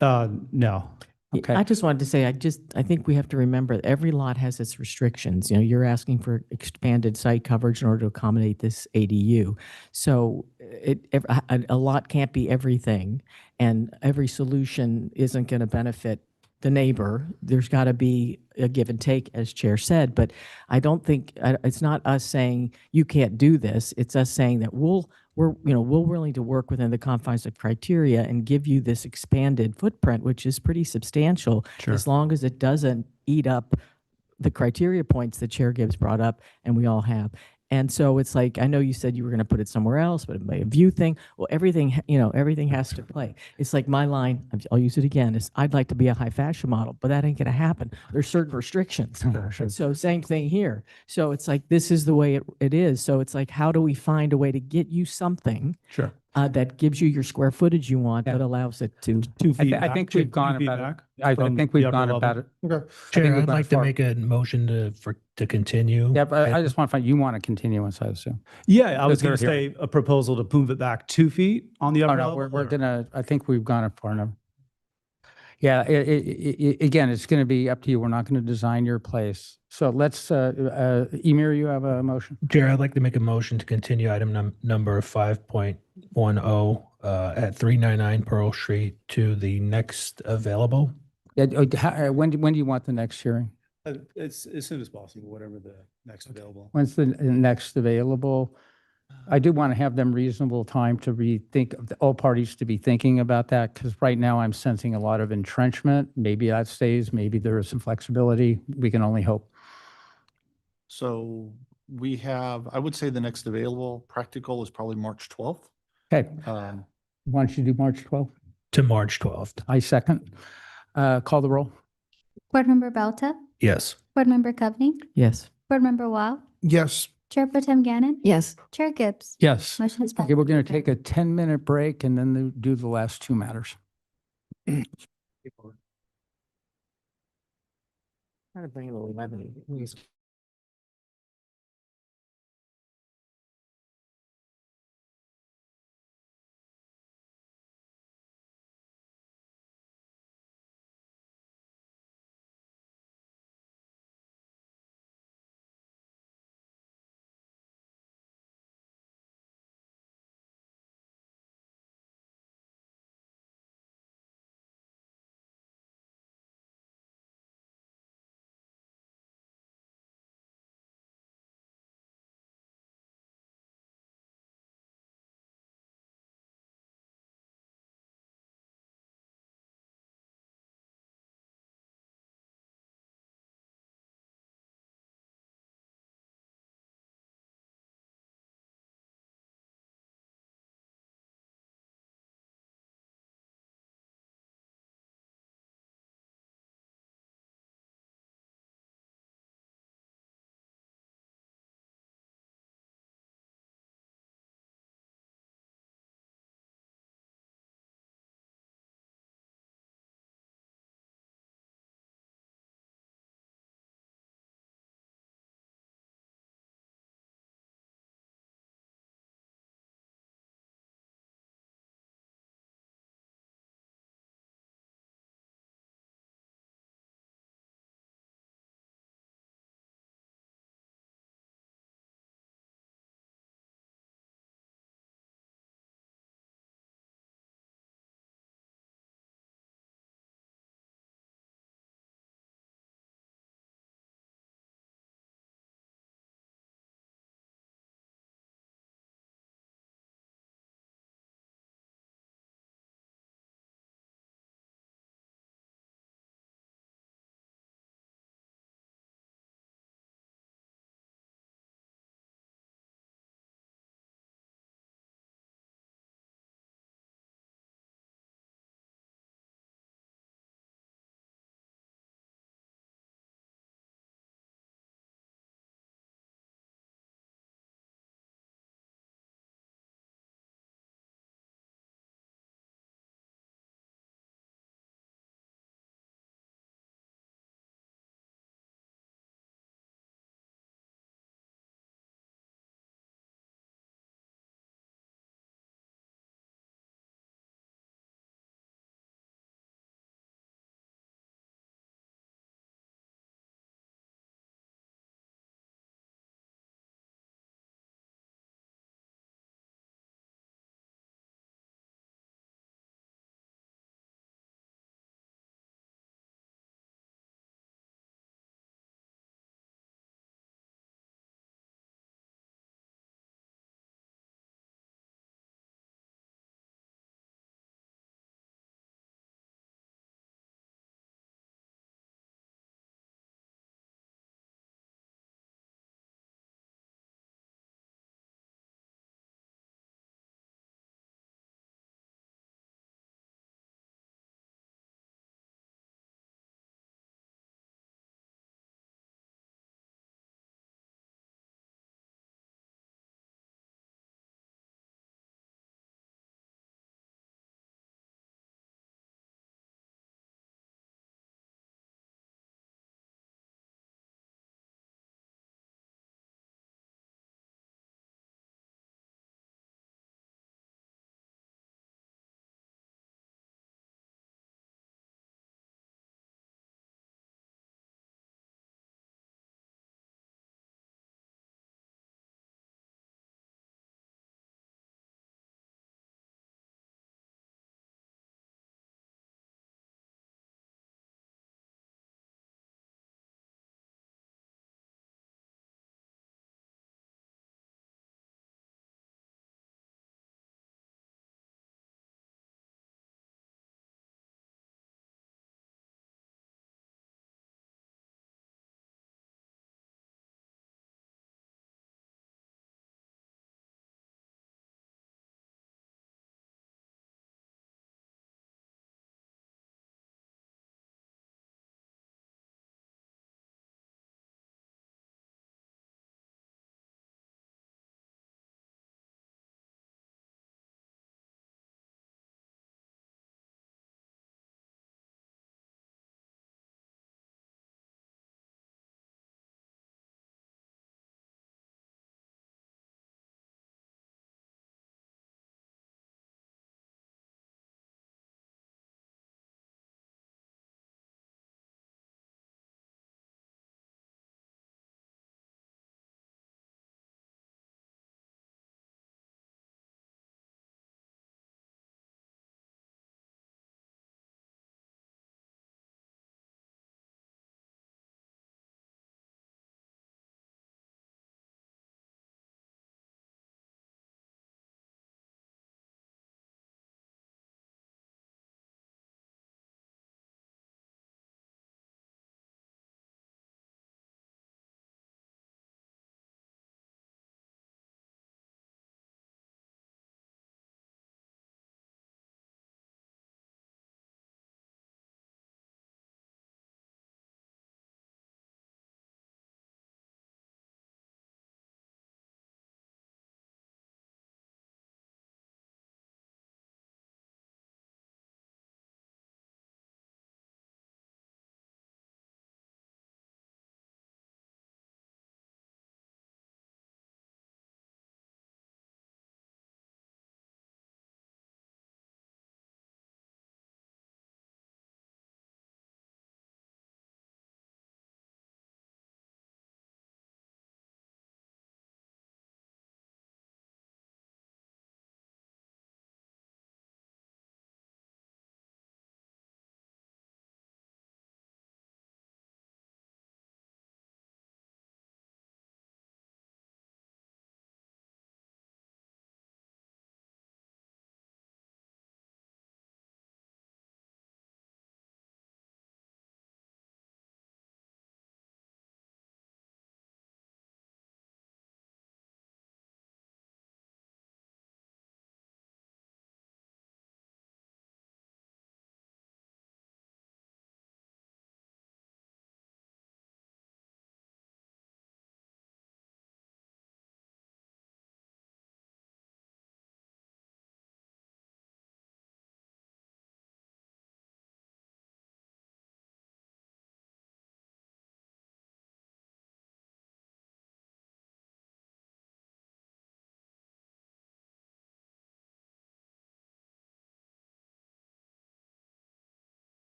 No. Okay. I just wanted to say, I think we have to remember every lot has its restrictions. You're asking for expanded site coverage in order to accommodate this ADU. So a lot can't be everything, and every solution isn't going to benefit the neighbor. There's got to be a give and take, as Chair said, but I don't think, it's not us saying you can't do this. It's us saying that we're willing to work within the confines of criteria and give you this expanded footprint, which is pretty substantial, Sure. as long as it doesn't eat up the criteria points that Chair Gibbs brought up, and we all have. And so it's like, I know you said you were going to put it somewhere else, but it may be a view thing. Well, everything has to play. It's like my line, I'll use it again, is I'd like to be a high fashion model, but that ain't going to happen. There's certain restrictions. Sure. So same thing here. So it's like, this is the way it is. So it's like, how do we find a way to get you something Sure. that gives you your square footage you want, that allows it to. 2 feet. I think we've gone about it. I from think the we've upper gone level. about it. Okay. Chair, I'd like to make a motion to continue. Yeah, but I just want to find, you want a continuance, I assume. Yeah, I was They're going to here. say a proposal to move it back 2 feet on the Oh, upper no, level. we're gonna, I think we've gone it far enough. Yeah, again, it's going to be up to you. We're not going to design your place. So let's, Emir, you have a motion? Chair, I'd like to make a motion to continue item number 5.10 at 399 Pearl Street to the next available. Yeah, when do you want the next hearing? It's as soon as possible, whatever the next available. When's the next available? I do want to have them reasonable time to rethink, all parties to be thinking about that, because right now I'm sensing a lot of entrenchment. Maybe that stays, maybe there is some flexibility. We can only hope. So we have, I would say the next available practical is probably March 12th. Okay. Why don't you do March 12th? To March 12th. I second. Call the roll. Board Member Belta, Yes. Board Member Coveney, Yes. Board Member Wow, Yes. Chair Pro Tem Gannon, Yes. Chair Gibbs. Yes. Motion is passed. Okay, we're going to take a 10-minute break and then do the last two matters. Trying to bring a little levity.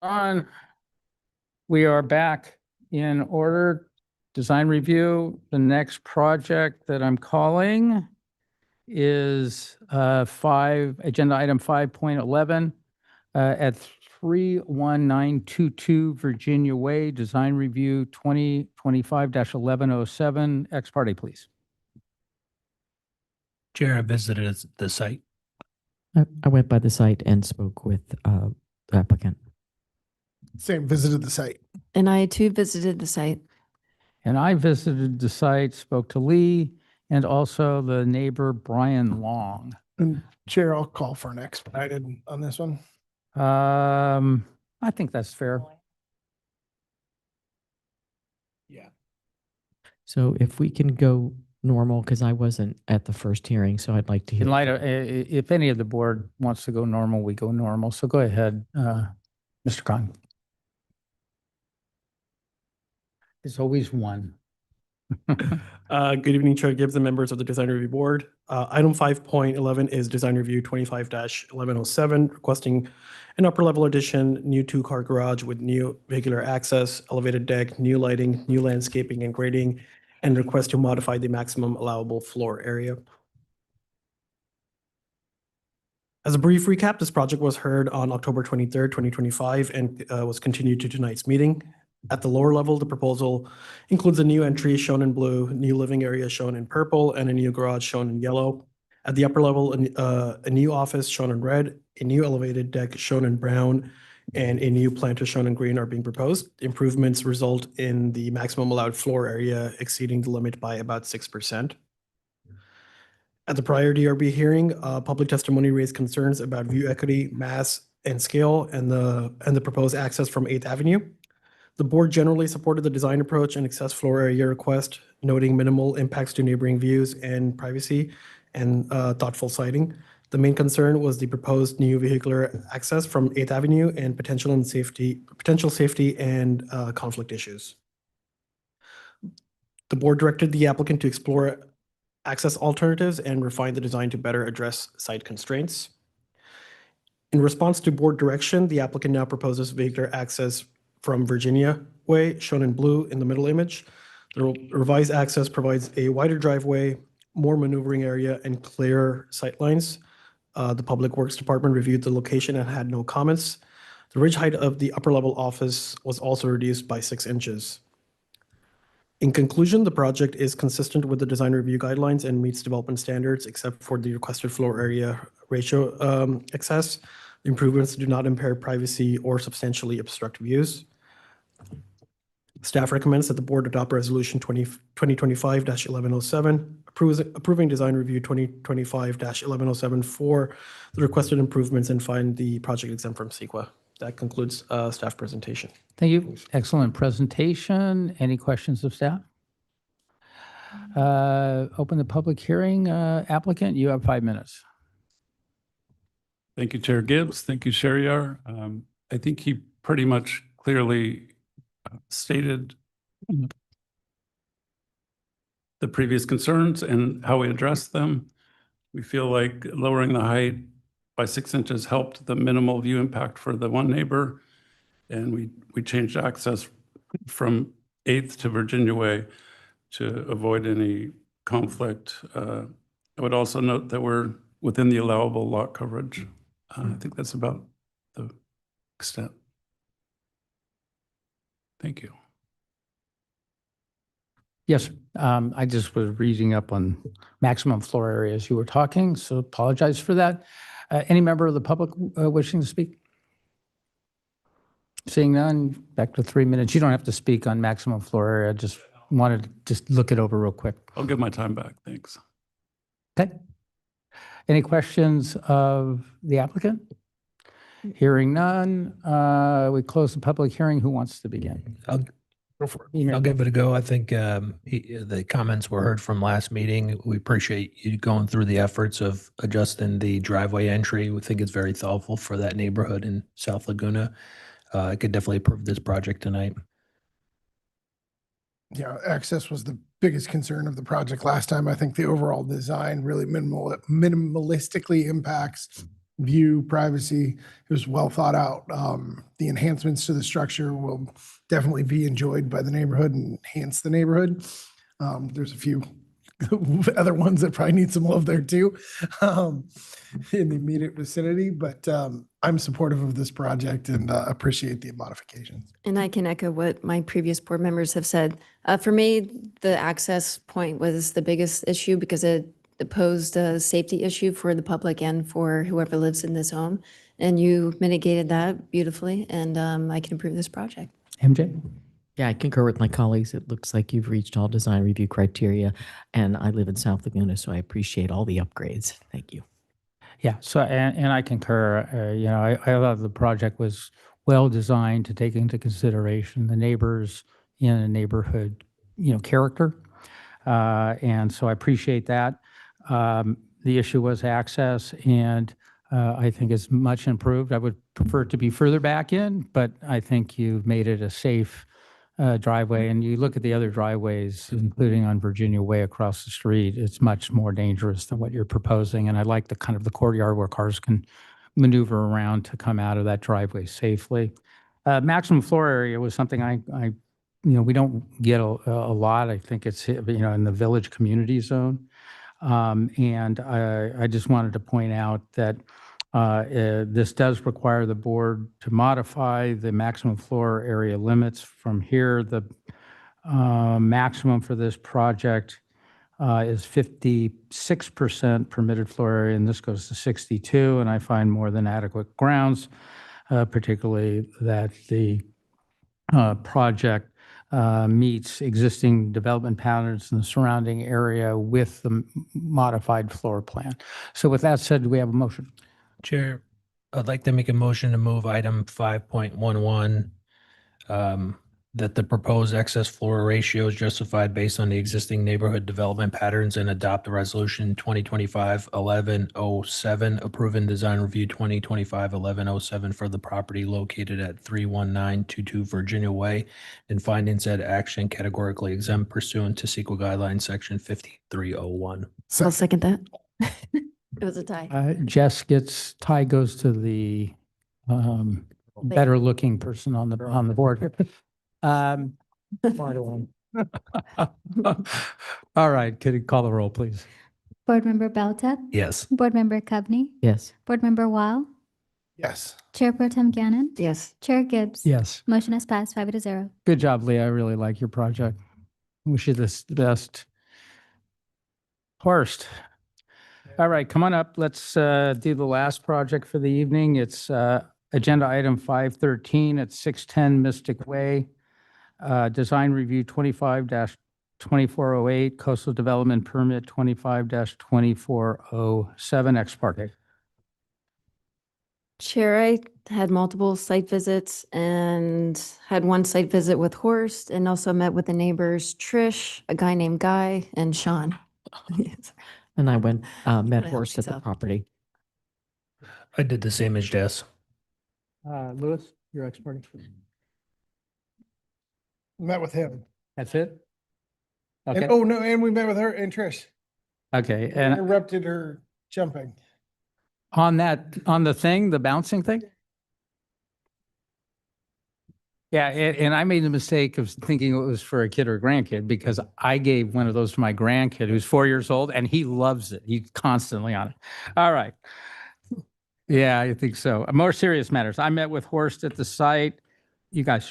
On. We are back in order. Design review. The next project that I'm calling is agenda item 5.11 at 31922 Virginia Way, design review 2025-1107. Ex parte, please. Chair, I visited the site. I went by the site and spoke with the applicant. Same, visited the site. And I too visited the site. And I visited the site, spoke to Lee, and also the neighbor, Brian Long. And Chair, I'll call for an expedited on this one. I think that's fair. So if we can go normal, because I wasn't at the first hearing, so I'd like to hear. In light of, if any of the board wants to go normal, we go normal. So go ahead, Mr. Khan. There's always one. Good evening, Chair Gibbs and members of the Design Review Board. Item 5.11 is Design Review 25-1107, requesting an upper level addition, new 2-car garage with new vehicular access, elevated deck, new lighting, new landscaping and grading, and request to modify the maximum allowable floor area. As a brief recap, this project was heard on October 23rd, 2025, and was continued to tonight's meeting. At the lower level, the proposal includes a new entry shown in blue, new living area shown in purple, and a new garage shown in yellow. At the upper level, a new office shown in red, a new elevated deck shown in brown, and a new planter shown in green are being proposed. Improvements result in the maximum allowed floor area exceeding the limit by about 6%. At the prior DRB hearing, public testimony raised concerns about view equity, mass, and scale, and the proposed access from 8th Avenue. The board generally supported the design approach and excess floor area request, noting minimal impacts to neighboring views and privacy and thoughtful siting. The main concern was the proposed new vehicular access from 8th Avenue and potential safety and conflict issues. The board directed the applicant to explore access alternatives and refine the design to better address site constraints. In response to board direction, the applicant now proposes vehicular access from Virginia Way, shown in blue in the middle image. The revised access provides a wider driveway, more maneuvering area, and clearer sightlines. The Public Works Department reviewed the location and had no comments. The ridge height of the upper level office was also reduced by 6 inches. In conclusion, the project is consistent with the design review guidelines and meets development standards, except for the requested floor area ratio excess. Improvements do not impair privacy or substantially obstruct views. Staff recommends that the board adopt Resolution 2025-1107, approving design review 2025-1107 for the requested improvements and find the project exempt from CEQA. That concludes staff presentation. Thank you. Excellent presentation. Any questions of staff? Open the public hearing. Applicant, you have 5 minutes. Thank you, Chair Gibbs. Thank you, Shariar. I think he pretty much clearly stated the previous concerns and how we addressed them. We feel like lowering the height by 6 inches helped the minimal view impact for the one neighbor. And we changed access from 8th to Virginia Way to avoid any conflict. I would also note that we're within the allowable lot coverage. I think that's about the extent. Thank you. Yes, I just was reading up on maximum floor area as you were talking, so apologize for that. Any member of the public wishing to speak? Seeing none, back to 3 minutes. You don't have to speak on maximum floor area. Just wanted to just look it over real quick. I'll give my time back. Thanks. Okay. Any questions of the applicant? Hearing none, we close the public hearing. Who wants to begin? I'll give it a go. I think the comments were heard from last meeting. We appreciate you going through the efforts of adjusting the driveway entry. We think it's very thoughtful for that neighborhood in South Laguna. I could definitely approve this project tonight. Yeah, access was the biggest concern of the project last time. I think the overall design really minimalistically impacts view, privacy. It was well thought out. The enhancements to the structure will definitely be enjoyed by the neighborhood and enhance the neighborhood. There's a few other ones that probably need some love there too, in the immediate vicinity, but I'm supportive of this project and appreciate the modifications. And I can echo what my previous board members have said. For me, the access point was the biggest issue because it posed a safety issue for the public and for whoever lives in this home. And you mitigated that beautifully, and I can approve this project. MJ? Yeah, I concur with my colleagues. It looks like you've reached all design review criteria, and I live in South Laguna, so I appreciate all the upgrades. Thank you. Yeah, so, and I concur, you know, I thought the project was well designed to take into consideration the neighbors in a neighborhood, you know, character. And so I appreciate that. The issue was access, and I think it's much improved. I would prefer it to be further back in, but I think you've made it a safe driveway. And you look at the other driveways, including on Virginia Way across the street, it's much more dangerous than what you're proposing. And I like the kind of the courtyard where cars can maneuver around to come out of that driveway safely. Maximum floor area was something I you know, we don't get a lot. I think it's, you know, in the village community zone. And I just wanted to point out that this does require the board to modify the maximum floor area limits. From here, the maximum for this project is 56% permitted floor area, and this goes to 62, and I find more than adequate grounds, particularly that the project meets existing development patterns in the surrounding area with the modified floor plan. So with that said, do we have a motion? Chair, I'd like to make a motion to move item 5.11, that the proposed excess floor ratio is justified based on the existing neighborhood development patterns, and adopt the resolution 2025-1107, approving design review 2025-1107 for the property located at 31922 Virginia Way, and finding said action categorically exempt pursuant to CEQA guidelines section 5301. I'll second that. It was a tie. Jess gets, tie goes to the better looking person on the board. All right, could you call the roll, please? Board Member Beltep, Yes. Board Member Covney, Yes. Board Member Weil, Yes. Chair Pro Tem Gannon, Yes. Chair Gibbs. Yes. Motion has passed 5-0. Good job, Leah. I really like your project. Wish you the best. Horst. All right, come on up. Let's do the last project for the evening. It's agenda item 513 at 610 Mystic Way. Design review 25-2408, coastal development permit 25-2407, ex parte. Chair, I had multiple site visits and had one site visit with Horst, and also met with the neighbors, Trish, a guy named Guy, and Sean. Yes. And I went, met help Horst at the myself. property. I did the same as Jess. Louis, your ex parte. Met with him. That's it? Okay. And, oh, no, and we met with her and Trish. Okay, And and interrupted her jumping. on the thing, the bouncing thing? Yeah, and I made the mistake of thinking it was for a kid or a grandkid, because I gave one of those to my grandkid who's 4 years old, and he loves it. He's constantly on it. All right. Yeah, I think so. More serious matters. I met with Horst at the site. You guys,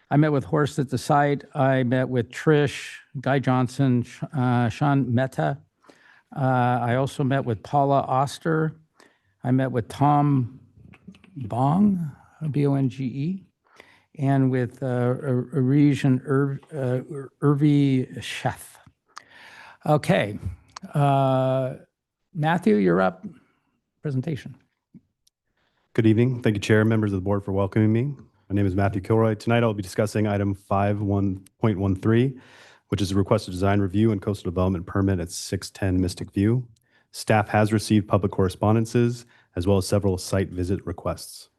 I met with Horst at the site. I met with Trish, Guy Johnson, Sean Mehta. I also met with Paula Oster. I met with Tom Bong, B-O-N-G-E, and with Arij and Irvi Chef. Okay. Matthew, you're up. Presentation. Good evening. Thank you, Chair, members of the board, for welcoming me. My name is Matthew Kilroy. Tonight I'll be discussing item 5.13, which is a requested design review and coastal development permit at 610 Mystic View. Staff has received public correspondences as well as several site visit requests.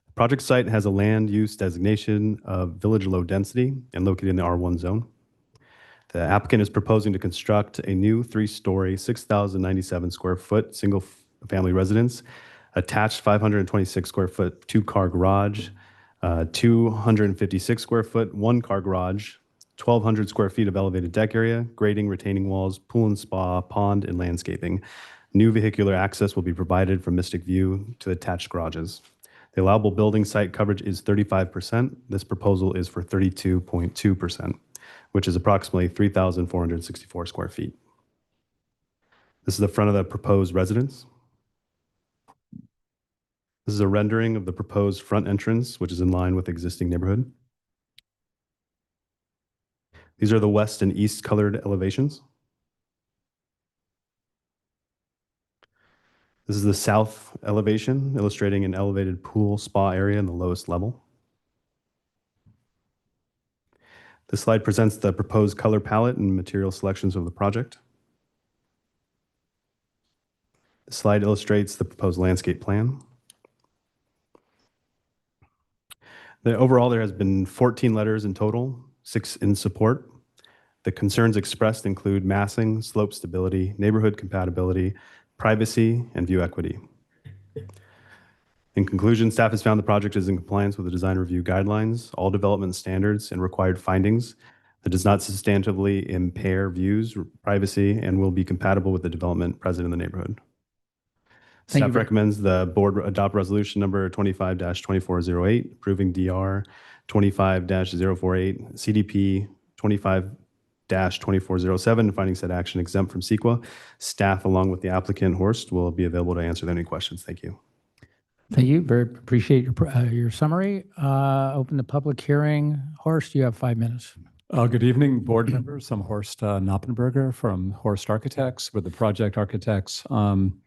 The project site has a land use designation of village low density and located in the R1 zone. The applicant is proposing to construct a new 3-story, 6,097 square foot single family residence attached 526 square foot, 2-car garage, 256 square foot, 1-car garage, 1,200 square feet of elevated deck area, grading, retaining walls, pool and spa, pond, and landscaping. New vehicular access will be provided from Mystic View to attached garages. The allowable building site coverage is 35%. This proposal is for 32.2%, which is approximately 3,464 square feet. This is the front of the proposed residence. This is a rendering of the proposed front entrance, which is in line with existing neighborhood. These are the west and east colored elevations. This is the south elevation, illustrating an elevated pool spa area in the lowest level. This slide presents the proposed color palette and material selections of the project. The slide illustrates the proposed landscape plan. Overall, there has been 14 letters in total, 6 in support. The concerns expressed include massing, slope stability, neighborhood compatibility, privacy, and view equity. In conclusion, staff has found the project is in compliance with the design review guidelines, all development standards, and required findings. It does not substantively impair views, privacy, and will be compatible with the development present in the neighborhood. Thank you Staff recommends the board adopt resolution number 25-2408, approving DR 25-048, CDP 25-2407, and finding said action exempt from CEQA. Staff, along with the applicant Horst, will be available to answer any questions. Thank you. Thank you. Very appreciate your summary. Open the public hearing. Horst, you have 5 minutes. Good evening, board members. I'm Horst Knoppenberger from Horst Architects. We're the project architects on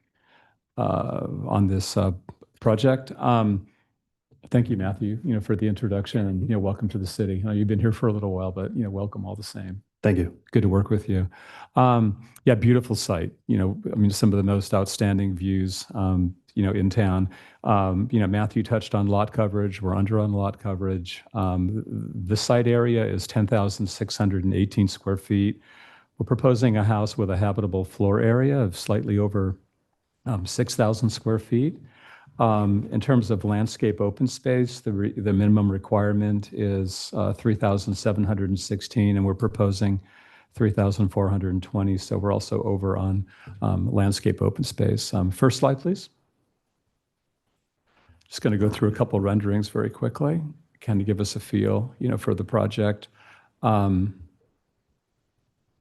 this project. Thank you, Matthew, for the introduction, and welcome to the city. You've been here for a little while, but welcome all the same. Thank you. Good to work with you. Yeah, beautiful site. Some of the most outstanding views, in town. Matthew touched on lot coverage. We're under on lot coverage. The site area is 10,618 square feet. We're proposing a house with a habitable floor area of slightly over 6,000 square feet. In terms of landscape open space, the minimum requirement is 3,716, and we're proposing 3,420. So we're also over on landscape open space. First slide, please. Just going to go through a couple renderings very quickly, kind of give us a feel, for the project.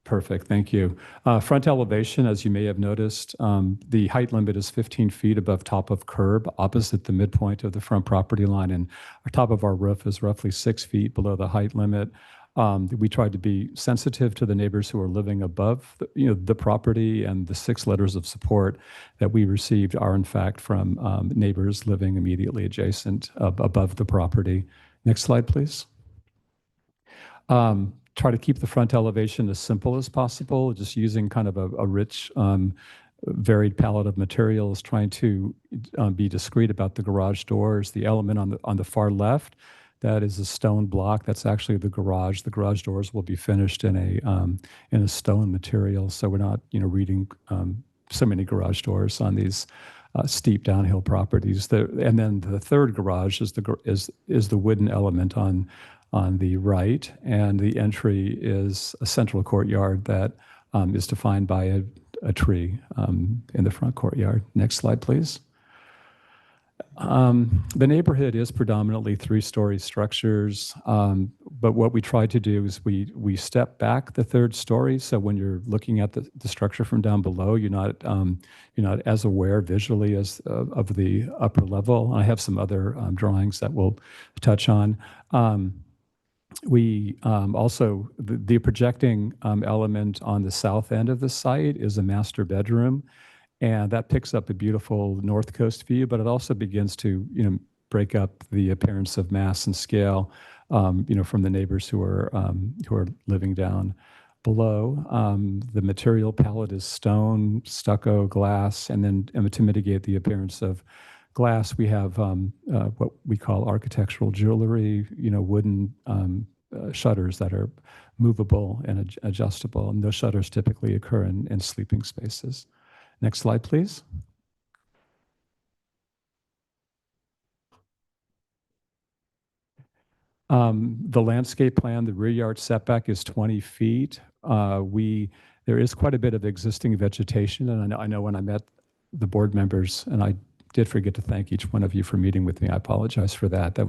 Perfect, thank you. Front elevation, as you may have noticed, the height limit is 15 feet above top of curb, opposite the midpoint of the front property line, and our top of our roof is roughly 6 feet below the height limit. We tried to be sensitive to the neighbors who are living above the property, and the 6 letters of support that we received are in fact from neighbors living immediately adjacent above the property. Next slide, please. Try to keep the front elevation as simple as possible, just using kind of a rich, varied palette of materials, trying to be discreet about the garage doors. The element on the far left, that is a stone block. That's actually the garage. The garage doors will be finished in a stone material, so we're not reading so many garage doors on these steep downhill properties. And then the third garage is the wooden element on the right, and the entry is a central courtyard that is defined by a tree in the front courtyard. Next slide, please. The neighborhood is predominantly 3-story structures, but what we tried to do is we step back the 3rd story, so when you're looking at the structure from down below, you're not as aware visually as of the upper level. I have some other drawings that we'll touch on. We also, the projecting element on the south end of the site is a master bedroom, and that picks up a beautiful north coast view, but it also begins to break up the appearance of mass and scale from the neighbors who are living down below. The material palette is stone, stucco, glass, and then to mitigate the appearance of glass, we have what we call architectural jewelry, wooden shutters that are movable and adjustable, and those shutters typically occur in sleeping spaces. Next slide, please. The landscape plan, the rear yard setback is 20 feet. There is quite a bit of existing vegetation, and I know when I met the board members, and I did forget to thank each one of you for meeting with me. I apologize for that.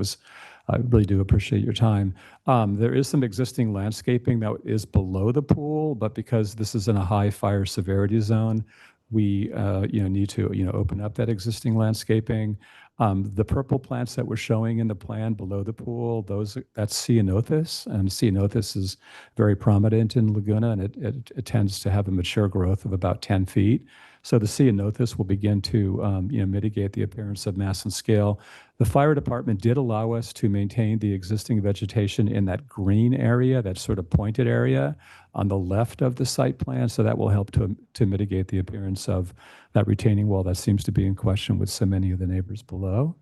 I really do appreciate your time. There is some existing landscaping that is below the pool, but because this is in a high fire severity zone, we need to open up that existing landscaping. The purple plants that we're showing in the plan below the pool, that's ceanothus, and ceanothus is very prominent in Laguna, and it tends to have a mature growth of about 10 feet. So the ceanothus will begin to mitigate the appearance of mass and scale. The fire department did allow us to maintain the existing vegetation in that green area, that sort of pointed area on the left of the site plan. So that will help to mitigate the appearance of that retaining wall that seems to be in question with so many of the neighbors below.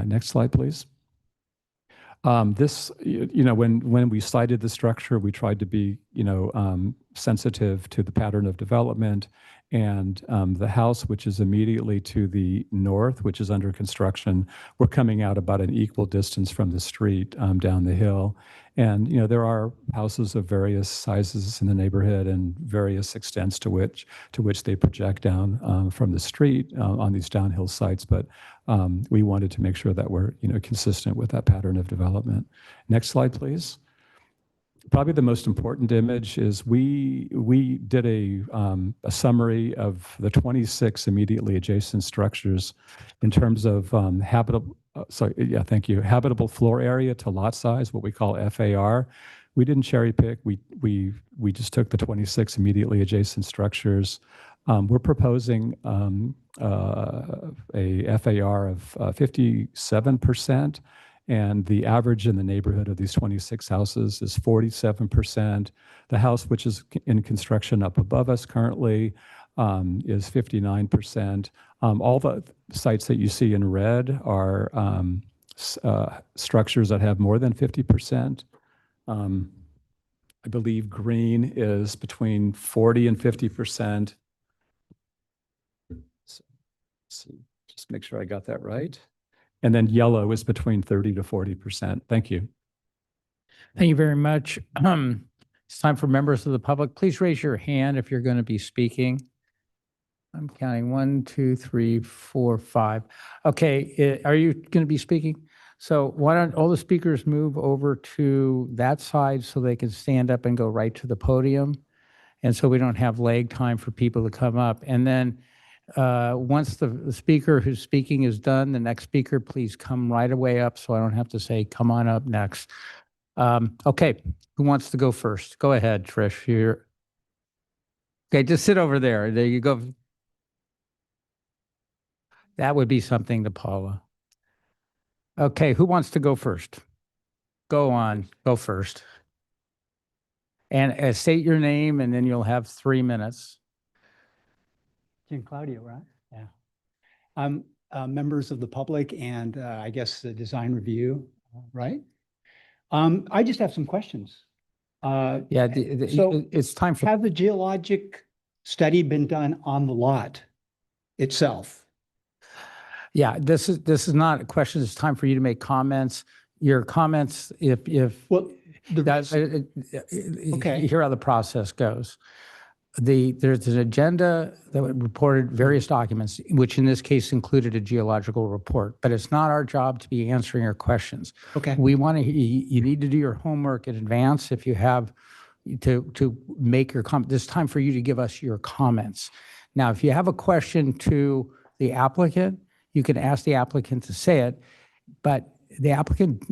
Next slide, please. When we cited the structure, we tried to be, sensitive to the pattern of development, and the house, which is immediately to the north, which is under construction, we're coming out about an equal distance from the street down the hill. And, there are houses of various sizes in the neighborhood and various extents to which they project down from the street on these downhill sites. But we wanted to make sure that we're, consistent with that pattern of development. Next slide, please. Probably the most important image is we did a summary of the 26 immediately adjacent structures in terms of habitable floor area to lot size, what we call FAR. We didn't cherry pick. We just took the 26 immediately adjacent structures. We're proposing a FAR of 57%. And the average in the neighborhood of these 26 houses is 47%. The house, which is in construction up above us currently, is 59%. All the sites that you see in red are structures that have more than 50%. I believe green is between 40 and 50%. So, let's see, just make sure I got that right. And then yellow is between 30 to 40%. Thank you. Thank you very much. It's time for members of the public. Please raise your hand if you're going to be speaking. I'm counting 1, 2, 3, 4, 5. Okay, are you going to be speaking? So why don't all the speakers move over to that side so they can stand up and go right to the podium? And so we don't have lag time for people to come up. And then once the speaker who's speaking is done, the next speaker, please come right away up so I don't have to say, come on up next. Okay, who wants to go first? Go ahead, Trish. Okay, just sit over there. There you go. That would be something to Paula. Okay, who wants to go first? Go on, go first. And state your name and then you'll have 3 minutes. Jim Claudio, right? Yeah. Members of the public and I guess the design review, right? I just have some questions. It's time for. Have the geologic study been done on the lot itself? Yeah, this is not a question. It's time for you to make comments. Your comments, okay, hear how the process goes. There's an agenda that reported various documents, which in this case included a geological report, but it's not our job to be answering your questions. Okay. We want to, you need to do your homework in advance if you have to make your comment. It's time for you to give us your comments. Now, if you have a question to the applicant, you can ask the applicant to say it, but the applicant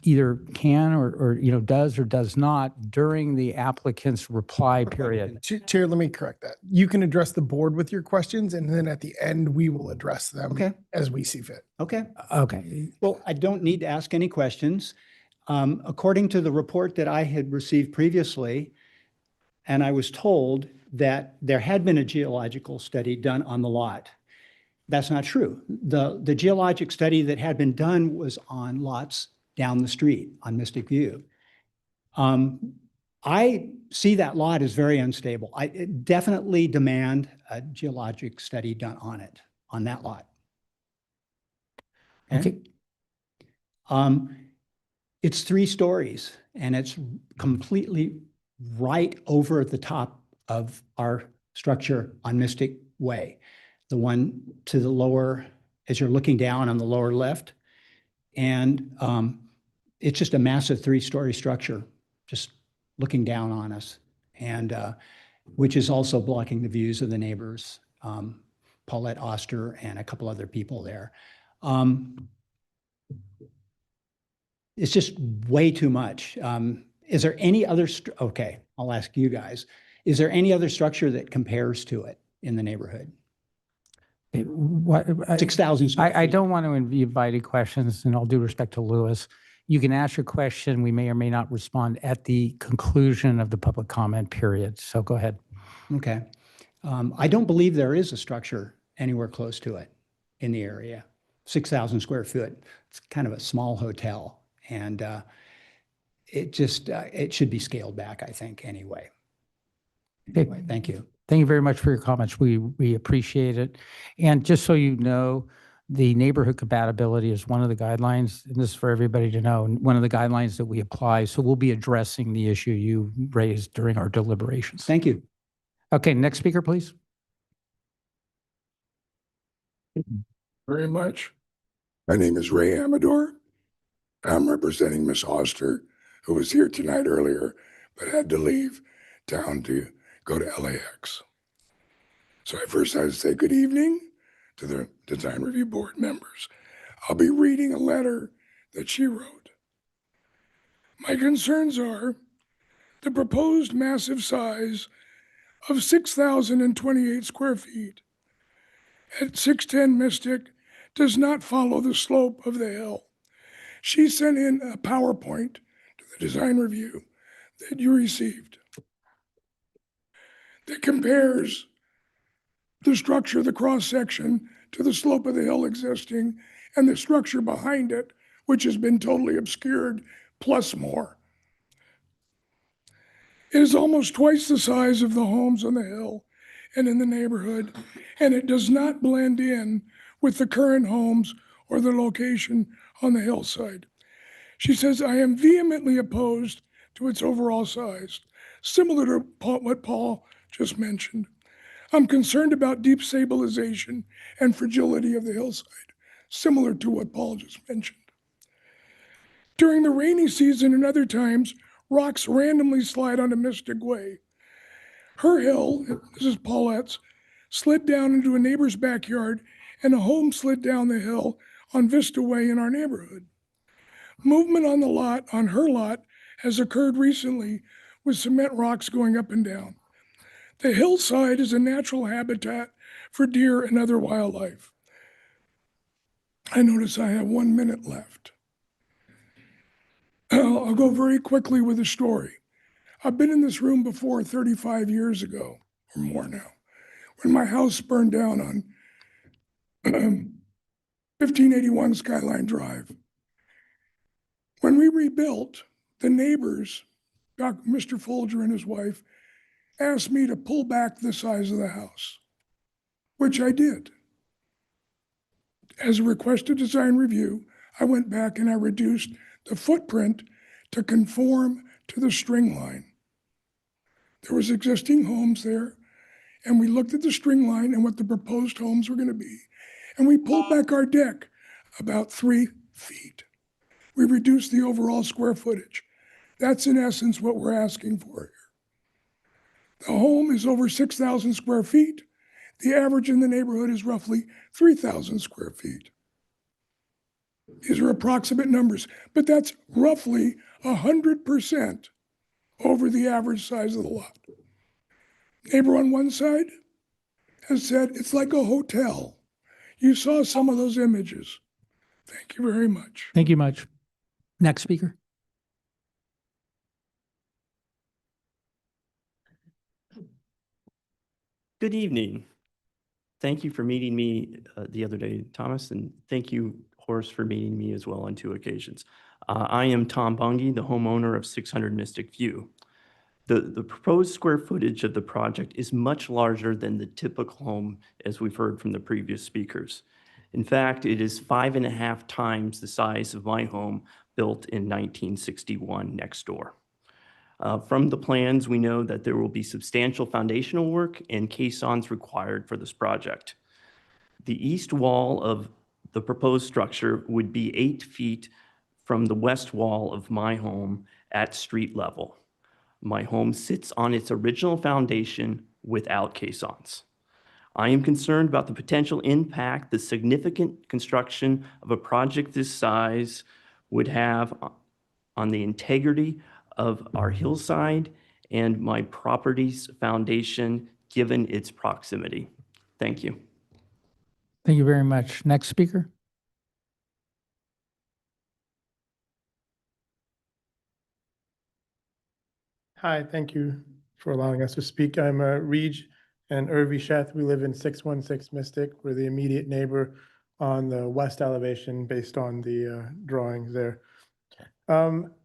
either can or does or does not during the applicant's reply period. Chair, let me correct that. You can address the board with your questions, and then at the end, we will address them as we see fit. Okay. Okay. Well, I don't need to ask any questions. According to the report that I had received previously, and I was told that there had been a geological study done on the lot. That's not true. The geologic study that had been done was on lots down the street on Mystic View. I see that lot as very unstable. I definitely demand a geologic study done on it, on that lot. Okay. It's 3 stories and it's completely right over the top of our structure on Mystic Way. The one to the lower, as you're looking down on the lower left. And it's just a massive 3-story structure, just looking down on us. And which is also blocking the views of the neighbors, Paulette Oster and a couple other people there. It's just way too much. Is there any other, okay, I'll ask you guys. Is there any other structure that compares to it in the neighborhood? 6,000 square I don't want to invite any questions, and all due respect to Louis. You can ask your question. We may or may not respond at the conclusion of the public comment period. So go ahead. Okay. I don't believe there is a structure anywhere close to it in the area. 6,000 square foot. It's kind of a small hotel. And it just, it should be scaled back, I think, anyway. Anyway, thank you. Thank you very much for your comments. We appreciate it. And just so you know, the neighborhood compatibility is one of the guidelines, and this is for everybody to know, one of the guidelines that we apply. So we'll be addressing the issue you raised during our deliberations. Thank you. Okay, next speaker, please. Very much. My name is Ray Amador. I'm representing Miss Oster, who was here tonight earlier, but had to leave town to go to LAX. So I first had to say good evening to the Design Review Board members. I'll be reading a letter that she wrote. My concerns are the proposed massive size of 6,028 square feet at 610 Mystic does not follow the slope of the hill. She sent in a PowerPoint to the design review that you received that compares the structure, the cross section, to the slope of the hill existing and the structure behind it, which has been totally obscured, plus more. It is almost twice the size of the homes on the hill and in the neighborhood, and it does not blend in with the current homes or the location on the hillside. She says, I am vehemently opposed to its overall size, similar to what Paul just mentioned. I'm concerned about deep stabilization and fragility of the hillside, similar to what Paul just mentioned. During the rainy season and other times, rocks randomly slide onto Mystic Way. Her hill, this is Paulette's, slid down into a neighbor's backyard, and a home slid down the hill on Vista Way in our neighborhood. Movement on the lot, on her lot, has occurred recently with cement rocks going up and down. The hillside is a natural habitat for deer and other wildlife. I notice I have 1 minute left. I'll go very quickly with a story. I've been in this room before 35 years ago, or more now, when my house burned down on 1581 Skyline Drive. When we rebuilt, the neighbors, Mr. Folger and his wife, asked me to pull back the size of the house, which I did. As a requested design review, I went back and I reduced the footprint to conform to the string line. There was existing homes there, and we looked at the string line and what the proposed homes were going to be, and we pulled back our deck about 3 feet. We reduced the overall square footage. That's in essence what we're asking for here. The home is over 6,000 square feet. The average in the neighborhood is roughly 3,000 square feet. These are approximate numbers, but that's roughly 100% over the average size of the lot. Neighbor on one side has said it's like a hotel. You saw some of those images. Thank you very much. Thank you much. Next speaker. Good evening. Thank you for meeting me the other day, Thomas, and thank you, Horace, for meeting me as well on 2 occasions. I am Tom Bungie, the homeowner of 600 Mystic View. The proposed square footage of the project is much larger than the typical home, as we've heard from the previous speakers. In fact, it is 5.5 times the size of my home, built in 1961 next door. From the plans, we know that there will be substantial foundational work and caissons required for this project. The east wall of the proposed structure would be 8 feet from the west wall of my home at street level. My home sits on its original foundation without caissons. I am concerned about the potential impact the significant construction of a project this size would have on the integrity of our hillside and my property's foundation, given its proximity. Thank you. Thank you very much. Next speaker. Hi, thank you for allowing us to speak. I'm Reg and Irvi Sheth. We live in 616 Mystic. We're the immediate neighbor on the west elevation based on the drawings there.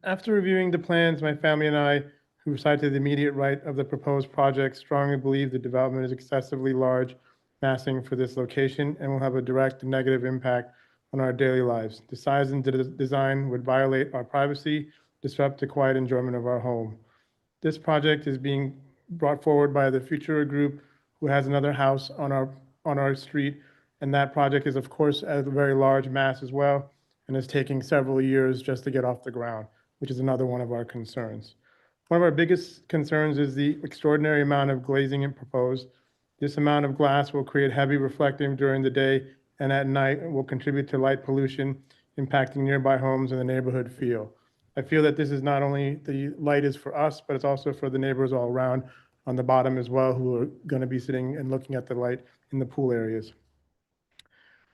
After reviewing the plans, my family and I, who reside to the immediate right of the proposed project, strongly believe the development is excessively large massing for this location and will have a direct and negative impact on our daily lives. The size and design would violate our privacy, disrupt the quiet enjoyment of our home. This project is being brought forward by the Futura Group, who has another house on our street, and that project is, of course, a very large mass as well, and is taking several years just to get off the ground, which is another one of our concerns. One of our biggest concerns is the extraordinary amount of glazing it proposed. This amount of glass will create heavy reflecting during the day, and at night will contribute to light pollution, impacting nearby homes and the neighborhood feel. I feel that this is not only the light is for us, but it's also for the neighbors all around on the bottom as well, who are going to be sitting and looking at the light in the pool areas.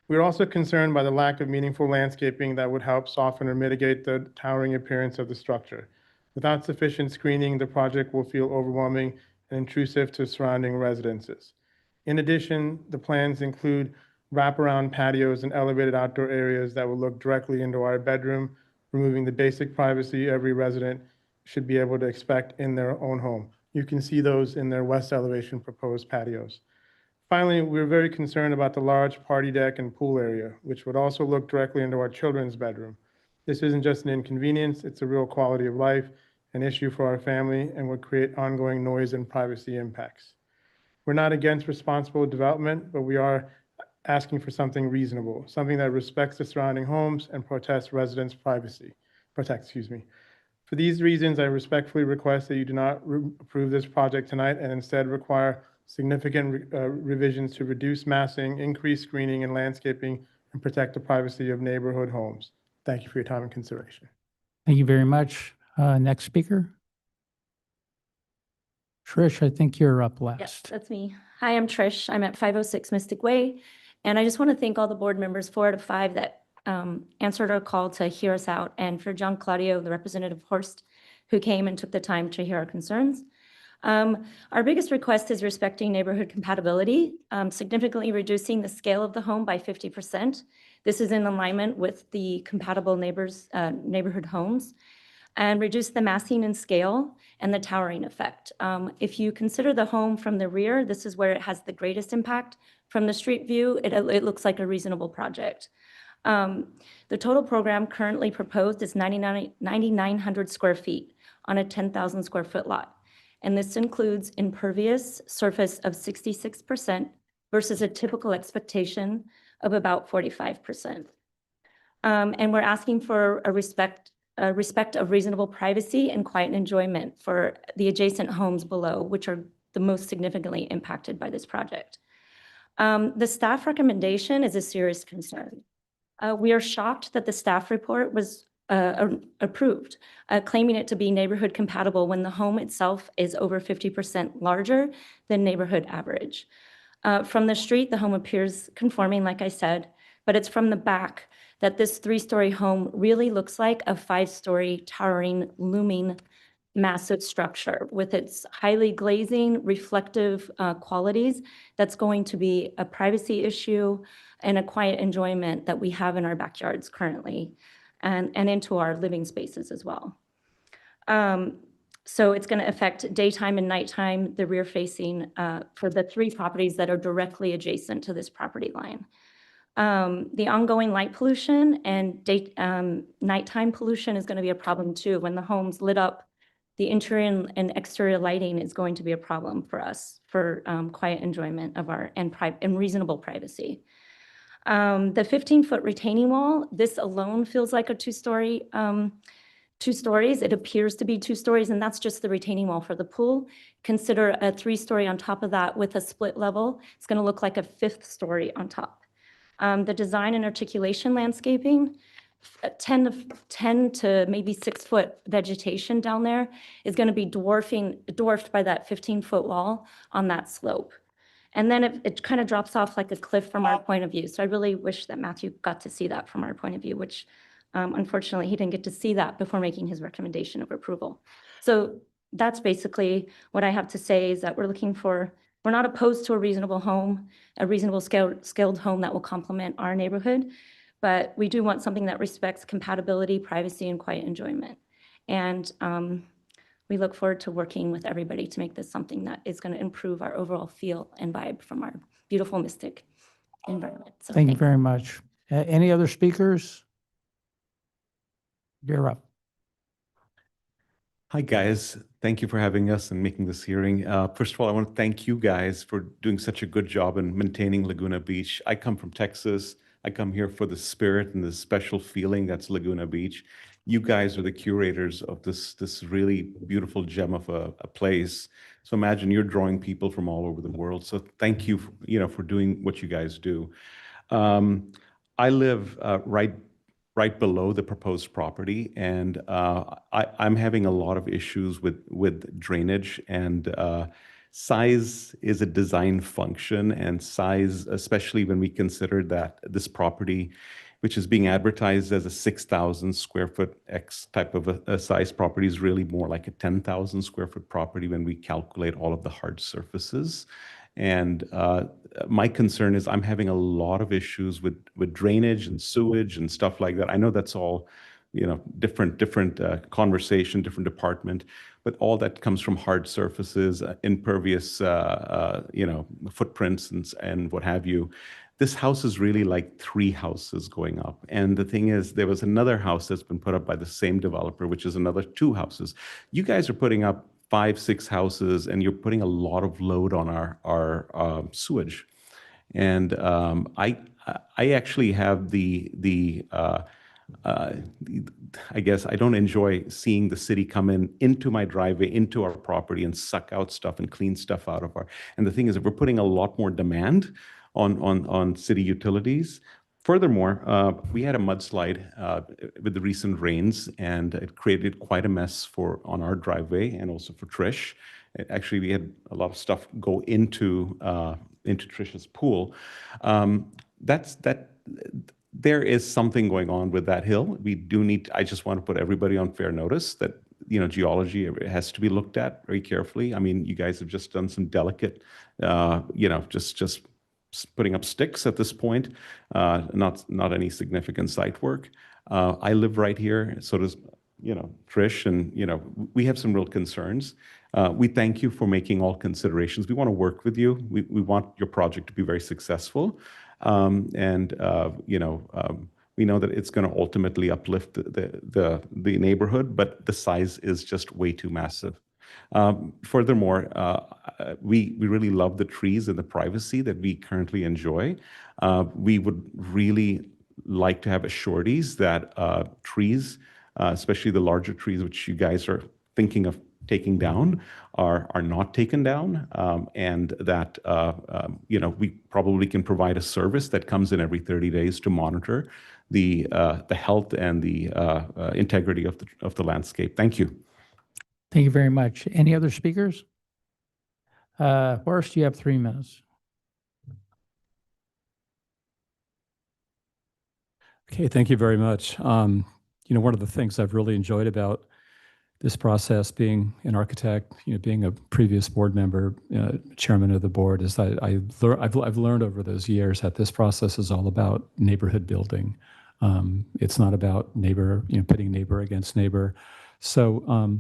We're also concerned by the lack of meaningful landscaping that would help soften or mitigate the towering appearance of the structure. Without sufficient screening, the project will feel overwhelming and intrusive to surrounding residences. In addition, the plans include wraparound patios and elevated outdoor areas that will look directly into our bedroom, removing the basic privacy every resident should be able to expect in their own home. You can see those in their west elevation proposed patios. Finally, we're very concerned about the large party deck and pool area, which would also look directly into our children's bedroom. This isn't just an inconvenience, it's a real quality of life, an issue for our family, and would create ongoing noise and privacy impacts. We're not against responsible development, but we are asking for something reasonable, something that respects the surrounding homes and protects residents' privacy. For these reasons, I respectfully request that you do not approve this project tonight and instead require significant revisions to reduce massing, increase screening and landscaping, and protect the privacy of neighborhood homes. Thank you for your time and consideration. Thank you very much. Next speaker. Trish, I think you're up last. Yes, that's me. Hi, I'm Trish. I'm at 506 Mystic Way. And I just want to thank all the board members, 4 out of 5, that answered our call to hear us out. And for John Claudio, the representative Horst, who came and took the time to hear our concerns. Our biggest request is respecting neighborhood compatibility, significantly reducing the scale of the home by 50%. This is in alignment with the compatible neighborhood homes, and reduce the massing and scale and the towering effect. If you consider the home from the rear, this is where it has the greatest impact. From the street view, it looks like a reasonable project. The total program currently proposed is 9,900 square feet on a 10,000 square foot lot. And this includes impervious surface of 66% versus a typical expectation of about 45%. And we're asking for a respect of reasonable privacy and quiet enjoyment for the adjacent homes below, which are the most significantly impacted by this project. The staff recommendation is a serious concern. We are shocked that the staff report was approved, claiming it to be neighborhood compatible when the home itself is over 50% larger than neighborhood average. From the street, the home appears conforming, like I said, but it's from the back that this 3-story home really looks like a 5-story towering, looming, massive structure with its highly glazing, reflective qualities. That's going to be a privacy issue and a quiet enjoyment that we have in our backyards currently, and into our living spaces as well. So it's going to affect daytime and nighttime, the rear facing for the 3 properties that are directly adjacent to this property line. The ongoing light pollution and nighttime pollution is going to be a problem too. When the home's lit up, the interior and exterior lighting is going to be a problem for us for quiet enjoyment of our and reasonable privacy. The 15-foot retaining wall, this alone feels like a two stories. It appears to be 2 stories, and that's just the retaining wall for the pool. Consider a 3-story on top of that with a split level. It's going to look like a 5th story on top. The design and articulation landscaping, 10 to maybe 6-foot vegetation down there is going to be dwarfed by that 15-foot wall on that slope. And then it kind of drops off like a cliff from our point of view. So I really wish that Matthew got to see that from our point of view, which unfortunately he didn't get to see that before making his recommendation of approval. So that's basically what I have to say, is that we're not opposed to a reasonable home, a reasonable scaled home that will complement our neighborhood, but we do want something that respects compatibility, privacy, and quiet enjoyment. And we look forward to working with everybody to make this something that is going to improve our overall feel and vibe from our beautiful Mystic environment. So Thank you very much. Any other speakers? You're up. Hi, guys. Thank you for having us and making this hearing. First of all, I want to thank you guys for doing such a good job in maintaining Laguna Beach. I come from Texas. I come here for the spirit and the special feeling that's Laguna Beach. You guys are the curators of this really beautiful gem of a place. So imagine you're drawing people from all over the world. So thank you, for doing what you guys do. I live right below the proposed property, and I'm having a lot of issues with drainage, and size is a design function, and size, especially when we consider that this property, which is being advertised as a 6,000 square foot X type of a size property, is really more like a 10,000 square foot property when we calculate all of the hard surfaces. And my concern is I'm having a lot of issues with drainage and sewage and stuff like that. I know that's all, different conversation, different department, but all that comes from hard surfaces, impervious, footprints and what have you. This house is really like 3 houses going up. And the thing is, there was another house that's been put up by the same developer, which is another 2 houses. You guys are putting up 5, 6 houses, and you're putting a lot of load on our sewage. And I actually have I guess I don't enjoy seeing the city come into my driveway, into our property, and suck out stuff and clean stuff out of and the thing is, if we're putting a lot more demand on city utilities. Furthermore, we had a mudslide with the recent rains, and it created quite a mess on our driveway and also for Trish. Actually, we had a lot of stuff go into Trish's pool. There is something going on with that hill. I just want to put everybody on fair notice that, geology has to be looked at very carefully. I mean, you guys have just done some delicate, just putting up sticks at this point, not any significant site work. I live right here, so does, Trish, and, we have some real concerns. We thank you for making all considerations. We want to work with you. We want your project to be very successful. We know that it's going to ultimately uplift the neighborhood, but the size is just way too massive. Furthermore, we really love the trees and the privacy that we currently enjoy. We would really like to have sureties that trees, especially the larger trees, which you guys are thinking of taking down, are not taken down, and that we probably can provide a service that comes in every 30 days to monitor the health and the integrity of the landscape. Thank you. Thank you very much. Any other speakers? Horst, you have 3 minutes. Okay, thank you very much. One of the things I've really enjoyed about this process, being an architect, being a previous board member, chairman of the board, is that I've learned over those years that this process is all about neighborhood building. It's not about pitting neighbor against neighbor. So,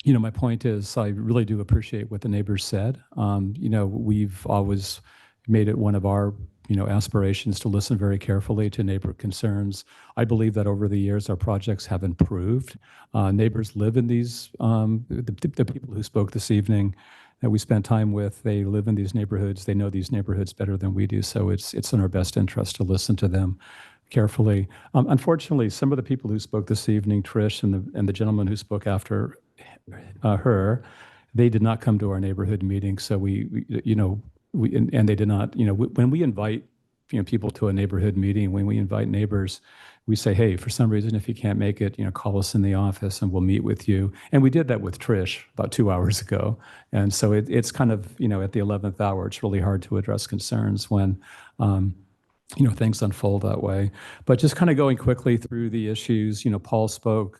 my point is, I really do appreciate what the neighbors said. We've always made it one of our aspirations to listen very carefully to neighbor concerns. I believe that over the years, our projects have improved. Neighbors live in these, the people who spoke this evening that we spent time with, they live in these neighborhoods. They know these neighborhoods better than we do. So it's in our best interest to listen to them carefully. Unfortunately, some of the people who spoke this evening, Trish and the gentleman who spoke after her, they did not come to our neighborhood meeting. So and they did not, when we invite, people to a neighborhood meeting, when we invite neighbors, we say, hey, for some reason, if you can't make it, call us in the office and we'll meet with you. And we did that with Trish about 2 hours ago. And so it's kind of, at the 11th hour, it's really hard to address concerns when, things unfold that way. But just kind of going quickly through the issues, Paul spoke.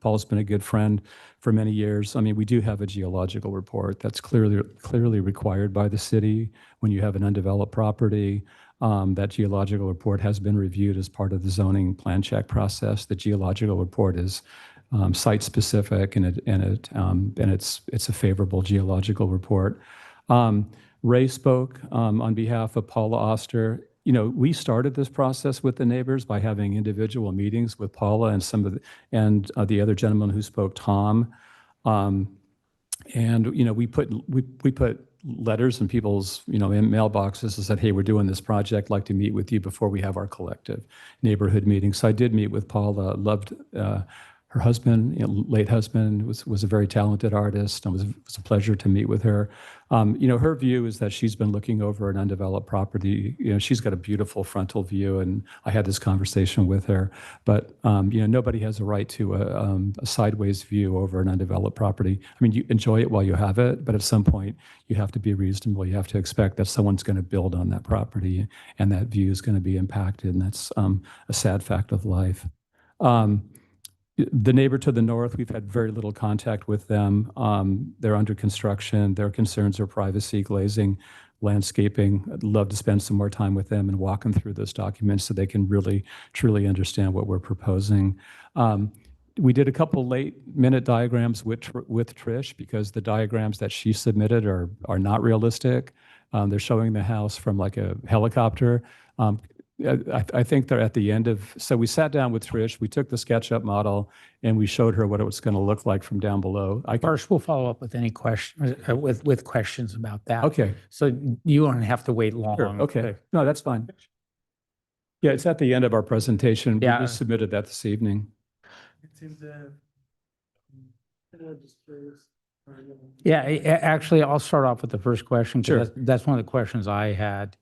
Paul's been a good friend for many years. I mean, we do have a geological report that's clearly required by the city when you have an undeveloped property. That geological report has been reviewed as part of the zoning plan check process. The geological report is site specific, and it's a favorable geological report. Ray spoke on behalf of Paula Oster. We started this process with the neighbors by having individual meetings with Paula and the other gentleman who spoke, Tom. We put letters in people's, in mailboxes and said, hey, we're doing this project, like to meet with you before we have our collective neighborhood meeting. So I did meet with Paula, loved her husband, late husband, was a very talented artist, and it was a pleasure to meet with her. Her view is that she's been looking over an undeveloped property. She's got a beautiful frontal view, and I had this conversation with her. But nobody has a right to a sideways view over an undeveloped property. I mean, you enjoy it while you have it, but at some point you have to be reasonable. You have to expect that someone's going to build on that property, and that view is going to be impacted, and that's a sad fact of life. The neighbor to the north, we've had very little contact with them. They're under construction. Their concerns are privacy, glazing, landscaping. I'd love to spend some more time with them and walk them through those documents so they can really, truly understand what we're proposing. We did a couple late-minute diagrams with Trish because the diagrams that she submitted are not realistic. They're showing the house from like a helicopter. I think they're at the end of, so we sat down with Trish, we took the SketchUp model, and we showed her what it was going to look like from down below. First, we'll follow up with any questions, with questions about that. Okay. So you don't have to wait long. Sure. Okay. No, that's fine. Yeah, it's at the end of our presentation. Yeah. We just submitted that this evening. Yeah, actually, I'll start off with the first question, because Sure. that's one of the questions I had.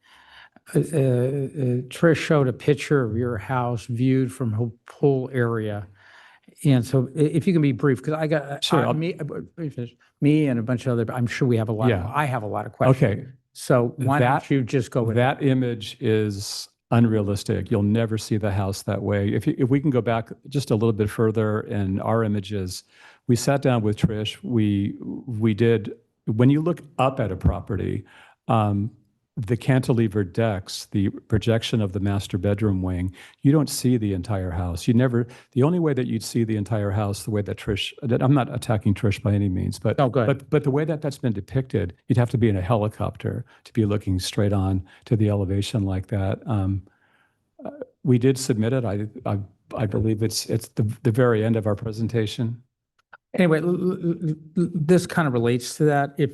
Trish showed a picture of your house viewed from her pool area. And so if you can be brief, because I got, Sure. me and a bunch of other, I'm sure we have a lot, Yeah. I have a lot of questions. Okay. So why don't you just go with that? That image is unrealistic. You'll never see the house that way. If we can go back just a little bit further in our images, we sat down with Trish. We did, when you look up at a property, the cantilever decks, the projection of the master bedroom wing, you don't see the entire house. The only way that you'd see the entire house, the way that Trish, I'm not attacking Trish by any means, but Oh, good. but the way that that's been depicted, you'd have to be in a helicopter to be looking straight on to the elevation like that. We did submit it. I believe it's the very end of our presentation. Anyway, this kind of relates to that. If,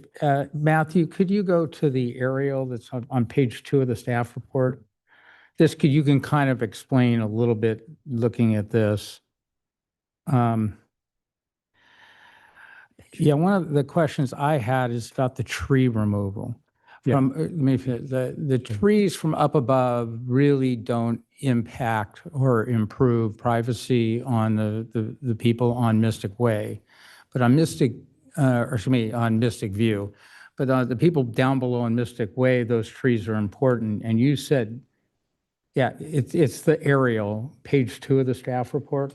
Matthew, could you go to the aerial that's on page 2 of the staff report? You can kind of explain a little bit looking at this. Yeah, one of the questions I had is about the tree removal. Yeah. The trees from up above really don't impact or improve privacy on the people on Mystic Way. But on on Mystic View. But the people down below on Mystic Way, those trees are important. And you said, yeah, it's the aerial, page 2 of the staff report.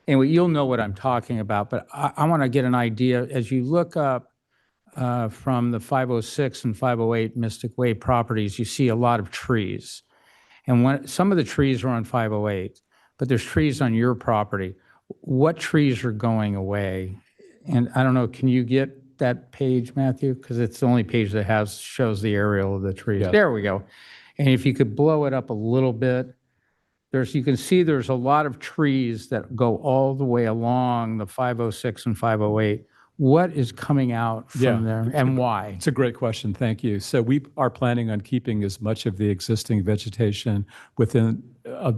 Anyway, you'll know what I'm talking about, but I want to get an idea. As you look up from the 506 and 508 Mystic Way properties, you see a lot of trees. And some of the trees are on 508, but there's trees on your property. What trees are going away? And I don't know, can you get that page, Matthew? Because it's the only page that shows the aerial of the trees. Yes. There we go. And if you could blow it up a little bit, you can see there's a lot of trees that go all the way along the 506 and 508. What is coming out from there and why? It's a great question. Thank you. So we are planning on keeping as much of the existing vegetation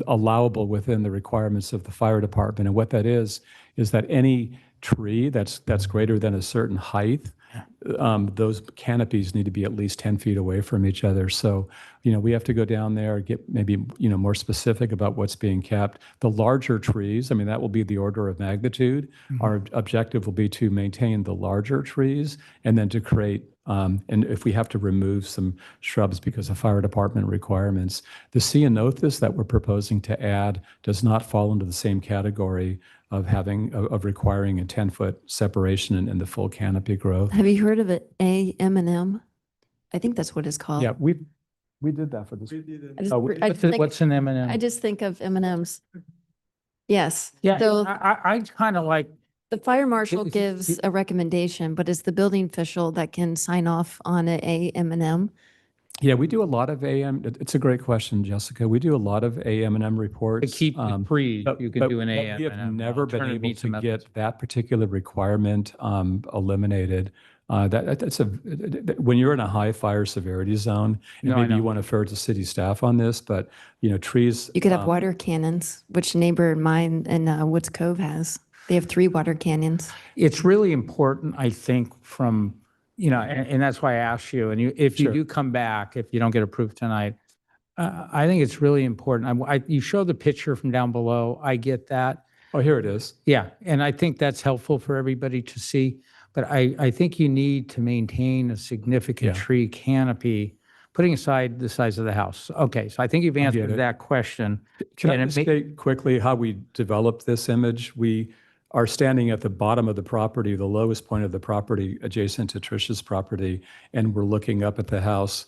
allowable within the requirements of the fire department. And what that is that any tree that's greater than a certain height, those canopies need to be at least 10 feet away from each other. So, we have to go down there, get maybe, more specific about what's being kept. The larger trees, that will be the order of magnitude. Our objective will be to maintain the larger trees and then to create, and if we have to remove some shrubs because of fire department requirements, the ceanothus that we're proposing to add does not fall into the same category of requiring a 10-foot separation in the full canopy growth. Have you heard of it, A-M&M? I think that's what it's called. Yeah, we did that for this. What's an M&M? I just think of M&Ms. Yes. Yeah, So I kind of like, the fire marshal It- it- gives it- a recommendation, but it's the building official that can sign off on a A-M&M. Yeah, we do a lot of AM. It's a great question, Jessica. We do a lot of AM&M reports. to keep the trees, you can do an AM. We have never been alternative able means to and methods. get that particular requirement eliminated. When you're in a high fire severity zone, and No, I maybe know. you want to defer to city staff on this, but trees. You could have water cannons, which neighbor of mine in Woods Cove has. They have 3 water cannons. It's really important, I think, and that's why I asked you, and if you Sure. do come back, if you don't get approved tonight, I think it's really important. You show the picture from down below, I get that. Oh, here it is. Yeah, and I think that's helpful for everybody to see, but I think you need to maintain a significant Yeah. tree canopy, putting aside the size of the house. Okay, so I think you've answered it. that question. Can I And just it ma- state quickly how we developed this image? We are standing at the bottom of the property, the lowest point of the property adjacent to Trish's property, and we're looking up at the house.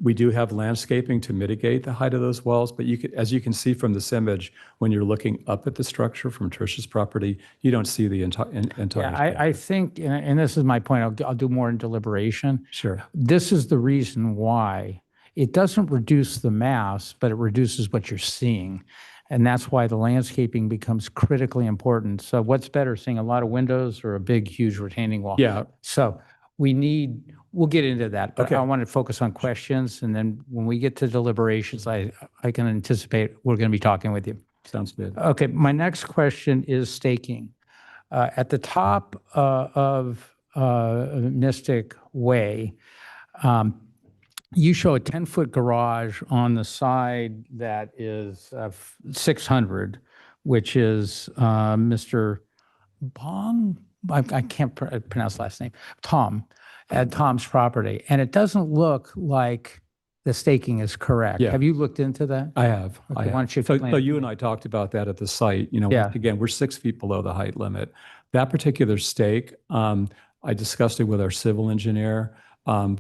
We do have landscaping to mitigate the height of those walls, but as you can see from this image, when you're looking up at the structure from Trish's property, you don't see the entire. Yeah, I think, and this is my point, I'll do more in deliberation. Sure. This is the reason why it doesn't reduce the mass, but it reduces what you're seeing. And that's why the landscaping becomes critically important. So what's better, seeing a lot of windows or a big, huge retaining wall? Yeah. So we'll get into that, but Okay. I want to focus on questions. And then when we get to deliberations, I can anticipate we're going to be talking with you. Sounds good. Okay, my next question is staking. At the top of Mystic Way, you show a 10-foot garage on the side that is 600, which is Mr. Bong, I can't pronounce the last name, Tom, at Tom's property. And it doesn't look like the staking is correct. Yeah. Have you looked into that? I have. Okay, I have. why don't you So explain it? you and I talked about that at the site. Yeah. Once again, we're 6 feet below the height limit. That particular stake, I discussed it with our civil engineer.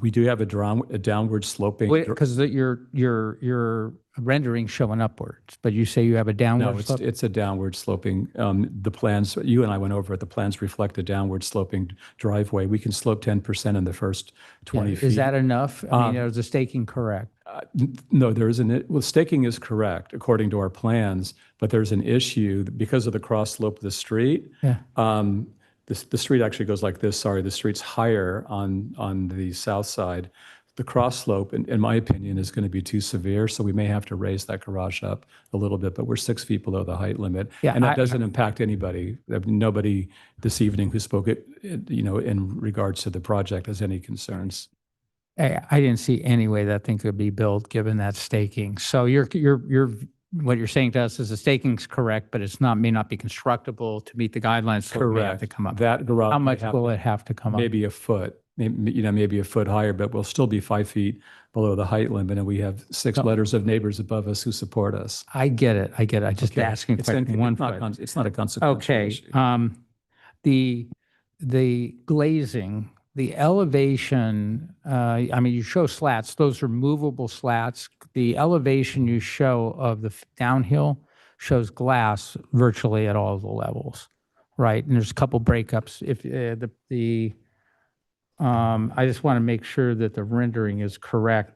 We do have a downward sloping. Because your rendering showing upwards, but you say you have a No, downward slope? it's a downward sloping. The plans, you and I went over it, the plans reflect a downward sloping driveway. We can slope 10% in the first 20 feet. Is that enough? I mean, is the staking correct? No, there isn't. Well, staking is correct according to our plans, but there's an issue because of the cross slope of the street. Yeah. The street actually goes like this. Sorry, the street's higher on the south side. The cross slope, in my opinion, is going to be too severe, so we may have to raise that garage up a little bit, but we're 6 feet below the height limit. Yeah, And that doesn't impact anybody. Nobody this evening who spoke in regards to the project has any concerns. I didn't see any way that thing could be built, given that staking. So what you're saying to us is the staking's correct, but may not be constructible to meet the guidelines. So it may have to come up. That garage. How may much have will to- it have to come up? Maybe a foot, maybe a foot higher, but we'll still be 5 feet below the height limit, and we have 6 No. letters of neighbors above us who support us. I get it. I just Okay. asking It's question in- one it's not foot. con- It's not a consequential Okay, issue. the glazing, the elevation, you show slats, those are movable slats. The elevation you show of the downhill shows glass virtually at all the levels, right? And there's a couple breakups. If I just want to make sure that the rendering is correct,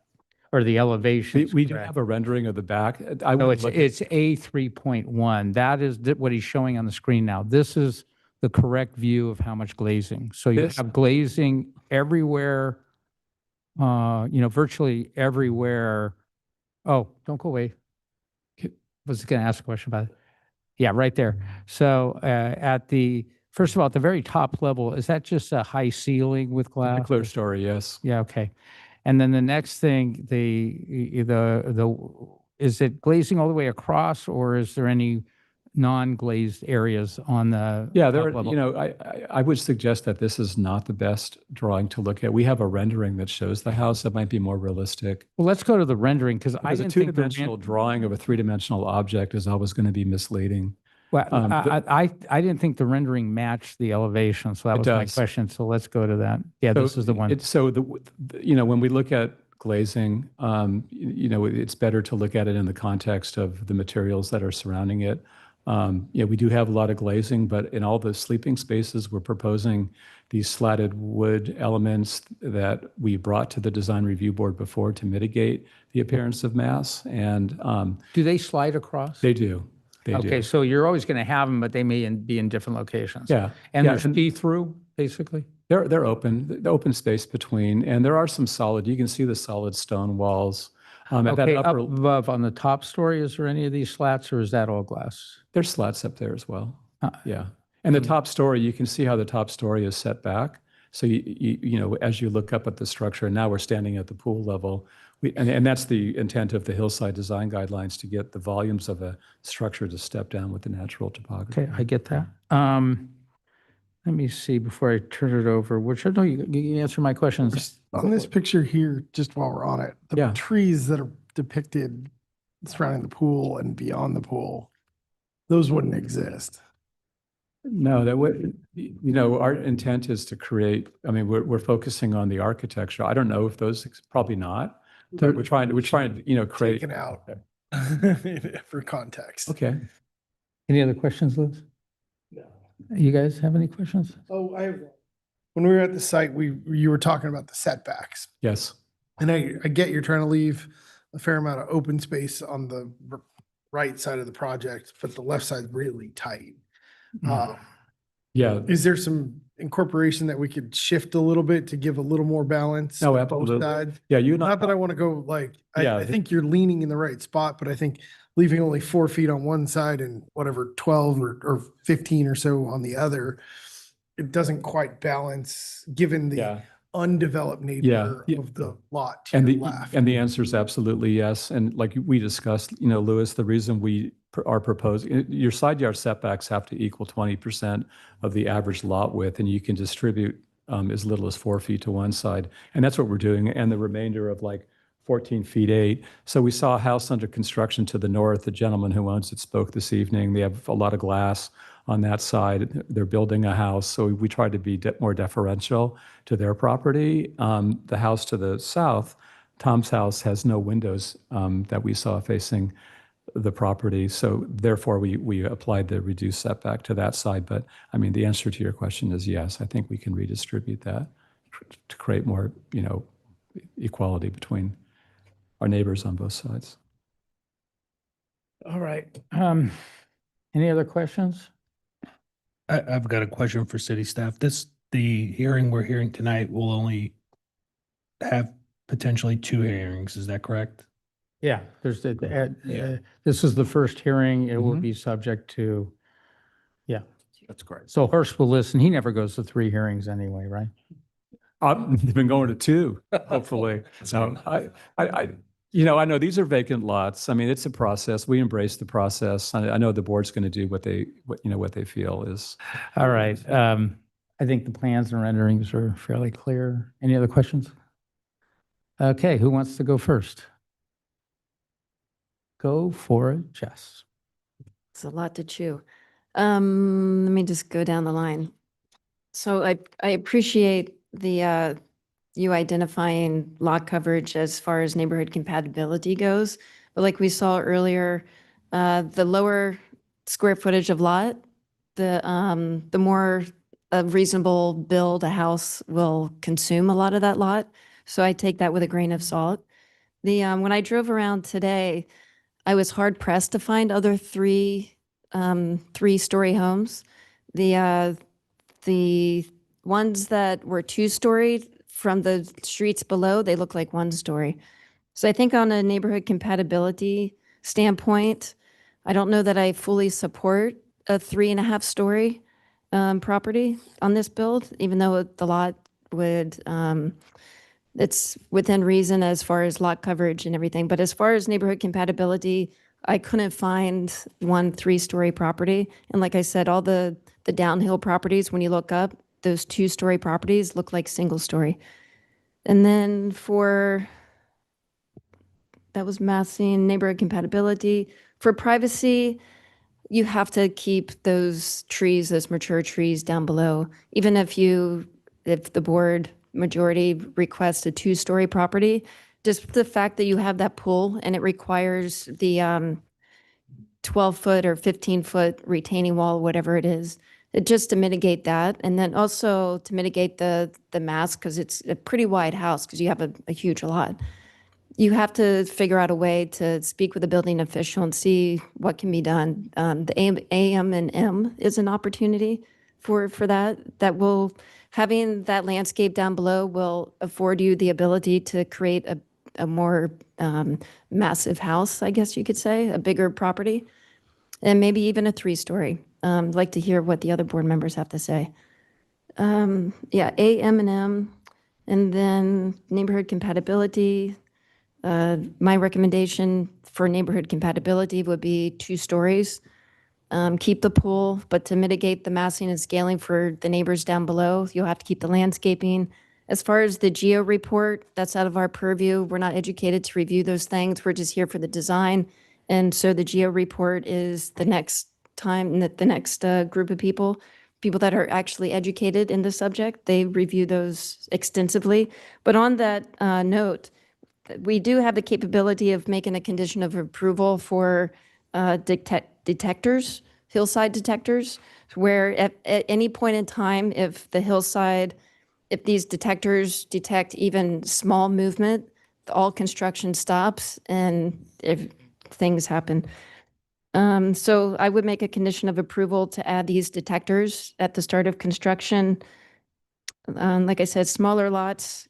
or the elevation is We do correct. have a rendering of the back. I No, would it's, look- it's A 3.1. That is what he's showing on the screen now. This is the correct view of how much glazing. So you This- have glazing everywhere, virtually everywhere. Oh, don't go away. Was going to ask a question about it. Yeah, right there. So first of all, at the very top level, is that just a high ceiling with glass? Clear story, yes. Yeah, okay. And then the next thing, is it glazing all the way across, or is there any non-glazed areas on the Yeah, top there, level? I would suggest that this is not the best drawing to look at. We have a rendering that shows the house that might be more realistic. Well, let's go to the rendering, because I Because a didn't think the two-dimensional drawing of a three-dimensional object is always going to be misleading. well, the- I didn't think the rendering matched the elevation, so that It was my does. question. So let's go to that. Yeah, So this is the one. When we look at glazing, it's better to look at it in the context of the materials that are surrounding it. We do have a lot of glazing, but in all the sleeping spaces, we're proposing these slatted wood elements that we brought to the design review board before to mitigate the appearance of mass. And Do they slide across? they do. They Okay, do. so you're always going to have them, but they may be in different locations. Yeah. And Yeah, there's and- see-through, basically? They're open, the open space between, and there are some solid, you can see the solid stone walls. At that Okay, up upper, above on the top story, is there any of these slats, or is that all glass? there's slats up there as well. Uh, Yeah. And the top story, you can see how the top story is set back. So as you look up at the structure, and now we're standing at the pool level, and that's the intent of the hillside design guidelines, to get the volumes of a structure to step down with the natural topography. Okay, I get that. Let me see before I turn it over, which I know you answer my questions. On this picture here, just while we're on it, the Yeah. trees that are depicted surrounding the pool and beyond the pool, those wouldn't exist. No, that would, our intent is to create, we're focusing on the architecture. I don't know if those, probably not. But we're trying to, create. Taken out for context. Okay. Any other questions, Liz? No. You guys have any questions? Oh, when we were at the site, you were talking about the setbacks. Yes. And I get you're trying to leave a fair amount of open space on the right side of the project, but the left side's really tight. Yeah. Is there some incorporation that we could shift a little bit to give a little more balance? No, on both absolutely. sides? Yeah, Not that I want to go Yeah, I think you're leaning in the right spot, but I think leaving only 4 feet on one side and whatever, 12 or 15 or so on the other, it doesn't quite balance given the Yeah. undeveloped nature Yeah. of the lot to And your the, left. and the answer is absolutely yes. And like we discussed, Louis, the reason we are proposing, your side yard setbacks have to equal 20% of the average lot width, and you can distribute as little as 4 feet to one side. And that's what we're doing. And the remainder of 14 feet 8. So we saw a house under construction to the north. The gentleman who owns it spoke this evening. They have a lot of glass on that side. They're building a house. So we tried to be more deferential to their property. The house to the south, Tom's house, has no windows that we saw facing the property. So therefore, we applied the reduced setback to that side. But the answer to your question is yes. I think we can redistribute that to create more, equality between our neighbors on both sides. All right. Any other questions? I've got a question for city staff. The hearing we're hearing tonight will only have potentially 2 hearings. Is that correct? Yeah, this is the first hearing. It will be subject to, yeah. That's correct. So Horst will listen. He never goes to 3 hearings anyway, right? I've been going to 2, hopefully. So I know these are vacant lots. It's a process. We embrace the process. I know the board's going to do what they feel is. All right. I think the plans and renderings are fairly clear. Any other questions? Okay, who wants to go first? Go for it, Jess. It's a lot to chew. Let me just go down the line. So I appreciate the you identifying lot coverage as far as neighborhood compatibility goes. But like we saw earlier, the lower square footage of lot, the more a reasonable build, a house will consume a lot of that lot. So I take that with a grain of salt. When I drove around today, I was hard pressed to find other three-story homes. The ones that were two-story from the streets below, they look like one-story. So I think on a neighborhood compatibility standpoint, I don't know that I fully support a 3.5-story property on this build, even though the lot would, it's within reason as far as lot coverage and everything. But as far as neighborhood compatibility, I couldn't find one 3-story property. And like I said, all the downhill properties, when you look up, those 2-story properties look like single-story. And then that was massing, neighborhood compatibility. For privacy, you have to keep those trees, those mature trees down below. Even if the board majority requests a 2-story property, just the fact that you have that pool and it requires the 12-foot or 15-foot retaining wall, whatever it is, just to mitigate that. And then also to mitigate the mass, because it's a pretty wide house because you have a huge lot. You have to figure out a way to speak with the building official and see what can be done. The AM&M is an opportunity for that. Having that landscape down below will afford you the ability to create a more massive house, I guess you could say, a bigger property, and maybe even a 3-story. I'd like to hear what the other board members have to say. Yeah, AM&M, and then neighborhood compatibility. My recommendation for neighborhood compatibility would be 2 stories. Keep the pool, but to mitigate the massing and scaling for the neighbors down below, you'll have to keep the landscaping. As far as the geo report, that's out of our purview. We're not educated to review those things. We're just here for the design. And so the geo report is the next time, the next group of people that are actually educated in the subject. They review those extensively. But on that note, we do have the capability of making a condition of approval for detectors, hillside detectors, where at any point in time, if these detectors detect even small movement, all construction stops and if things happen. So I would make a condition of approval to add these detectors at the start of construction. Like I said, smaller lots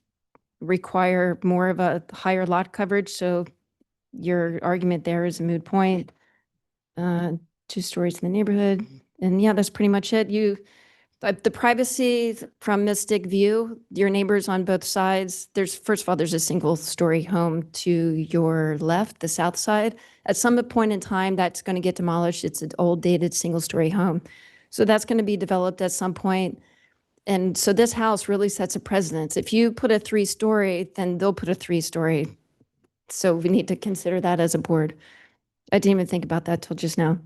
require more of a higher lot coverage, so your argument there is a moot point. 2 stories in the neighborhood, and yeah, that's pretty much it. The privacy from Mystic View, your neighbors on both sides, first of all, there's a single-story home to your left, the south side. At some point in time, that's going to get demolished. It's an old dated single-story home. So that's going to be developed at some point. And so this house really sets a precedence. If you put a 3-story, then they'll put a 3-story. So we need to consider that as a board. I didn't even think about that till just now.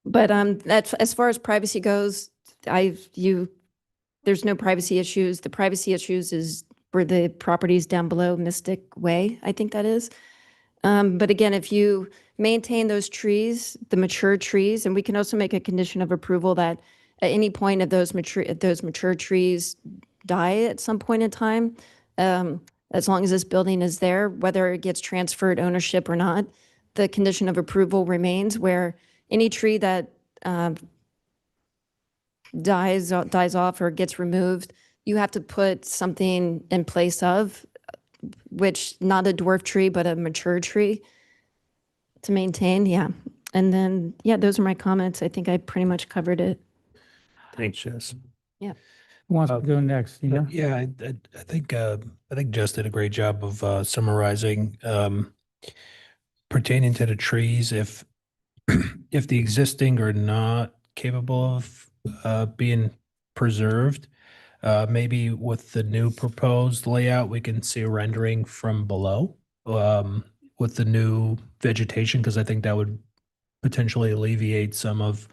But as far as privacy goes, there's no privacy issues. The privacy issues is for the properties down below Mystic Way, I think that is. But again, if you maintain those trees, the mature trees, and we can also make a condition of approval that at any point if those mature trees die at some point in time, as long as this building is there, whether it gets transferred ownership or not, the condition of approval remains where any tree that dies off or gets removed, you have to put something in place of, which not a dwarf tree, but a mature tree to maintain. Yeah. And then, yeah, those are my comments. I think I pretty much covered it. Thanks, Jess. Yeah. Who wants to go next? Yeah. Yeah, I think Jess did a great job of summarizing pertaining to the trees. If the existing are not capable of being preserved, maybe with the new proposed layout, we can see a rendering from below with the new vegetation, because I think that would potentially alleviate some of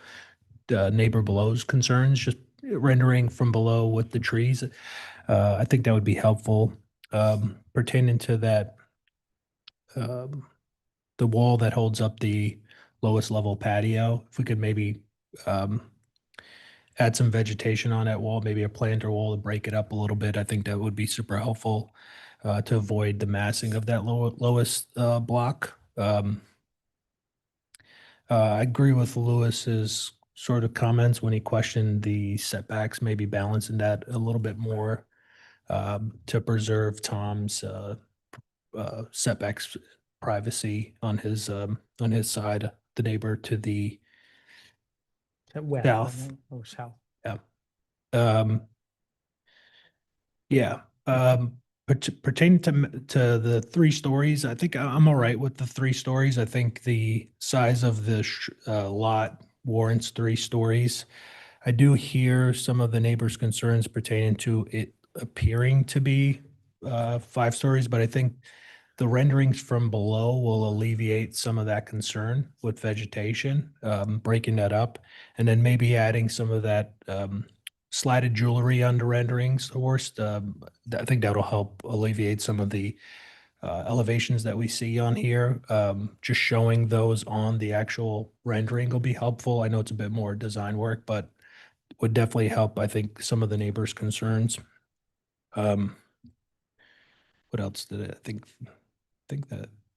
neighbor below's concerns, just rendering from below with the trees. I think that would be helpful. Pertaining to that, the wall that holds up the lowest level patio, if we could maybe add some vegetation on that wall, maybe a planter wall to break it up a little bit. I think that would be super helpful to avoid the massing of that lowest block. I agree with Lewis's sort of comments when he questioned the setbacks, maybe balancing that a little bit more to preserve Tom's setbacks privacy on his side, the neighbor to the south. Or south. Yeah. Yeah. Pertaining to the 3 stories, I think I'm all right with the 3 stories. I think the size of the lot warrants 3 stories. I do hear some of the neighbors' concerns pertaining to it appearing to be 5 stories, but I think the renderings from below will alleviate some of that concern with vegetation, breaking that up, and then maybe adding some of that slatted jewelry under renderings, Horst. I think that'll help alleviate some of the elevations that we see on here. Just showing those on the actual rendering will be helpful. I know it's a bit more design work, but would definitely help, I think, some of the neighbors' concerns. What else did I think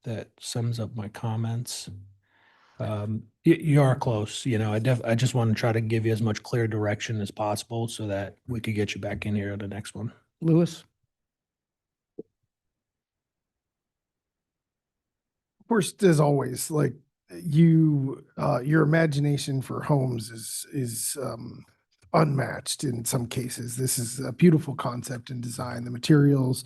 that sums up my comments. You are close, I just want to try to give you as much clear direction as possible so that we could get you back in here on the next one. Lewis? Of course, as always, like you, your imagination for homes is unmatched in some cases. This is a beautiful concept and design. The materials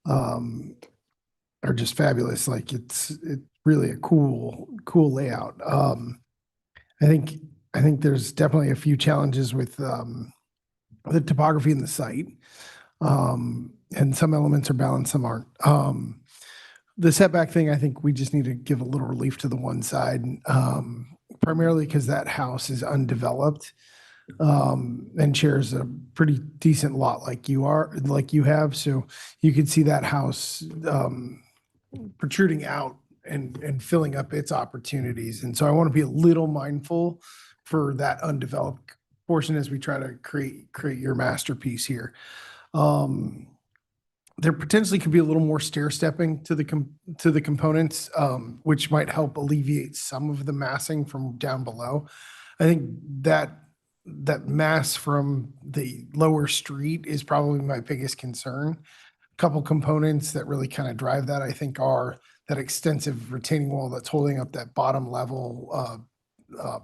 are just fabulous. Like it's really a cool layout. I think there's definitely a few challenges with the topography in the site. And some elements are balanced, some aren't. The setback thing, I think we just need to give a little relief to the one side, primarily because that house is undeveloped and shares a pretty decent lot like you have. So you could see that house protruding out and filling up its opportunities. And so I want to be a little mindful for that undeveloped portion as we try to create your masterpiece here. There potentially could be a little more stair stepping to the components, which might help alleviate some of the massing from down below. I think that mass from the lower street is probably my biggest concern. A couple components that really kind of drive that, I think, are that extensive retaining wall that's holding up that bottom level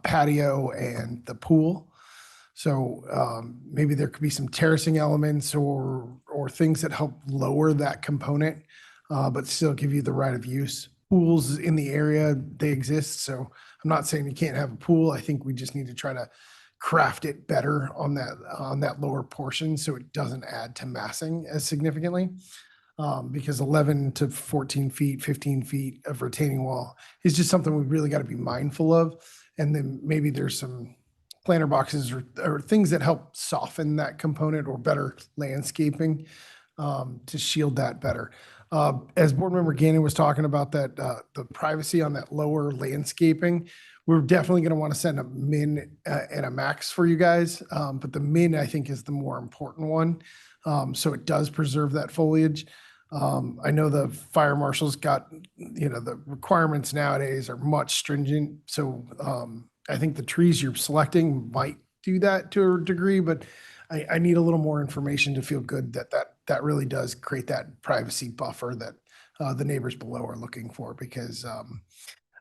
patio and the pool. So maybe there could be some terracing elements or things that help lower that component, but still give you the right of use. Pools in the area, they exist. So I'm not saying you can't have a pool. I think we just need to try to craft it better on that lower portion so it doesn't add to massing as significantly. Because 11 to 14 feet, 15 feet of retaining wall is just something we really got to be mindful of. And then maybe there's some planter boxes or things that help soften that component or better landscaping to shield that better. As Board Member Gannon was talking about that, the privacy on that lower landscaping, we're definitely going to want to send a min and a max for you guys. But the min, I think, is the more important one. So it does preserve that foliage. I know the fire marshals got, the requirements nowadays are much stringent. So I think the trees you're selecting might do that to a degree, but I need a little more information to feel good that really does create that privacy buffer that the neighbors below are looking for. Because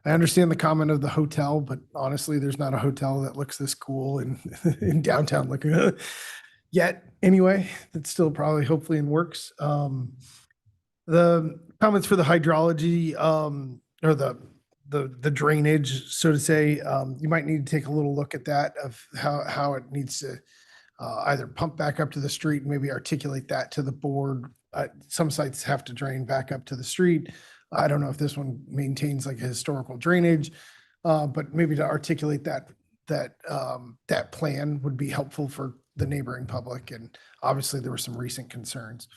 I understand the comment of the hotel, but honestly, there's not a hotel that looks this cool in downtown looking yet. Anyway, it's still probably hopefully in works. The comments for the hydrology or the drainage, so to say, you might need to take a little look at that of how it needs to either pump back up to the street and maybe articulate that to the board. Some sites have to drain back up to the street. I don't know if this one maintains like a historical drainage, but maybe to articulate that plan would be helpful for the neighboring public. And obviously there were some recent concerns.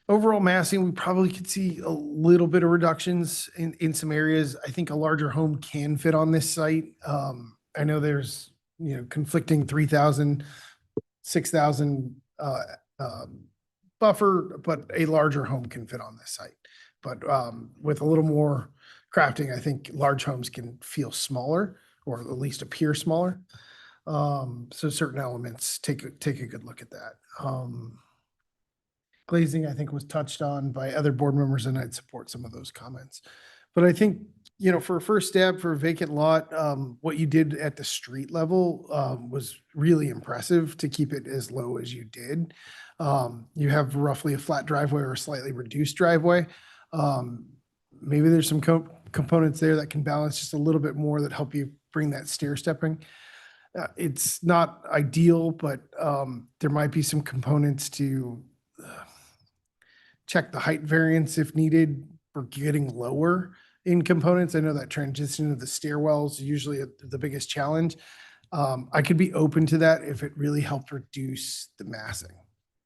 Overall massing, we probably could see a little bit of reductions in some areas. I think a larger home can fit on this site. I know there's, conflicting 3,000, 6,000 buffer, but a larger home can fit on this site. But with a little more crafting, I think large homes can feel smaller or at least appear smaller. So certain elements, take a good look at that. Glazing, I think, was touched on by other board members, and I'd support some of those comments. But I think, for a first step for a vacant lot, what you did at the street level was really impressive to keep it as low as you did. You have roughly a flat driveway or a slightly reduced driveway. Maybe there's some components there that can balance just a little bit more that help you bring that stair stepping. It's not ideal, but there might be some components to check the height variance if needed for getting lower in components. I know that transition of the stairwells is usually the biggest challenge. I could be open to that if it really helped reduce the massing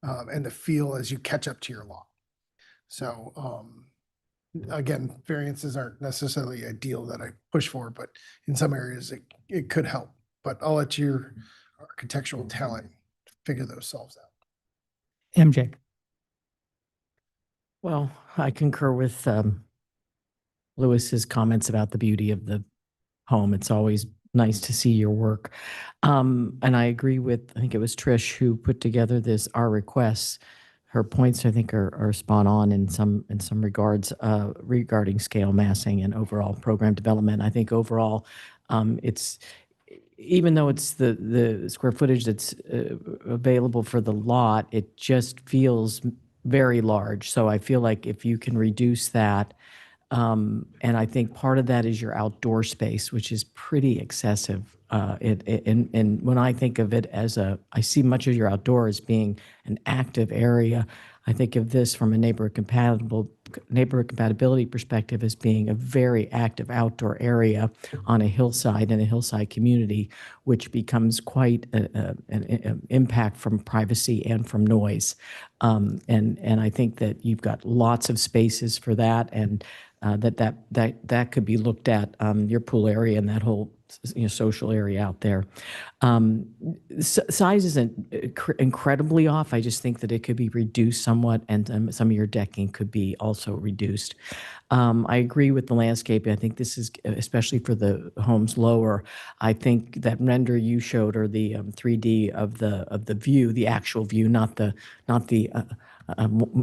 and the feel as you catch up to your lot. So again, variances aren't necessarily ideal that I push for, but in some areas it could help. But I'll let your architectural talent figure those solves out. MJ. Well, I concur with Lewis's comments about the beauty of the home. It's always nice to see your work. And I agree with, I think it was Trish who put together our requests. Her points, I think, are spot on in some regards regarding scale massing and overall program development. I think overall, it's, even though it's the square footage that's available for the lot, it just feels very large. So I feel like if you can reduce that, and I think part of that is your outdoor space, which is pretty excessive. And when I think of it I see much of your outdoor as being an active area. I think of this from a neighborhood compatibility perspective as being a very active outdoor area on a hillside in a hillside community, which becomes quite an impact from privacy and from noise. And I think that you've got lots of spaces for that, and that could be looked at, your pool area and that whole social area out there. Size isn't incredibly off. I just think that it could be reduced somewhat, and some of your decking could be also reduced. I agree with the landscape. I think this is, especially for the homes lower, I think that render you showed, or the 3D of the view, the actual view, not the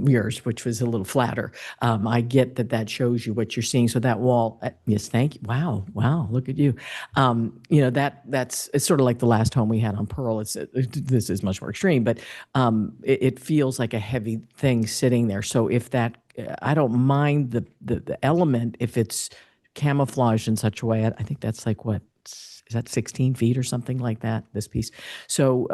yours, which was a little flatter. I get that shows you what you're seeing. So that wall, yes, thank you. Wow, look at you. It's sort of like the last home we had on Pearl. This is much more extreme, but it feels like a heavy thing sitting there. So if that, I don't mind the element if it's camouflaged in such a way. I think that's like what, is that 16 feet or something like that, this piece? So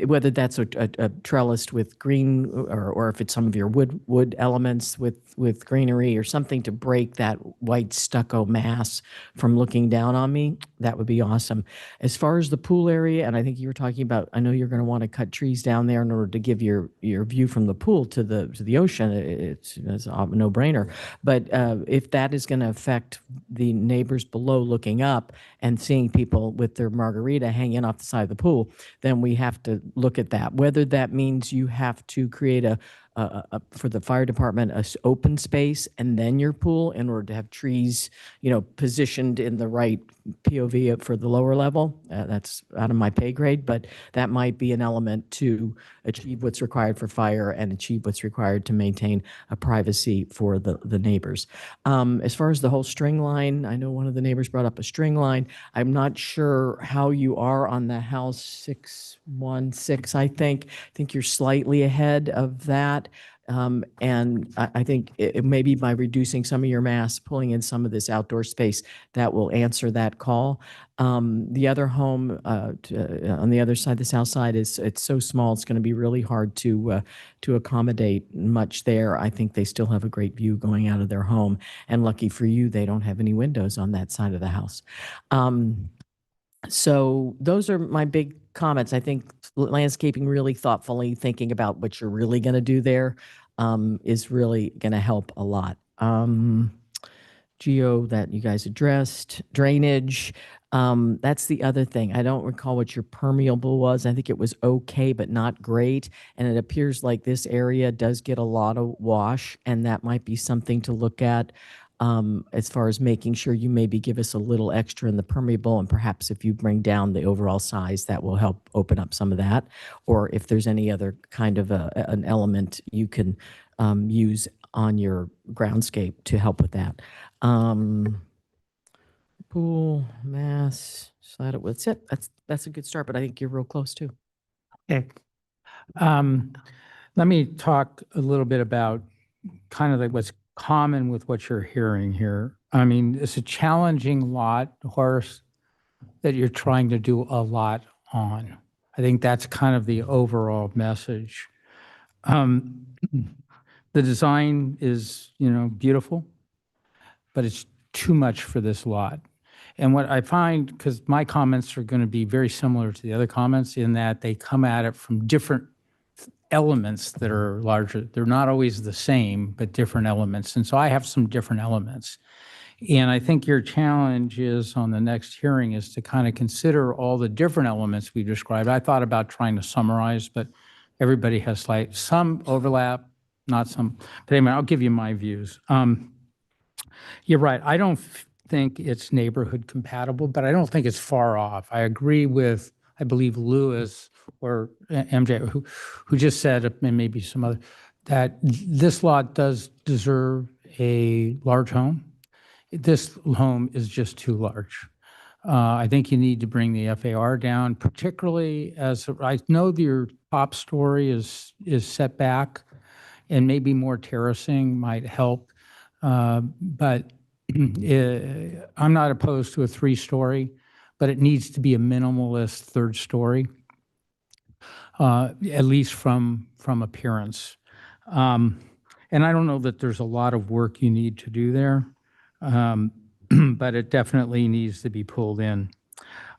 whether that's a trellis with green, or if it's some of your wood elements with greenery or something to break that white stucco mass from looking down on me, that would be awesome. As far as the pool area, and I think you were talking about, I know you're going to want to cut trees down there in order to give your view from the pool to the ocean. It's a no-brainer. But if that is going to affect the neighbors below looking up and seeing people with their margarita hanging off the side of the pool, then we have to look at that. Whether that means you have to create for the fire department, a open space and then your pool in order to have trees, positioned in the right POV for the lower level. That's out of my pay grade, but that might be an element to achieve what's required for fire and achieve what's required to maintain a privacy for the neighbors. As far as the whole string line, I know one of the neighbors brought up a string line. I'm not sure how you are on the house 616, I think. I think you're slightly ahead of that. And I think it may be by reducing some of your mass, pulling in some of this outdoor space, that will answer that call. The other home on the other side, the south side, it's so small, it's going to be really hard to accommodate much there. I think they still have a great view going out of their home. And lucky for you, they don't have any windows on that side of the house. So those are my big comments. I think landscaping, really thoughtfully thinking about what you're really going to do there. is really going to help a lot. Geo that you guys addressed, drainage. That's the other thing. I don't recall what your permeable was. I think it was okay, but not great. And it appears like this area does get a lot of wash, and that might be something to look at as far as making sure you maybe give us a little extra in the permeable, and perhaps if you bring down the overall size, that will help open up some of that. Or if there's any other kind of an element you can use on your groundscape to help with that. Pool, mass, slide it. That's it. That's a good start, but I think you're real close too. Okay. Let me talk a little bit about kind of like what's common with what you're hearing here. I mean, it's a challenging lot, Horace, that you're trying to do a lot on. I think that's kind of the overall message. The design is, beautiful, but it's too much for this lot. And what I find, because my comments are going to be very similar to the other comments in that they come at it from different elements that are larger. They're not always the same, but different elements. And so I have some different elements. And I think your challenge is on the next hearing is to kind of consider all the different elements we described. I thought about trying to summarize, but everybody has some overlap, not some. But anyway, I'll give you my views. You're right. I don't think it's neighborhood compatible, but I don't think it's far off. I agree with, I believe, Lewis or MJ, who just said, and maybe some other, that this lot does deserve a large home. This home is just too large. I think you need to bring the FAR down, particularly as I know that your top story is set back, and maybe more terracing might help. But I'm not opposed to a 3-story, but it needs to be a minimalist 3rd story, at least from appearance. And I don't know that there's a lot of work you need to do there, but it definitely needs to be pulled in.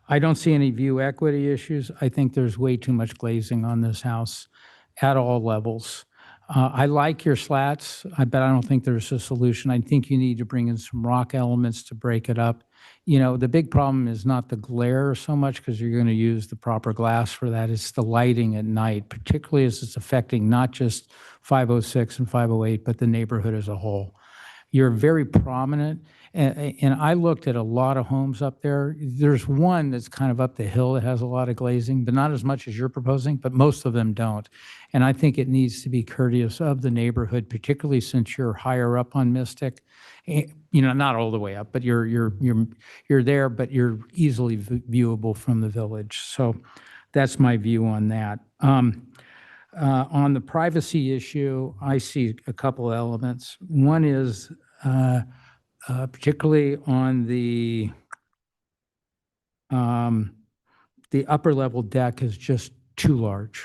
I don't see any view equity issues. I think there's way too much glazing on this house at all levels. I like your slats, but I don't think there's a solution. I think you need to bring in some rock elements to break it up. The big problem is not the glare so much because you're going to use the proper glass for that. It's the lighting at night, particularly as it's affecting not just 506 and 508, but the neighborhood as a whole. You're very prominent. And I looked at a lot of homes up there. There's one that's kind of up the hill that has a lot of glazing, but not as much as you're proposing, but most of them don't. And I think it needs to be courteous of the neighborhood, particularly since you're higher up on Mystic. Not all the way up, but you're there, but you're easily viewable from the village. So that's my view on that. On the privacy issue, I see a couple elements. One is particularly on the upper level deck is just too large.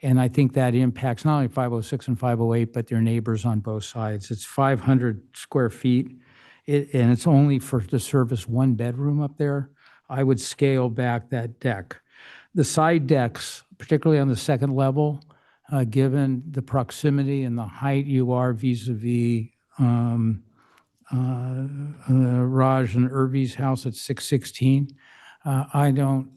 And I think that impacts not only 506 and 508, but their neighbors on both sides. It's 500 square feet, and it's only to service 1 bedroom up there. I would scale back that deck. The side decks, particularly on the 2nd level, given the proximity and the height you are vis-a-vis Raj and Irvi's house at 616, I don't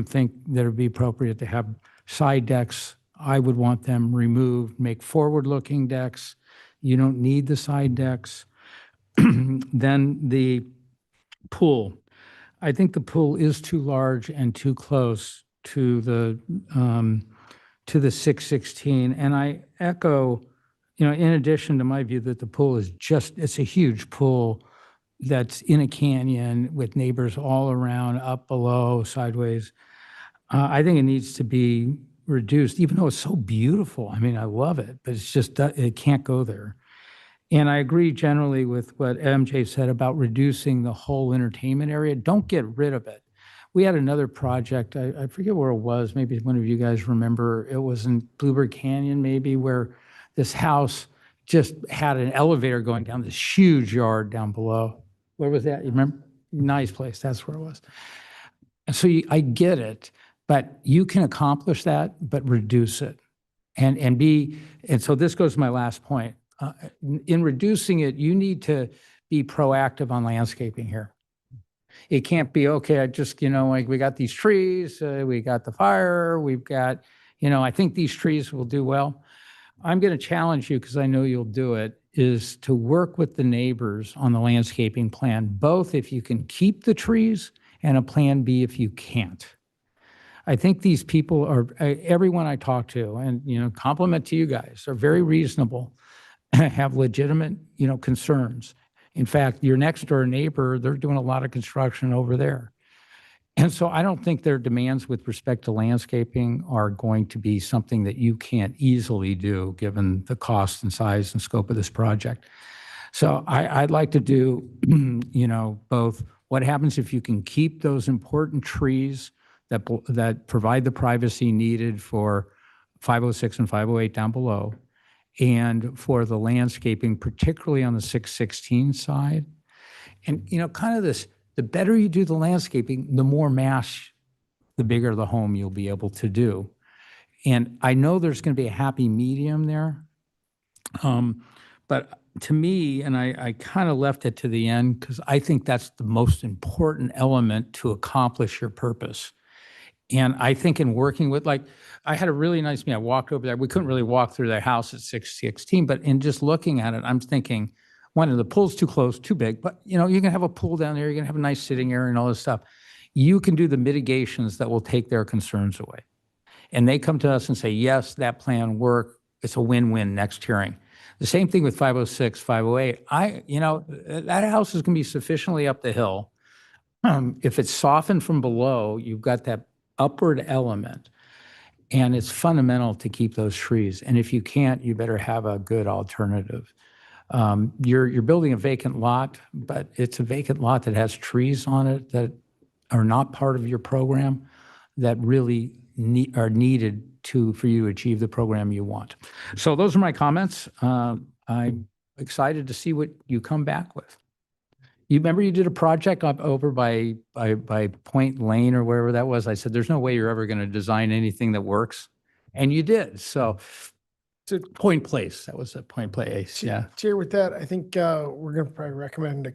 think that it would be appropriate to have side decks. I would want them removed, make forward-looking decks. You don't need the side decks. Then the pool. I think the pool is too large and too close to the 616. And I echo, in addition to my view that the pool is it's a huge pool that's in a canyon with neighbors all around, up, below, sideways. I think it needs to be reduced, even though it's so beautiful. I mean, I love it, but it's just, it can't go there. And I agree generally with what MJ said about reducing the whole entertainment area. Don't get rid of it. We had another project, I forget where it was, maybe one of you guys remember, it was in Bluebird Canyon maybe, where this house just had an elevator going down this huge yard down below. Where was that? You remember? Nice place, that's where it was. And so I get it, but you can accomplish that, but reduce it. And B, and so this goes to my last point. In reducing it, you need to be proactive on landscaping here. It can't be, okay, I just, like we got these trees, we got the fire, we've got, I think these trees will do well. I'm going to challenge you, because I know you'll do it, is to work with the neighbors on the landscaping plan, both if you can keep the trees and a plan B if you can't. I think these people are, everyone I talk to, and, compliment to you guys, are very reasonable, have legitimate, concerns. In fact, your next door neighbor, they're doing a lot of construction over there. And so I don't think their demands with respect to landscaping are going to be something that you can't easily do, given the cost and size and scope of this project. So I'd like to do, both what happens if you can keep those important trees that provide the privacy needed for 506 and 508 down below, and for the landscaping, particularly on the 616 side. And, kind of this, the better you do the landscaping, the more mass, the bigger the home you'll be able to do. And I know there's going to be a happy medium there. But to me, and I kind of left it to the end, because I think that's the most important element to accomplish your purpose. And I think in working with, I had a really nice meeting. I walked over there. We couldn't really walk through their house at 616, but in just looking at it, I'm thinking, one, the pool's too close, too big, but you can have a pool down there. You're going to have a nice sitting area and all this stuff. You can do the mitigations that will take their concerns away. And they come to us and say, yes, that plan worked. It's a win-win next hearing. The same thing with 506, 508. That house is going to be sufficiently up the hill. If it's softened from below, you've got that upward element, and it's fundamental to keep those trees. And if you can't, you better have a good alternative. You're building a vacant lot, but it's a vacant lot that has trees on it that are not part of your program, that really are needed for you to achieve the program you want. So those are my comments. I'm excited to see what you come back with. You remember you did a project up over by Point Lane or wherever that was? I said, there's no way you're ever going to design anything that works. And you did. So it's a Point Place. That was a Point Place. Yeah. Chair, with that, I think we're going to probably recommend a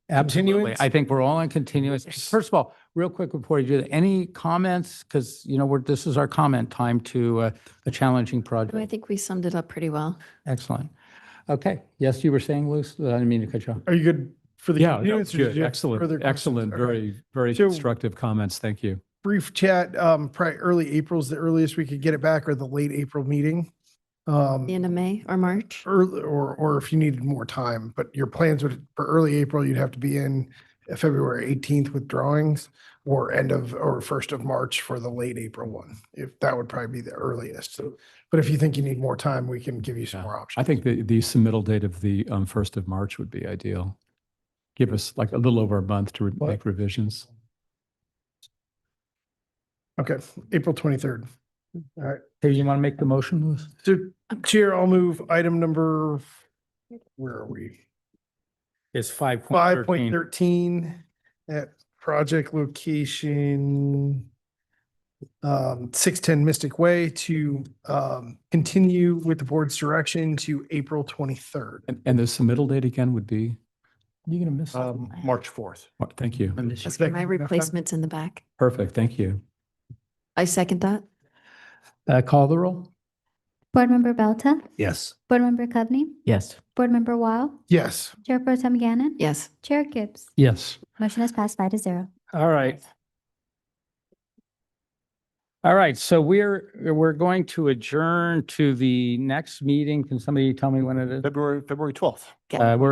Absolutely. continuance. I think we're all on continuous. First of all, real quick before you do that, any comments? Because, this is our comment time to a challenging project. I think we summed it up pretty well. Excellent. Okay. Yes, you were saying, Luce? I didn't mean to cut you off. Are you good for the Yeah, no, continuance? or did good. you have further Excellent, questions? excellent. Okay. Very So- constructive comments. Thank you. Brief chat, probably early April's the earliest we could get it back, or the late April meeting. The end of May or March? Early, or if you needed more time, but your plans would, for early April, you'd have to be in February 18th with drawings, or 1st of March for the late April one. If that would probably be the earliest. So, but if you think you need more time, we can give you some more options. I think the submittal date of the 1st of March would be ideal. Give us like a little over a month to make revisions. Okay, April 23rd. All right. Hey, you want to make the motion, Luce? So Chair, I'll move item number, where are we? It's 5.13. 5.13 at project location 610 Mystic Way to continue with the board's direction to April 23rd. And the submittal date again would be? You're going to miss March 4th. Thank you. My replacement's in the back. Perfect. Thank you. I second that. Call the roll. Board Member Belta, Yes. Board Member Cubney, Yes. Board Member Weil, Yes. Chair Pro Tem Gannon, Yes. Chair Gibbs. Yes. Motion has passed 5-0. All right. All right, so we're going to adjourn to the next meeting. Can somebody tell me when it is? February 12th. We're